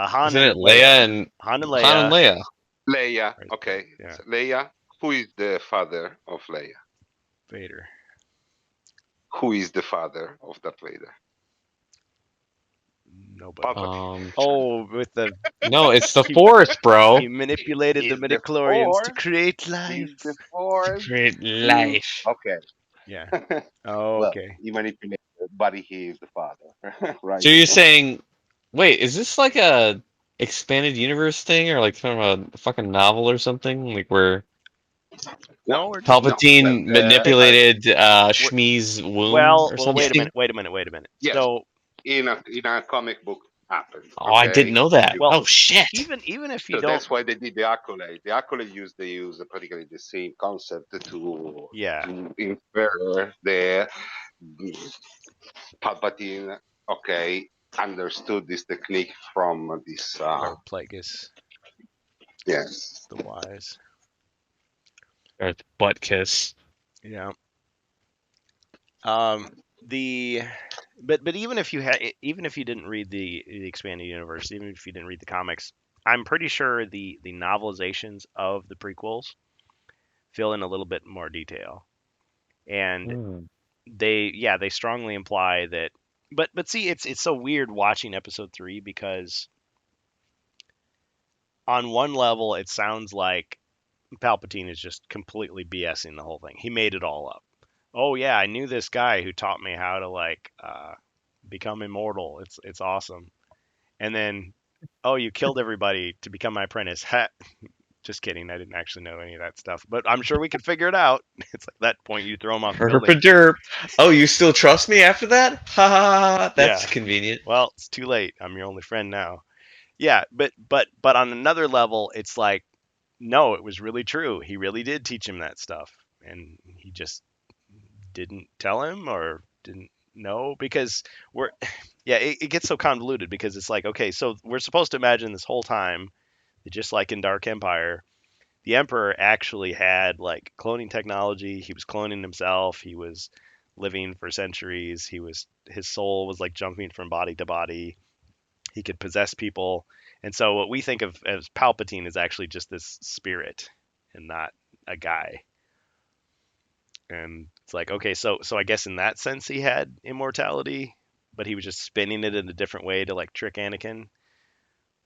Han Isn't and it Leia. Leia and Han and Han and Leia. Leia? Leia. Right, Okay. yeah, So Leia. Who is the father of Leia? Vader. Who is the father of Darth Vader? Nobody. Palpatine. Oh, with the No, it's the he, Force, bro. he manipulated the Is the midichlorians to Force? create Is life. the To Force? create Mm, life. okay. Yeah. Oh, Well, okay. he manipulated, but he is the father, So right? you're saying, wait, is this like a expanded universe thing, or like from a fucking novel or something, like where No, we're just No. Well, Palpatine manipulated we're, Shmi's womb well, or well. Wait a something? minute. Wait a minute. Wait a minute. yes, So, in a comic book happened. Oh, I didn't Okay. know that. You, well, Oh shit. even if you so don't, that's why they did the accolade. The accolade they use practically the same concept yeah, to infer the Palpatine. Okay, understood this technique from this. or Plagueis, Yes. the wise. Or butt kiss. Yeah. Um. The, but even if you had, even if you didn't read the expanded universe, even if you didn't read the comics, I'm pretty sure the novelizations of the prequels fill in a little bit more detail, and Hmm. they strongly imply that. But see, it's so weird watching episode 3 because on one level it sounds like Palpatine is just completely BSing the whole thing. He made it all up. Oh yeah, I knew this guy who taught me how to like become immortal. It's awesome. And then, oh, you killed everybody to become my apprentice. Ha, just kidding. I didn't actually know any of that stuff, but I'm sure we could figure it out. It's like that point you throw him off the Herp building. a derp. Oh, you still trust me after that? Ha ha ha. That's Yeah. convenient. Well, it's too late. I'm your only friend now. Yeah, but on another level, it's like no, it was really true. He really did teach him that stuff, and he just didn't tell him or didn't know because we're yeah, it gets so convoluted because it's like okay, so we're supposed to imagine this whole time that just like in Dark Empire, the Emperor actually had like cloning technology. He was cloning himself. He was living for centuries. His soul was like jumping from body to body. He could possess people. And so what we think of as Palpatine is actually just this spirit and not a guy. And it's like, okay, so I guess in that sense he had immortality, but he was just spinning it in a different way to like trick Anakin.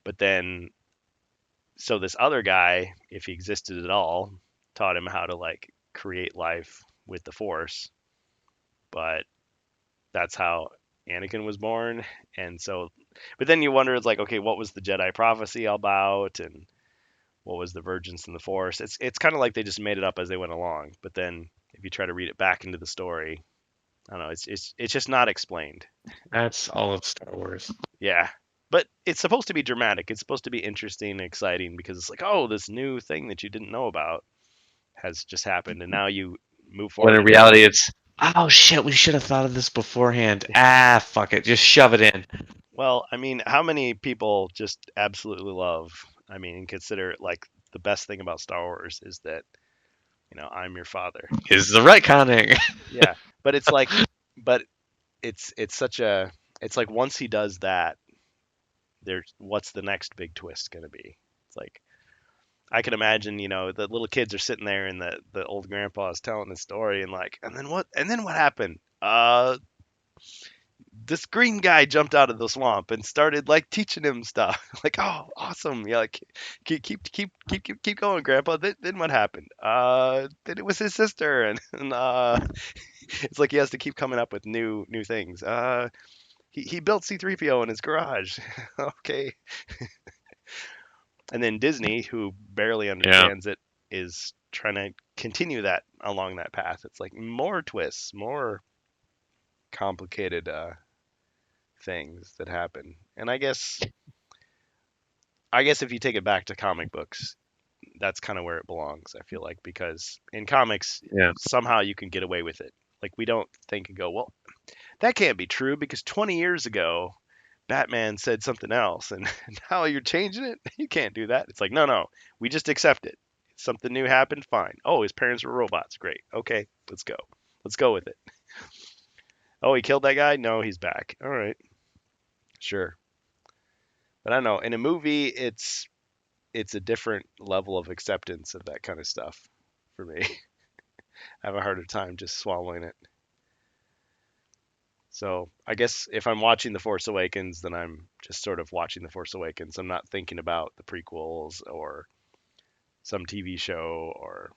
But then so this other guy, if he existed at all, taught him how to like create life with the Force. But that's how Anakin was born. And so but then you wonder it's like, okay, what was the Jedi prophecy all about and what was the Virgins and the Force? It's kind of like they just made it up as they went along. But then if you try to read it back into the story, I don't know. It's just not explained. That's all of Star Wars. Yeah, but it's supposed to be dramatic. It's supposed to be interesting and exciting because it's like, oh, this new thing that you didn't know about has just happened, and now you move When forward in into the reality, movie. it's oh shit. We should have thought of this beforehand. Ah, fuck it. Just shove it in. Well, I mean, how many people just absolutely love? I mean, and consider it like the best thing about Star Wars is that I'm your father. Is the retconning. Yeah, but it's like, but it's such a it's like once he does that, there's what's the next big twist going to be? It's like I can imagine, the little kids are sitting there and the old grandpa is telling the story and like, and then what happened? This green guy jumped out of the swamp and started like teaching him stuff. Like, oh, awesome. Yeah, like keep going, grandpa. Then what happened? Then it was his sister and it's like he has to keep coming up with new things. He built C3PO in his garage. Okay. And then Disney, who barely Yeah. understands it, is trying to continue that along that path. It's like more twists, more complicated things that happen. And I guess if you take it back to comic books, that's kind of where it belongs. I feel like because in comics, Yeah. somehow you can get away with it. Like we don't think and go, well, that can't be true because 20 years ago Batman said something else and now you're changing it. You can't do that. It's like, no, we just accept it. Something new happened, fine. Oh, his parents were robots. Great. Okay, let's go. Let's go with it. Oh, he killed that guy? No, he's back. All right. Sure. But I don't know. In a movie, it's a different level of acceptance of that kind of stuff for me. I have a harder time just swallowing it. So I guess if I'm watching The Force Awakens, then I'm just sort of watching The Force Awakens. I'm not thinking about the prequels or some TV show or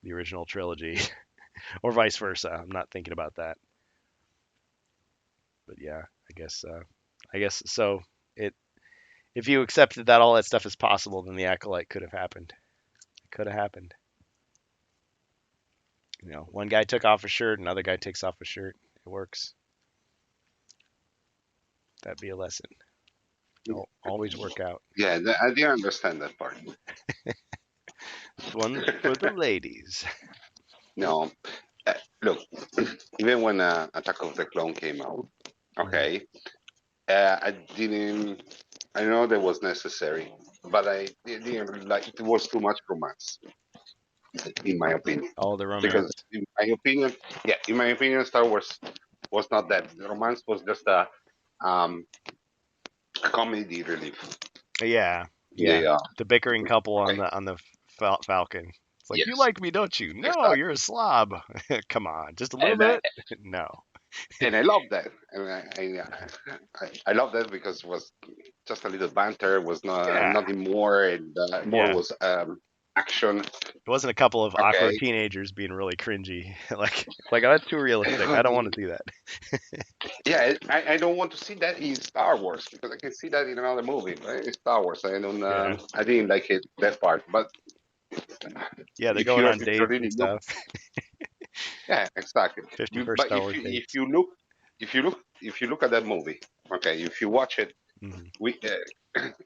the original trilogy or vice versa. I'm not thinking about that. But yeah, I guess so. It if you accepted that all that stuff is possible, then the acolyte could have happened. It could have happened. One guy took off a shirt, another guy takes off a shirt. It works. That'd be a lesson. It'll always work out. Yeah, I didn't understand that part. This one's for the ladies. No, look, even when Attack of the Clone came out, Mhm. okay, I didn't. I know that was necessary, but I didn't like. It was too much romance, in my opinion. All the Because romance. in my opinion, Star Wars was not that. The romance was just um, a comedy relief. Yeah, yeah. Yeah, The bickering couple on okay, the Falcon. It's like you yes, like me, don't you? No, you're exactly. a slob. Come on, just a little And I, bit. No. and I love that, and I love that because it was just a little banter. It was not Yeah, nothing more, and more yeah. was action. It wasn't a couple of awkward Okay, teenagers being really cringy. Like oh, that's too realistic. I don't want to see that. yeah, I don't want to see that in Star Wars because I can see that in another movie. Right? In Star Wars, I don't. Yeah, I didn't like it that part, but yeah. They're going on if you dates and really look, stuff. yeah, exactly. 51st But Star Wars if dates. you look, if you look at that movie, okay, if you watch it, Hmm. we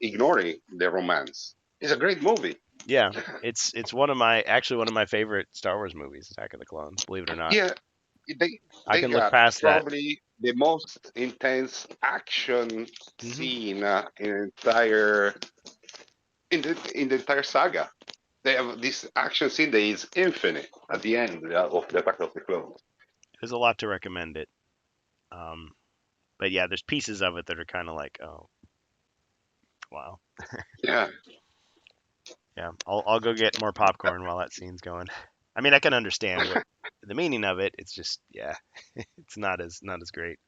ignoring the romance, it's a great movie. Yeah, it's actually one of my favorite Star Wars movies, Attack of the Clones. Believe it or not, Yeah, they I they can look got past that. probably the most intense action Hmm. scene in the entire saga. They have this action scene that is infinite at the end of the Attack of the Clones. There's a lot to recommend it. Um, but yeah, there's pieces of it that are kind of like, oh, wow. Yeah, Yeah, I'll go get more popcorn while that scene's going. I mean, I can understand what the meaning of it. It's just, yeah, it's not as great.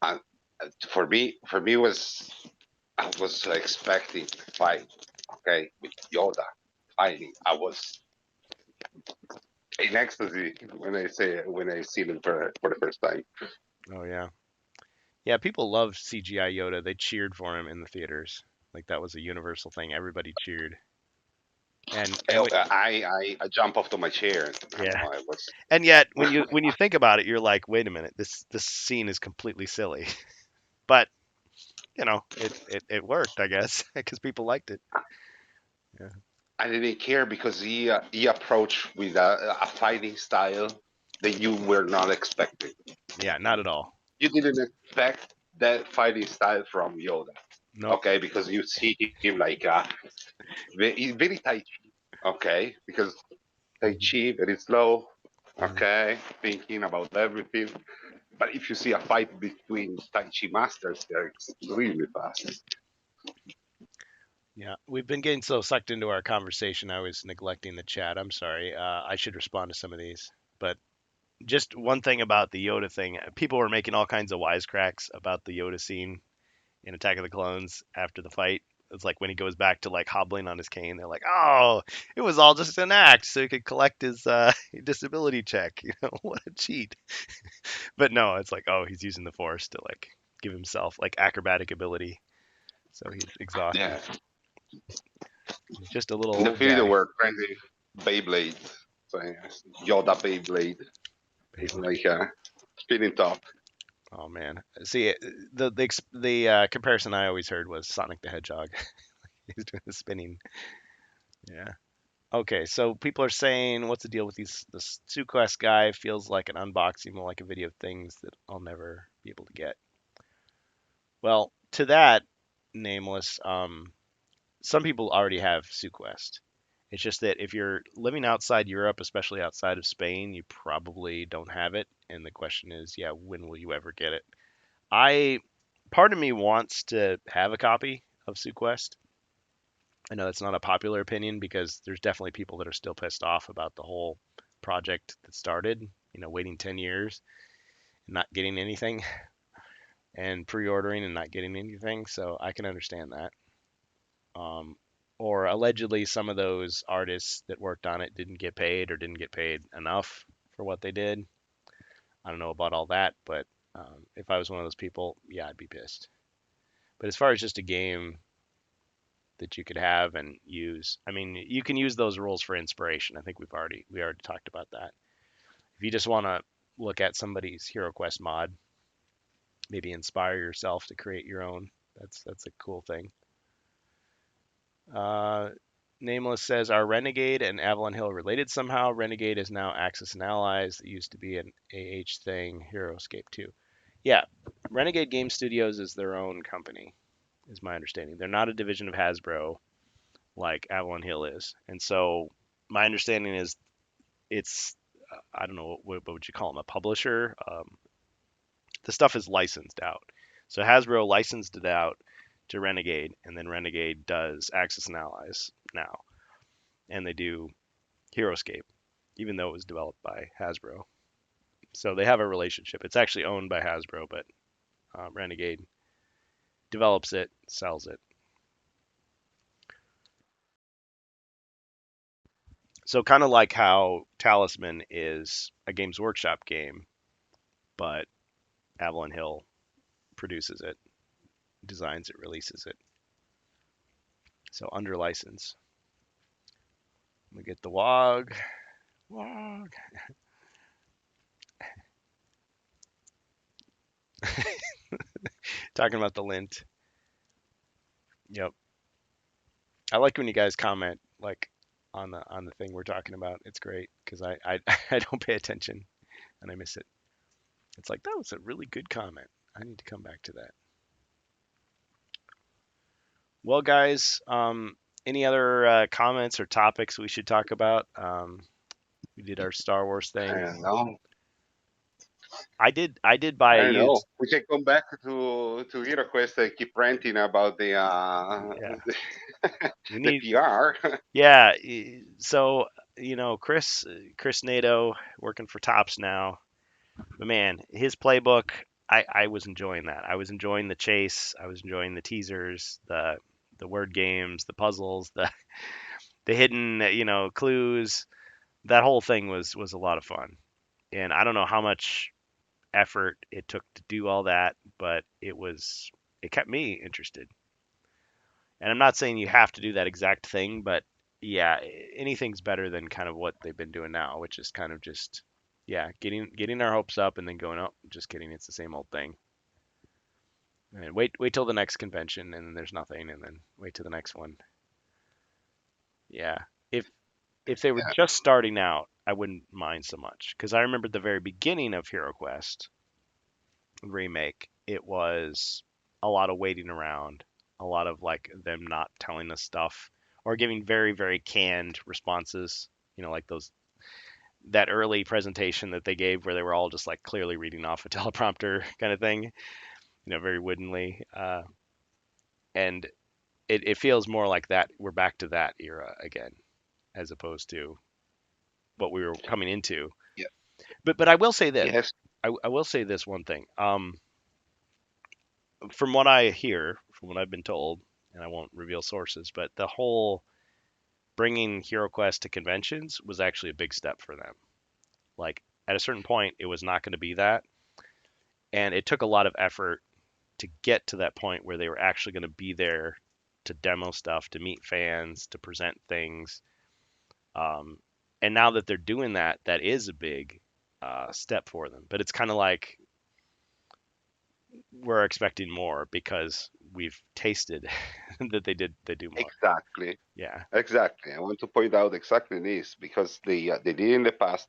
and for me was I was expecting to fight, okay, with Yoda fighting. I was in ecstasy when I see him for the first time. Oh yeah, yeah. People love CGI Yoda. They cheered for him in the theaters. Like that was a universal thing. Everybody cheered. And I jump off to my chair. yeah, I was and yet when you think about it, you're like, wait a minute, this scene is completely silly. But it worked, I guess, because people liked it. Yeah, I didn't care because he approached with a fighting style that you were not expecting. yeah, not at all. You didn't expect that fighting style from Yoda, Nope. okay? Because you see him like very Tai Chi, okay? Because Tai Hmm. Chi very slow, Hmm. okay? Thinking about everything. But if you see a fight between Tai Chi masters, they're extremely fast. Yeah, we've been getting so sucked into our conversation. I was neglecting the chat. I'm sorry. I should respond to some of these. But just one thing about the Yoda thing, people were making all kinds of wisecracks about the Yoda scene in Attack of the Clones after the fight. It's like when he goes back to like hobbling on his cane. They're like, "Oh, it was all just an act, so he could collect his disability check." What a cheat! But no, it's like, oh, he's using the Force to like give himself like acrobatic ability, so he's exhausted. Yeah. Just a little In the old field, they guy. were crazy Beyblade. So yes, Yoda Beyblade. It's Beyblade. like spinning top. Oh man. See, comparison I always heard was Sonic the Hedgehog. He's doing the spinning. Yeah. Okay, so people are saying, what's the deal with this tseuquest guy? Feels like an unboxing, more like a video of things that I'll never be able to get. Well, to that, nameless, some people already have tseuquest. It's just that if you're living outside Europe, especially outside of Spain, you probably don't have it. And the question is, yeah, when will you ever get it? I part of me wants to have a copy of tseuquest. I know that's not a popular opinion because there's definitely people that are still pissed off about the whole project that started, waiting 10 years and not getting anything and pre-ordering and not getting anything. So I can understand that. Um, or allegedly some of those artists that worked on it didn't get paid or didn't get paid enough for what they did. I don't know about all that, but if I was one of those people, yeah, I'd be pissed. But as far as just a game that you could have and use, I mean, you can use those rules for inspiration. I think we already talked about that. If you just want to look at somebody's HeroQuest mod, maybe inspire yourself to create your own. That's a cool thing. Uh, Nameless says, are Renegade and Avalon Hill related somehow? Renegade is now Axis and Allies. It used to be an AH thing. Heroscape too. Yeah, Renegade Game Studios is their own company, is my understanding. They're not a division of Hasbro like Avalon Hill is. And so my understanding is it's, I don't know, what would you call them, a publisher? The stuff is licensed out. So Hasbro licensed it out to Renegade, and then Renegade does Axis and Allies now. And they do Heroscape, even though it was developed by Hasbro. So they have a relationship. It's actually owned by Hasbro, but Renegade develops it, sells it. So kind of like how Talisman is a Games Workshop game, but Avalon Hill produces it, designs it, releases it. So under license. We get the WOG. WOG. Talking about the lint. Yep. I like when you guys comment like on the thing we're talking about. It's great because I I don't pay attention and I miss it. It's like that was a really good comment. I need to come back to that. Well, guys, any other comments or topics we should talk about? We did our Star Wars I thing. don't know. I did buy I a don't know. used. We can come back to HeroQuest and keep ranting about Yeah, we the need. PR. Yeah, so Chris Nato working for Tops now. But man, his playbook, I was enjoying that. I was enjoying the chase. I was enjoying the teasers, the word games, the puzzles, the hidden clues. That whole thing was a lot of fun. And I don't know how much effort it took to do all that, but it kept me interested. And I'm not saying you have to do that exact thing, but yeah, anything's better than kind of what they've been doing now, which is kind of just yeah, getting our hopes up and then going, oh, just kidding, it's the same old thing. And wait till the next convention and then there's nothing and then wait till the next one. Yeah. If they were Yeah. just starting out, I wouldn't mind so much because I remember the very beginning of HeroQuest remake, it was a lot of waiting around, a lot of like them not telling us stuff or giving very, very canned responses. Like that early presentation that they gave where they were all just like clearly reading off a teleprompter kind of thing, very woodenly. And it feels more like that. We're back to that era again, as opposed to what we were coming into. Yeah. But I will say this. Yes. I will say this one thing. From what I hear, from what I've been told, and I won't reveal sources, but the whole bringing HeroQuest to conventions was actually a big step for them. Like at a certain point, it was not going to be that, and it took a lot of effort to get to that point where they were actually going to be there to demo stuff, to meet fans, to present things. Um, and now that they're doing that, that is a big step for them. But it's kind of like we're expecting more because we've tasted that they do more. Exactly. Yeah. Exactly. I want to point out exactly this because they did in the past.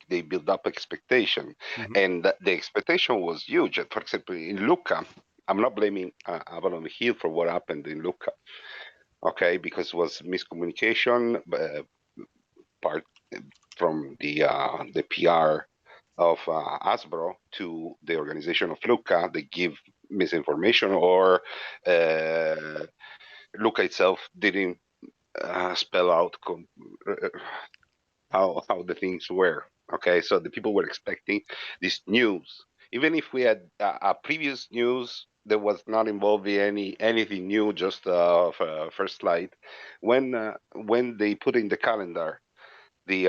They build up expectation, Hmm. and the expectation was huge. For example, in Lucca, I'm not blaming Avalon Hill for what happened in Lucca. Okay, because it was miscommunication part from the PR of Hasbro to the organization of Lucca. They give misinformation, or uh, Luca itself didn't spell out how the things were. Okay, so the people were expecting this news, even if we had a previous news that was not involving anything new, just first slide. When they put in the calendar the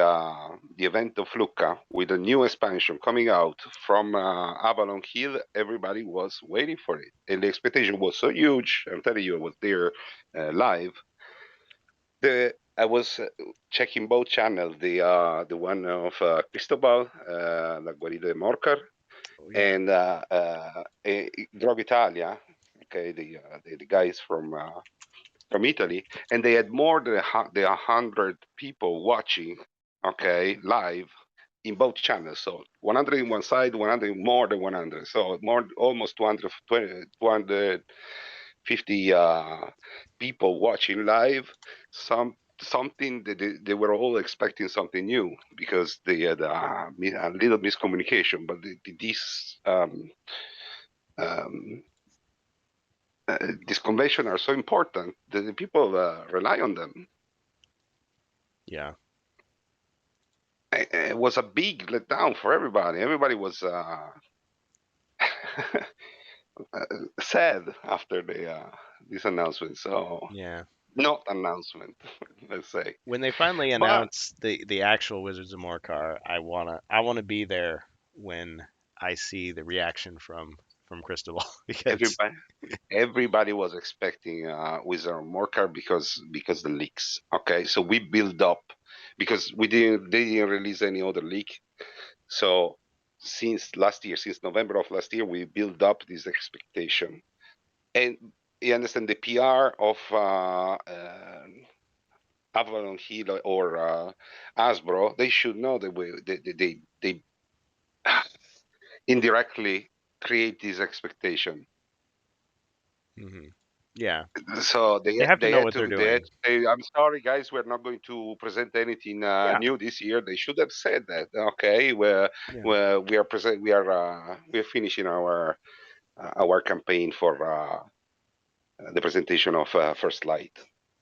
event of Lucca with a new expansion coming out from Avalon Hill, everybody was waiting for it, and the expectation was so huge. I'm telling you, I was there live. I was checking both channels, the one of Cristobal, La Guarida de Morcar, Oh yeah. and Drog Italia. Okay, the guys from Italy, and they had more than 100 people watching. Okay, live in both channels. So 100 in one side, 100 more than 100. So more almost 250 people watching live. Something that they were all expecting something new because they had a little miscommunication. But these um, this convention are so important that the people rely on them. Yeah. It was a big letdown for everybody. Everybody was sad after this announcement. So Yeah. not announcement, let's say. When they finally But announce the actual Wizards of Morcar, I wanna be there when I see the reaction from Cristobal because everybody everybody was expecting Wizard of Morcar because the leaks. Okay, so we build up because we didn't they didn't release any other leak. So since last year, since November of last year, we build up this expectation. And you understand the PR of Avalon Hill or Hasbro, they should know that they indirectly create this expectation. hmm yeah, So they have to know what they're they had doing. to say, I'm sorry guys, we're not going to present anything Yeah. new this year. They should have said that. Okay, Yeah. we are finishing our campaign for the presentation of First Light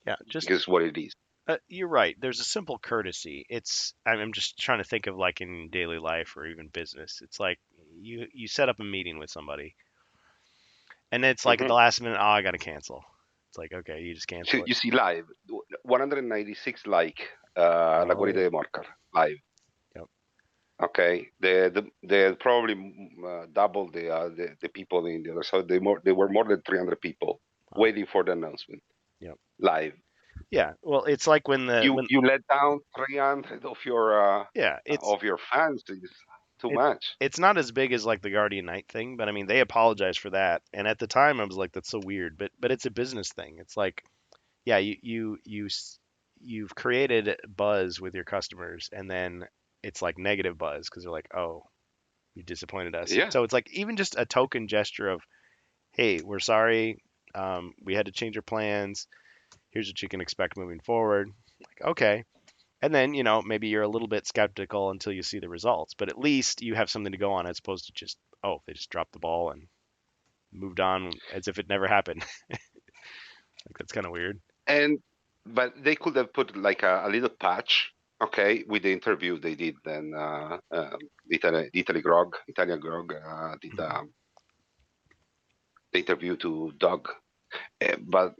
Yeah. Just because what it is. you're right. There's a simple courtesy. I'm just trying to think of like in daily life or even business. It's like you set up a meeting with somebody, and it's like at the Mhm. last minute, oh, I got to cancel. It's like okay, you just So cancel it. you see live 196 like La Guarida Oh. de Morcar live. Yep. Okay, they probably double the people in the other side. They were more than 300 people Wow. waiting for the announcement Yep. live. Yeah. Well, it's like when the when You let down 300 yeah, of your fans. Is too it much. it's not as big as like the Guardian Knight thing, but I mean they apologize for that. And at the time I was like that's so weird, but it's a business thing. It's like yeah, you've created buzz with your customers and then it's like negative buzz because they're like, "Oh, you disappointed us." Yeah, So it's like even just a token gesture of, "Hey, we're sorry. We had to change our plans. Here's what you can expect moving forward." Like, okay. And then, maybe you're a little bit skeptical until you see the results, but at least you have something to go on as opposed to just, oh, they just dropped the ball and moved on as if it never happened. Like that's kind of weird. and but they could have put like a little patch. Okay, with the interview they did then Italian Grog did Mhm. the interview to Doug, but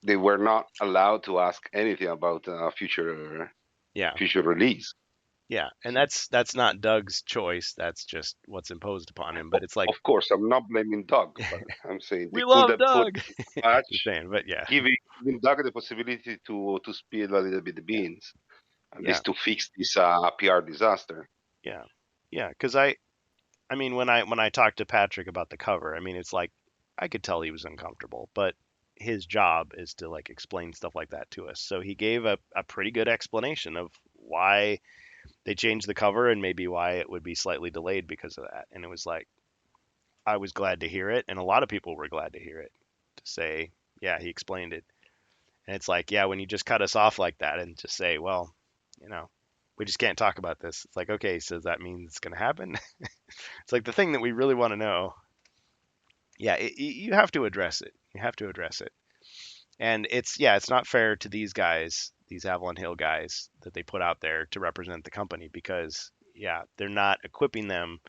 they were not allowed to ask anything about Yeah. future release. Yeah. And that's not Doug's choice. That's just what's imposed upon him. But it's like, Of course, I'm not blaming Doug, but I'm saying they we could love have put Doug. a patch Just saying, but yeah. giving Doug the possibility to spill a little bit the Yeah. beans, at Yeah. least to fix this PR disaster. Yeah. Yeah. Because I mean, when I talked to Patrick about the cover, I mean, it's like I could tell he was uncomfortable, but his job is to like explain stuff like that to us. So he gave a pretty good explanation of why they changed the cover and maybe why it would be slightly delayed because of that. And it was like I was glad to hear it, and a lot of people were glad to hear it to say, yeah, he explained it. And it's like, yeah, when you just cut us off like that and just say, well, you know, we just can't talk about this. It's like, okay, so that means it's going to happen. It's like the thing that we really want to know, yeah, you have to address it. You have to address it. And it's not fair to these guys, these Avalon Hill guys that they put out there to represent the company because yeah, they're not equipping them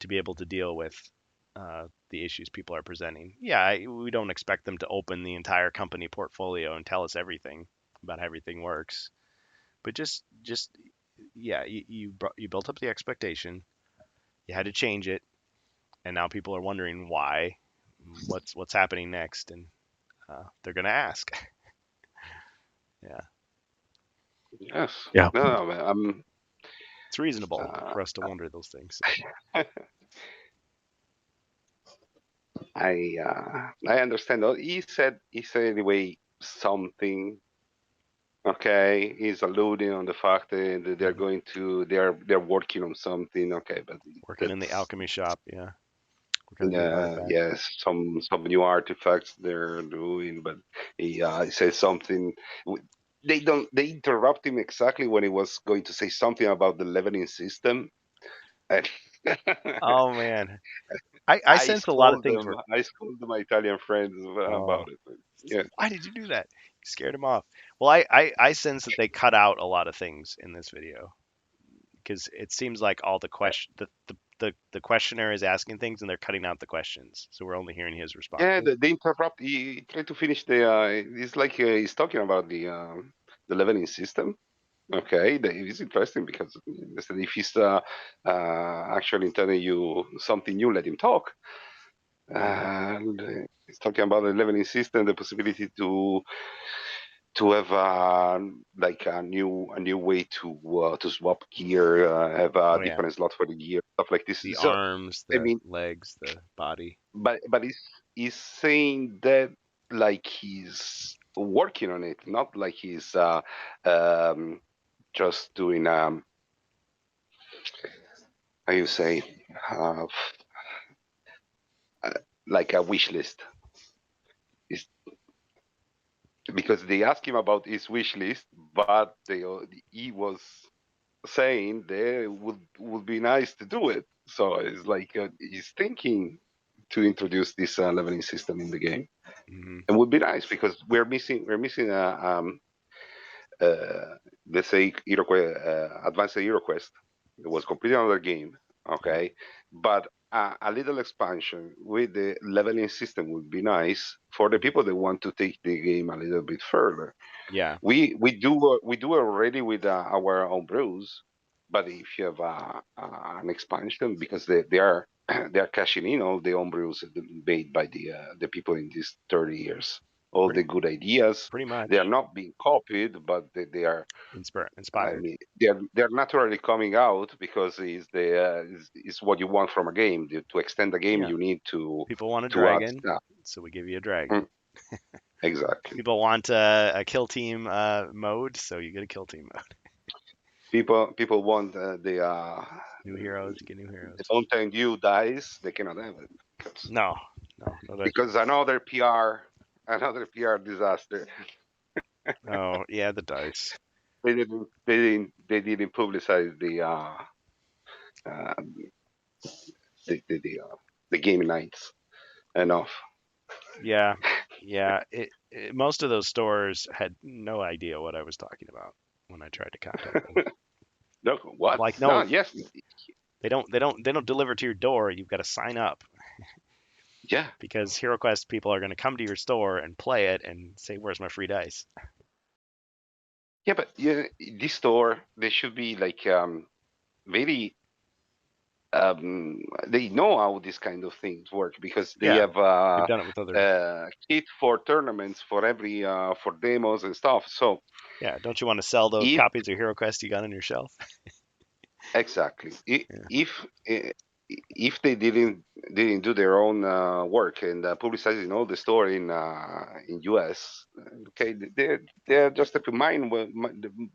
to be able to deal with the issues people are presenting. Yeah, we don't expect them to open the entire company portfolio and tell us everything about how everything works, but just yeah, you built up the expectation, you had to change it, and now people are wondering why, what's happening next, and they're gonna ask. Yeah, Yes. Yeah. No, no, man, it's reasonable uh, for us to wonder those things. I understand. He said anyway something. Okay, he's alluding on the fact that they're Hmm. going to they're working on something. Okay, but Working in the that's alchemy shop, yeah, working on a new artifact. yes, some new artifacts they're doing, but he says something. They interrupt him exactly when he was going to say something about the leveling system, and Oh man, I I sense a lot of scold things them. were. I scold my Italian friends Oh, about it. Yeah, why did you do that? You scared him off. Well, I sense that they cut out a lot of things in this video because it seems like all the questionnaire is asking things and they're cutting out the questions, so we're only hearing his yeah. responses. They interrupt. He tried to finish the. It's like he's talking about the leveling system. Okay, it's interesting because if he's actually telling you something new, let him talk. Hmm. And he's talking about the leveling system, the possibility to have like a new way to swap gear, have a Oh yeah, different slot for the gear, stuff like this. the So arms, I the mean, legs, the body. but he's saying that like he's working on it, not like he's um, just doing how you say uh, uh, like a wish list. It's because they asked him about his wish list, but he was saying that it would be nice to do it. So it's like he's thinking to introduce this leveling system in the game. Hmm. It would be nice because we're missing uh, let's say advanced HeroQuest. It was completely another game, Yeah, okay, but a little expansion with the leveling system would be nice for the people that want to take the game a little bit further. yeah, We do already with our own brews, but if you have an expansion, because they are they are cashing in all the own brews made by the people in these 30 years, all pretty the good ideas. pretty They are much not being copied, but they are. I inspired. mean, they're naturally coming out because is what you want from a game. To extend the game, Yeah, you need to people want a add dragon, stuff. so we give you a dragon. Mm, exactly. People want a kill team mode, so you get a kill team mode. People want New heroes, you get new the heroes. Mountain Dew dies. They cannot have it because No, no dice. because another PR disaster. Oh yeah, the dice. They didn't publicize uh, the game nights enough. Yeah, yeah. Most of those stores had no idea what I was talking about when I tried to contact them. Look, I'm what? like, No, no, yes, they don't deliver to your door. You've got to sign up yeah, because HeroQuest people are going to come to your store and play it and say, "Where's my free dice?" yeah, but yeah, this store they should be like very they know how these kind of things work because they Yeah, have they've done it with other. kit for tournaments for every for demos and stuff. So Yeah, don't you want to sell those if copies of HeroQuest you got on your shelf? exactly Yeah, eh, if they didn't do their own work and publicizing all the store in US, okay, they're just to mine.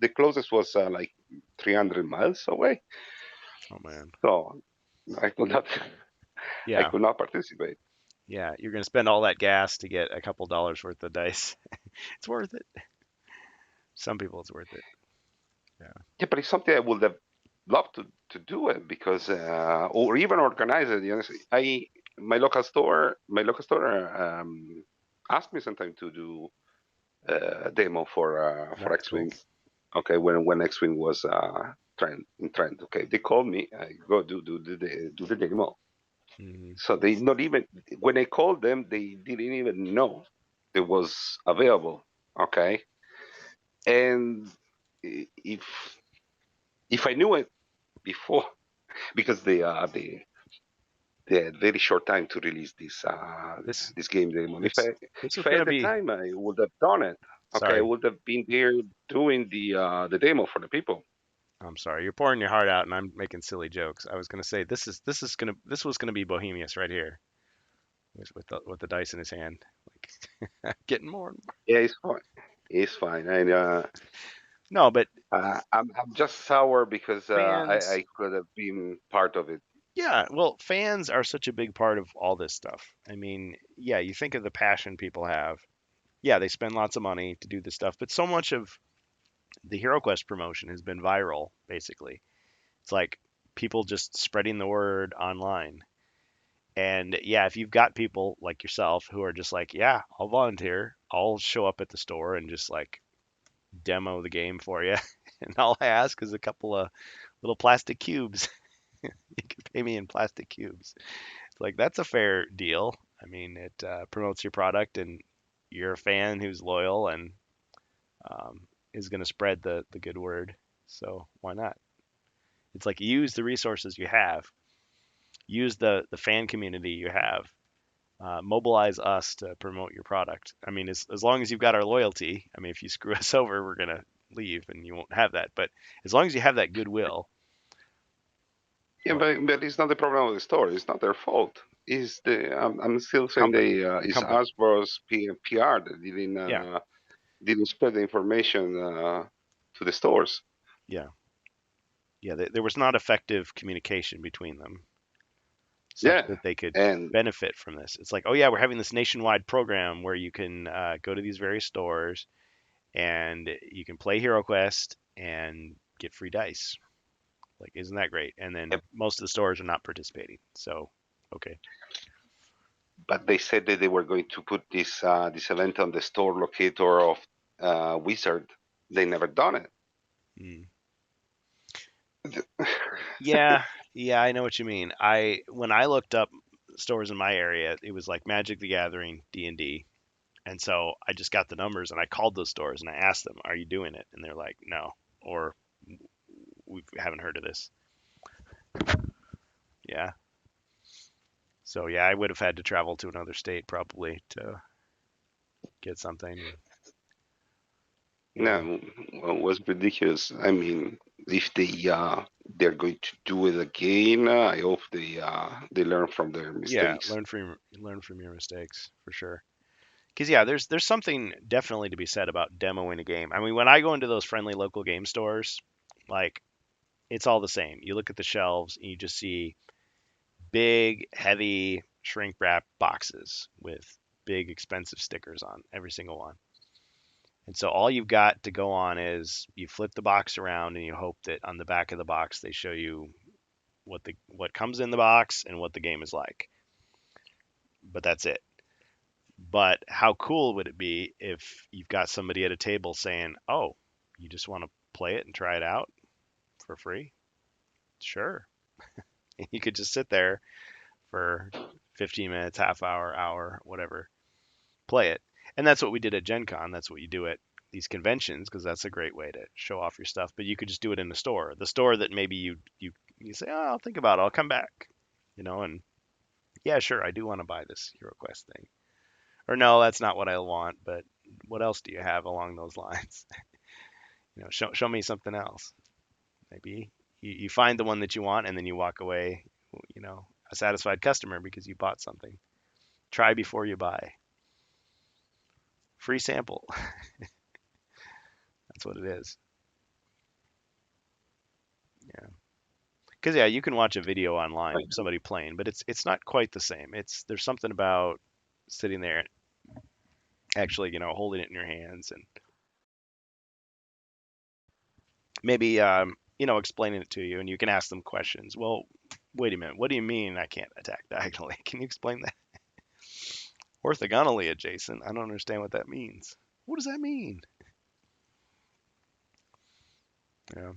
The closest was like 300 miles away, oh man. so I could not I Yeah, could not participate. yeah. You're going to spend all that gas to get a couple dollars worth of dice. It's worth it. Some people, it's worth it. Yeah. Yeah, but it's something I would have loved to do it because or even organize it. You know, my local store asked me sometime to do a demo for That's cool. X-Wing. Okay, when X-Wing was trend. Okay, they called me. I go do the demo. Hmm. So they not even when I called them, they didn't even know it was available. Okay, and if I knew it before, because they had very short time to release This this game demo. this this If was I gonna had the be. time, I would have done it. Okay, I Sorry, would have been there doing the demo for the people. I'm sorry. You're pouring your heart out, and I'm making silly jokes. I was gonna say this was gonna be Bohemius right here, with the dice in his hand, like getting more and more. Yeah, it's fine. It's fine. And No, but I'm just sour because fans. I could have been part of it. Yeah, well, fans are such a big part of all this stuff. I mean, yeah, you think of the passion people have. Yeah, they spend lots of money to do this stuff, but so much of the HeroQuest promotion has been viral, basically. It's like people just spreading the word online. And yeah, if you've got people like yourself who are just like, yeah, I'll volunteer, I'll show up at the store and just like demo the game for you. And all I ask is a couple of little plastic cubes. You can pay me in plastic cubes. It's like that's a fair deal. I mean, it promotes your product, and you're a fan who's loyal and is going to spread the good word. So why not? It's like use the resources you have, use the fan community you have, mobilize us to promote your product. I mean, as long as you've got our loyalty. I mean, if you screw us over, we're gonna leave, and you won't have that. But as long as you have that goodwill, Yeah, what but it's not the problem of the store. It's not their fault. It's the I'm still saying company, the it's company, Hasbro's PR that yeah, didn't spread the information to the stores. yeah, yeah. There was not effective communication between them, such Yeah, that they could and benefit from this. It's like, oh yeah, we're having this nationwide program where you can go to these various stores and you can play HeroQuest and get free dice. Like, isn't that great? And then most of the stores are not participating. So, okay. but they said that they were going to put this event on the store locator of Wizard. They never done it. Mm. Yeah, yeah, I know what you mean. When I looked up stores in my area, it was like Magic the Gathering, D&D. And so I just got the numbers and I called those stores and I asked them, "Are you doing it?" And they're like, "No," or "We haven't heard of this." Yeah. So yeah, I would have had to travel to another state probably to get something. Yeah. No, well, it was ridiculous. I mean, if they're going to do it again, I hope they learn from their Yeah, mistakes. learn from your mistakes for sure. Because yeah, there's something definitely to be said about demoing a game. I mean, when I go into those friendly local game stores, like it's all the same. You look at the shelves and you just see big, heavy shrink wrap boxes with big, expensive stickers on every single one. And so all you've got to go on is you flip the box around and you hope that on the back of the box they show you what comes in the box and what the game is like. But that's it. But how cool would it be if you've got somebody at a table saying, "Oh, you just want to play it and try it out for free?" Sure. You could just sit there for 15 minutes, half hour, hour, whatever, play it. And that's what we did at Gen Con. That's what you do at these conventions because that's a great way to show off your stuff. But you could just do it in the store. The store that maybe you say, "Oh, I'll think about it. I'll come back." And yeah, sure, I do want to buy this HeroQuest thing. Or no, that's not what I want, but what else do you have along those lines? Show me something else. Maybe you find the one that you want and then you walk away, a satisfied customer because you bought something. Try before you buy. Free sample. That's what it is. Yeah. Because yeah, you can watch a video online Right. of somebody playing, but it's not quite the same. There's something about sitting there actually, holding it in your hands and maybe explaining it to you, and you can ask them questions. Well, Wait a minute. What do you mean I can't attack diagonally? Can you explain that? Orthogonally adjacent. I don't understand what that means. What does that mean? Yeah.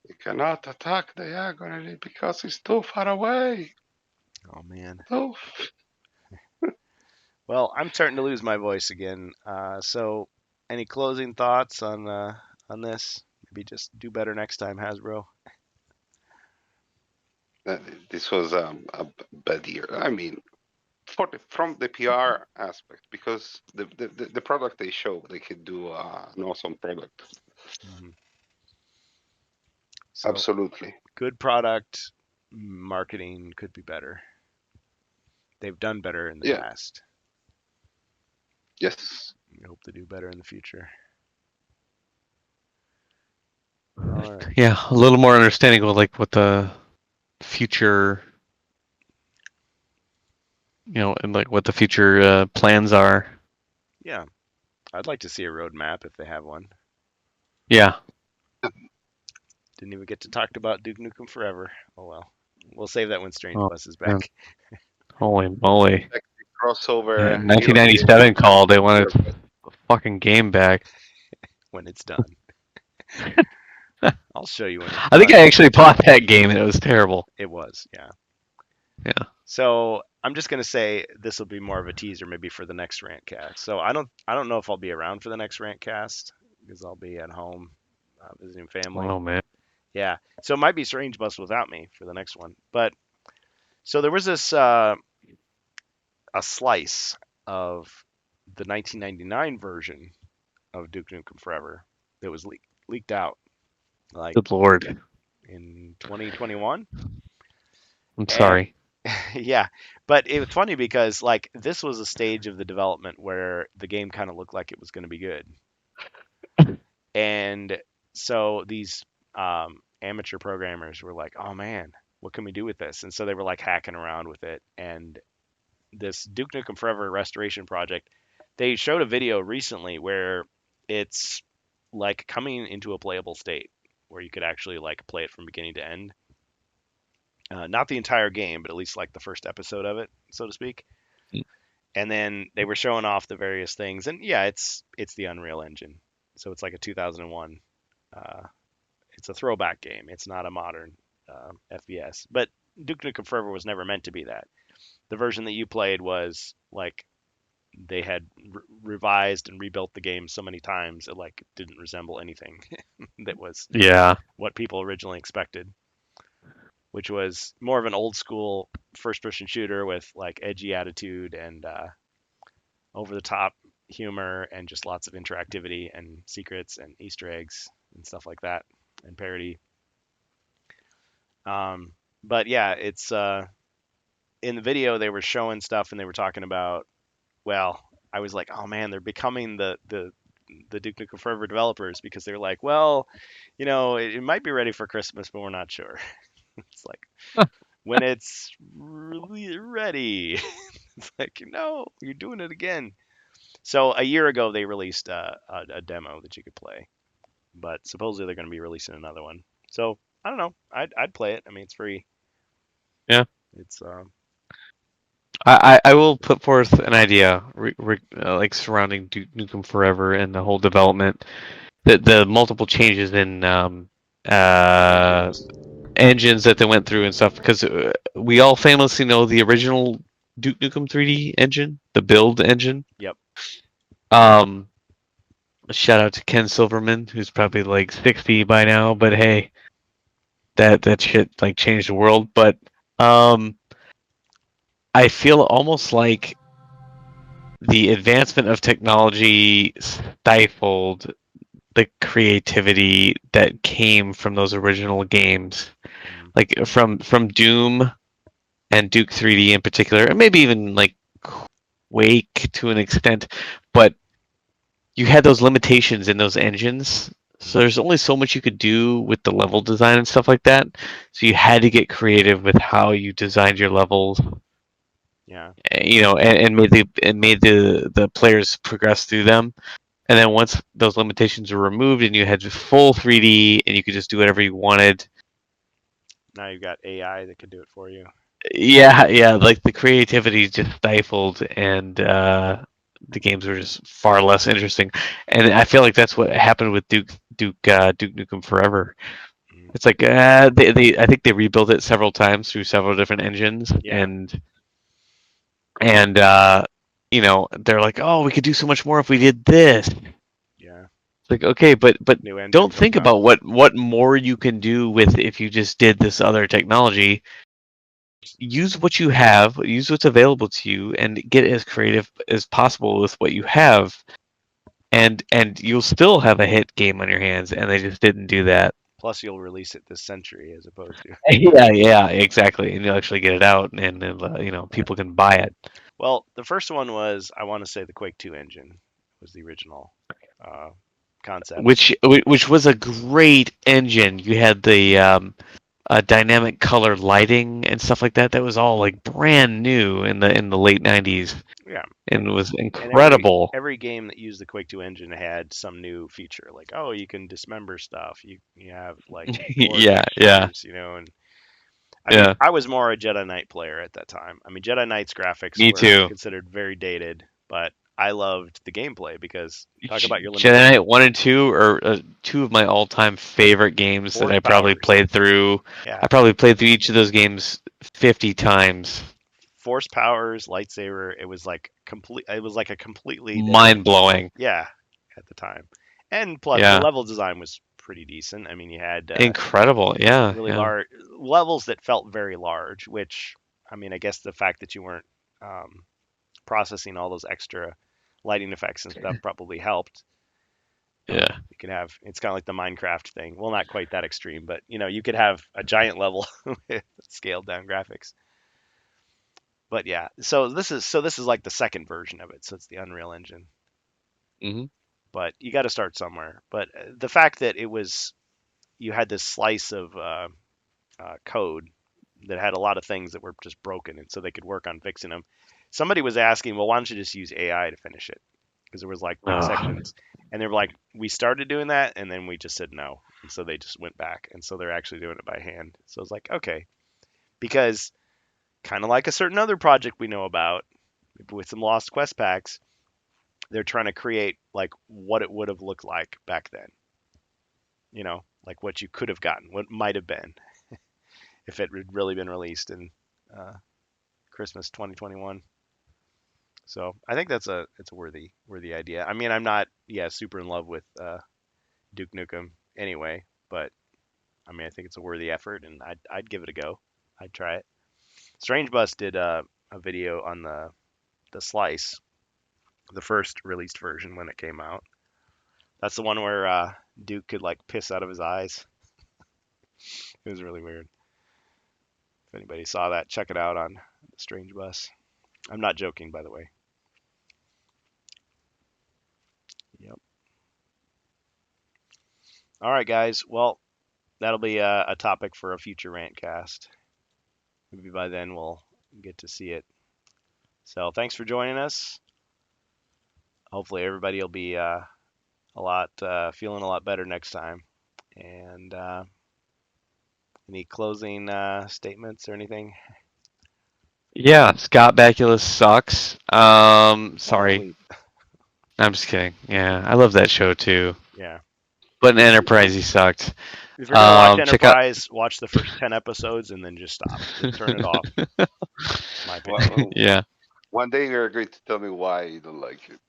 You cannot attack diagonally because it's too far away. Oh man. Oh, Well, I'm starting to lose my voice again. So, any closing thoughts on this? Maybe just do better next time, Hasbro. this was a bad year. I mean, from the PR aspect, because the product they show, they could do an awesome product. Hmm. So, Absolutely. good product, marketing could be better. They've done better in the Yeah. past. Yes. We hope to do better in the future. All right. Yeah, a little more understanding of like what the future, and like what the future plans are. Yeah. I'd like to see a roadmap if they have one. Yeah. Didn't even get to talk about Duke Nukem Forever. Oh well. We'll save that when Strange Oh, Bus is man. back. Holy moly. Crossover. In 1997 call, they wanted the fucking game back. When it's done. I'll show you when it's I think done. I actually bought that game and it was terrible. It was, yeah. Yeah. So I'm just gonna say this will be more of a teaser, maybe for the next rantcast. So I don't know if I'll be around for the next rantcast because I'll be at home visiting family. Oh man. Yeah, so it might be Strange Bus without me for the next one. But so there was this a slice of the 1999 version of Duke Nukem Forever that was leaked out like Good lord. in 2021. I'm And sorry. yeah, but it was funny because like this was a stage of the development where the game kind of looked like it was going to be good. And so these amateur programmers were like, "Oh man, what can we do with this?" And so they were like hacking around with it. And this Duke Nukem Forever restoration project, they showed a video recently where it's like coming into a playable state where you could actually like play it from beginning to end. Not the entire game, but at least like the first episode of it, so to speak. And then they were showing off the various things, and yeah, it's the Unreal Engine, so it's like a 2001. It's a throwback game. It's not a modern FPS. But Duke Nukem Forever was never meant to be that. The version that you played was like they had revised and rebuilt the game so many times it like didn't resemble anything that was Yeah. what people originally expected, which was more of an old school first person shooter with like edgy attitude and over the top humor and just lots of interactivity and secrets and Easter eggs and stuff like that and parody. Um, but yeah, it's in the video they were showing stuff and they were talking about. Well, I was like, oh man, they're becoming the Duke Nukem Forever developers because they're like, well, it might be ready for Christmas, but we're not sure. It's like when it's really ready. It's like, no, you're doing it again. So a year ago, they released a demo that you could play, but supposedly they're going to be releasing another one. So I don't know. I'd play it. I mean, it's free. Yeah. It's I will put forth an idea like surrounding Duke Nukem Forever and the whole development, the multiple changes in uh, engines that they went through and stuff, because we all famously know the original Duke Nukem 3D engine, the build engine. yep. Um, Shout out to Ken Silverman, who's probably like 60 by now, but hey, that shit like changed the world. But um, I feel almost like the advancement of technology stifled the creativity that came from those original games, Mm, like from Doom and Duke 3D in particular, and maybe even like Quake to an extent, but you had those limitations in those engines. So mm, there's only so much you could do with the level design and stuff like that. So you had to get creative with how you designed your levels, yeah. and made the players progress through them. And then once those limitations were removed and you had full 3D and you could just do whatever you wanted, Now you've got AI that can do it for you. Yeah, yeah, like the creativity just stifled, and the games were just far less interesting. And I feel like that's what happened with Duke Nukem Forever. Mm. It's like I think they rebuilt it several times through several different engines, Yeah, and they're like, oh, we could do so much more if we did this. yeah. It's like, okay, but New engine don't comes think out. about what more you can do with if you just did this other technology. Use what you have, use what's available to you, and get as creative as possible with what you have, and you'll still have a hit game on your hands. And they just didn't do that. Plus, you'll release it this century as opposed to. Yeah, yeah, exactly. And you'll actually get it out, and people can buy it. Well, the first one was, I want to say, the Quake 2 engine was the original uh, concept. Which was a great engine. You had the dynamic color lighting and stuff like that. That was all like brand new in the late '90s, Yeah, and it was and every incredible. every game that used the Quake 2 engine had some new feature, like, oh, you can dismember stuff. You have like gore Yeah, yeah, textures, and I mean, yeah. I was more a Jedi Knight player at that time. I mean, Jedi Knight's graphics Me were too. considered very dated, but I loved the gameplay because talk about your Jedi limitation. Knight 1 and 2 are two of my all-time favorite games that Force I probably powers, played through. yeah, I probably played through each of those games 50 times. force powers, lightsaber. It was like complete. It was like a completely different. Mind-blowing. Yeah, at the time, and plus the Yeah. level design was pretty decent. I mean, you had Incredible. Yeah, really yeah. large levels that felt very large, which I mean, I guess the fact that you weren't processing all those extra lighting effects and stuff probably helped. Yeah. You could have it's kind of like the Minecraft thing. Well, not quite that extreme, but you could have a giant level with scaled down graphics. But yeah, so this is like the second version of it. So it's the Unreal Engine. Hmm. But you got to start somewhere. But the fact that you had this slice of code that had a lot of things that were just broken, and so they could work on fixing them. Somebody was asking, well, why don't you just use AI to finish it? Because there was like Oh, sections, and they were like, we started doing that, and then we just said no, and so they just went back, and so they're actually doing it by hand. So it's like, okay, because kind of like a certain other project we know about with some lost quest packs, they're trying to create like what it would have looked like back then. Like what you could have gotten, what might have been if it had really been released in uh, Christmas 2021. So I think it's a worthy idea. I mean, I'm not super in love with Duke Nukem anyway, but I mean I think it's a worthy effort, and I'd give it a go. I'd try it. Strange Bus did a video on the Slice, the first released version when it came out. That's the one where Duke could like piss out of his eyes. It was really weird. If anybody saw that, check it out on the Strange Bus. I'm not joking, by the way. Yep. All right, guys. Well, that'll be a topic for a future rantcast. Maybe by then we'll get to see it. So thanks for joining us. Hopefully everybody will be feeling a lot better next time. And any closing statements or anything? yeah. Scott Bakula sucks. Sorry. Holy, I'm just kidding. Yeah, I love that show too. yeah. But in Enterprise, he sucked. If you're gonna watch Check out. Enterprise, watch the first 10 episodes and then just stop. Just turn it off. My opinion. Well, Yeah. one day you're going to tell me why you don't like it.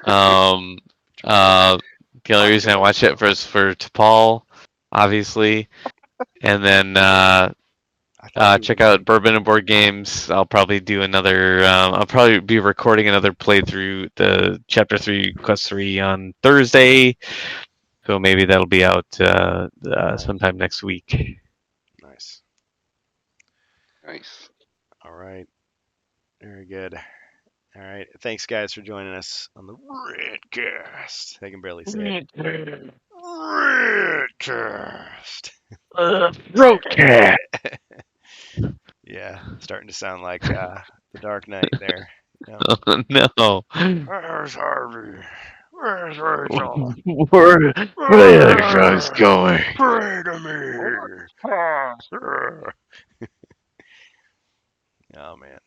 Um. Try it. Uh. The only reason I Popular, watch it so. for is for T'Pol, obviously, and then I thought he was check in out Breaking Bourbon Bad. and Board Games. I'll probably do another. I'll probably be recording another playthrough the Chapter 3 Quest 3 on Thursday. So maybe that'll be out sometime next week. Nice. Nice. All right. Very good. All right. Thanks, guys, for joining us on the Redcast. I can barely say it. Redcast. Throat cat. Yeah, starting to sound like the Dark Knight there. Yep. No. There's Harvey. Where's Rachel? Where the other drugs going? Pray to me. Oh man.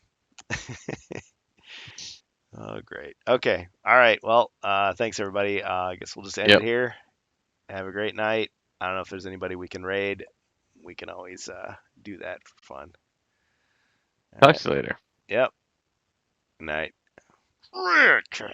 Oh great. Okay. All right. Well, thanks everybody. I guess we'll just end it Yep. here. Have a great night. I don't know if there's anybody we can raid. We can always do that for fun. All Talk right. to you later. Yep. Good night. Rick.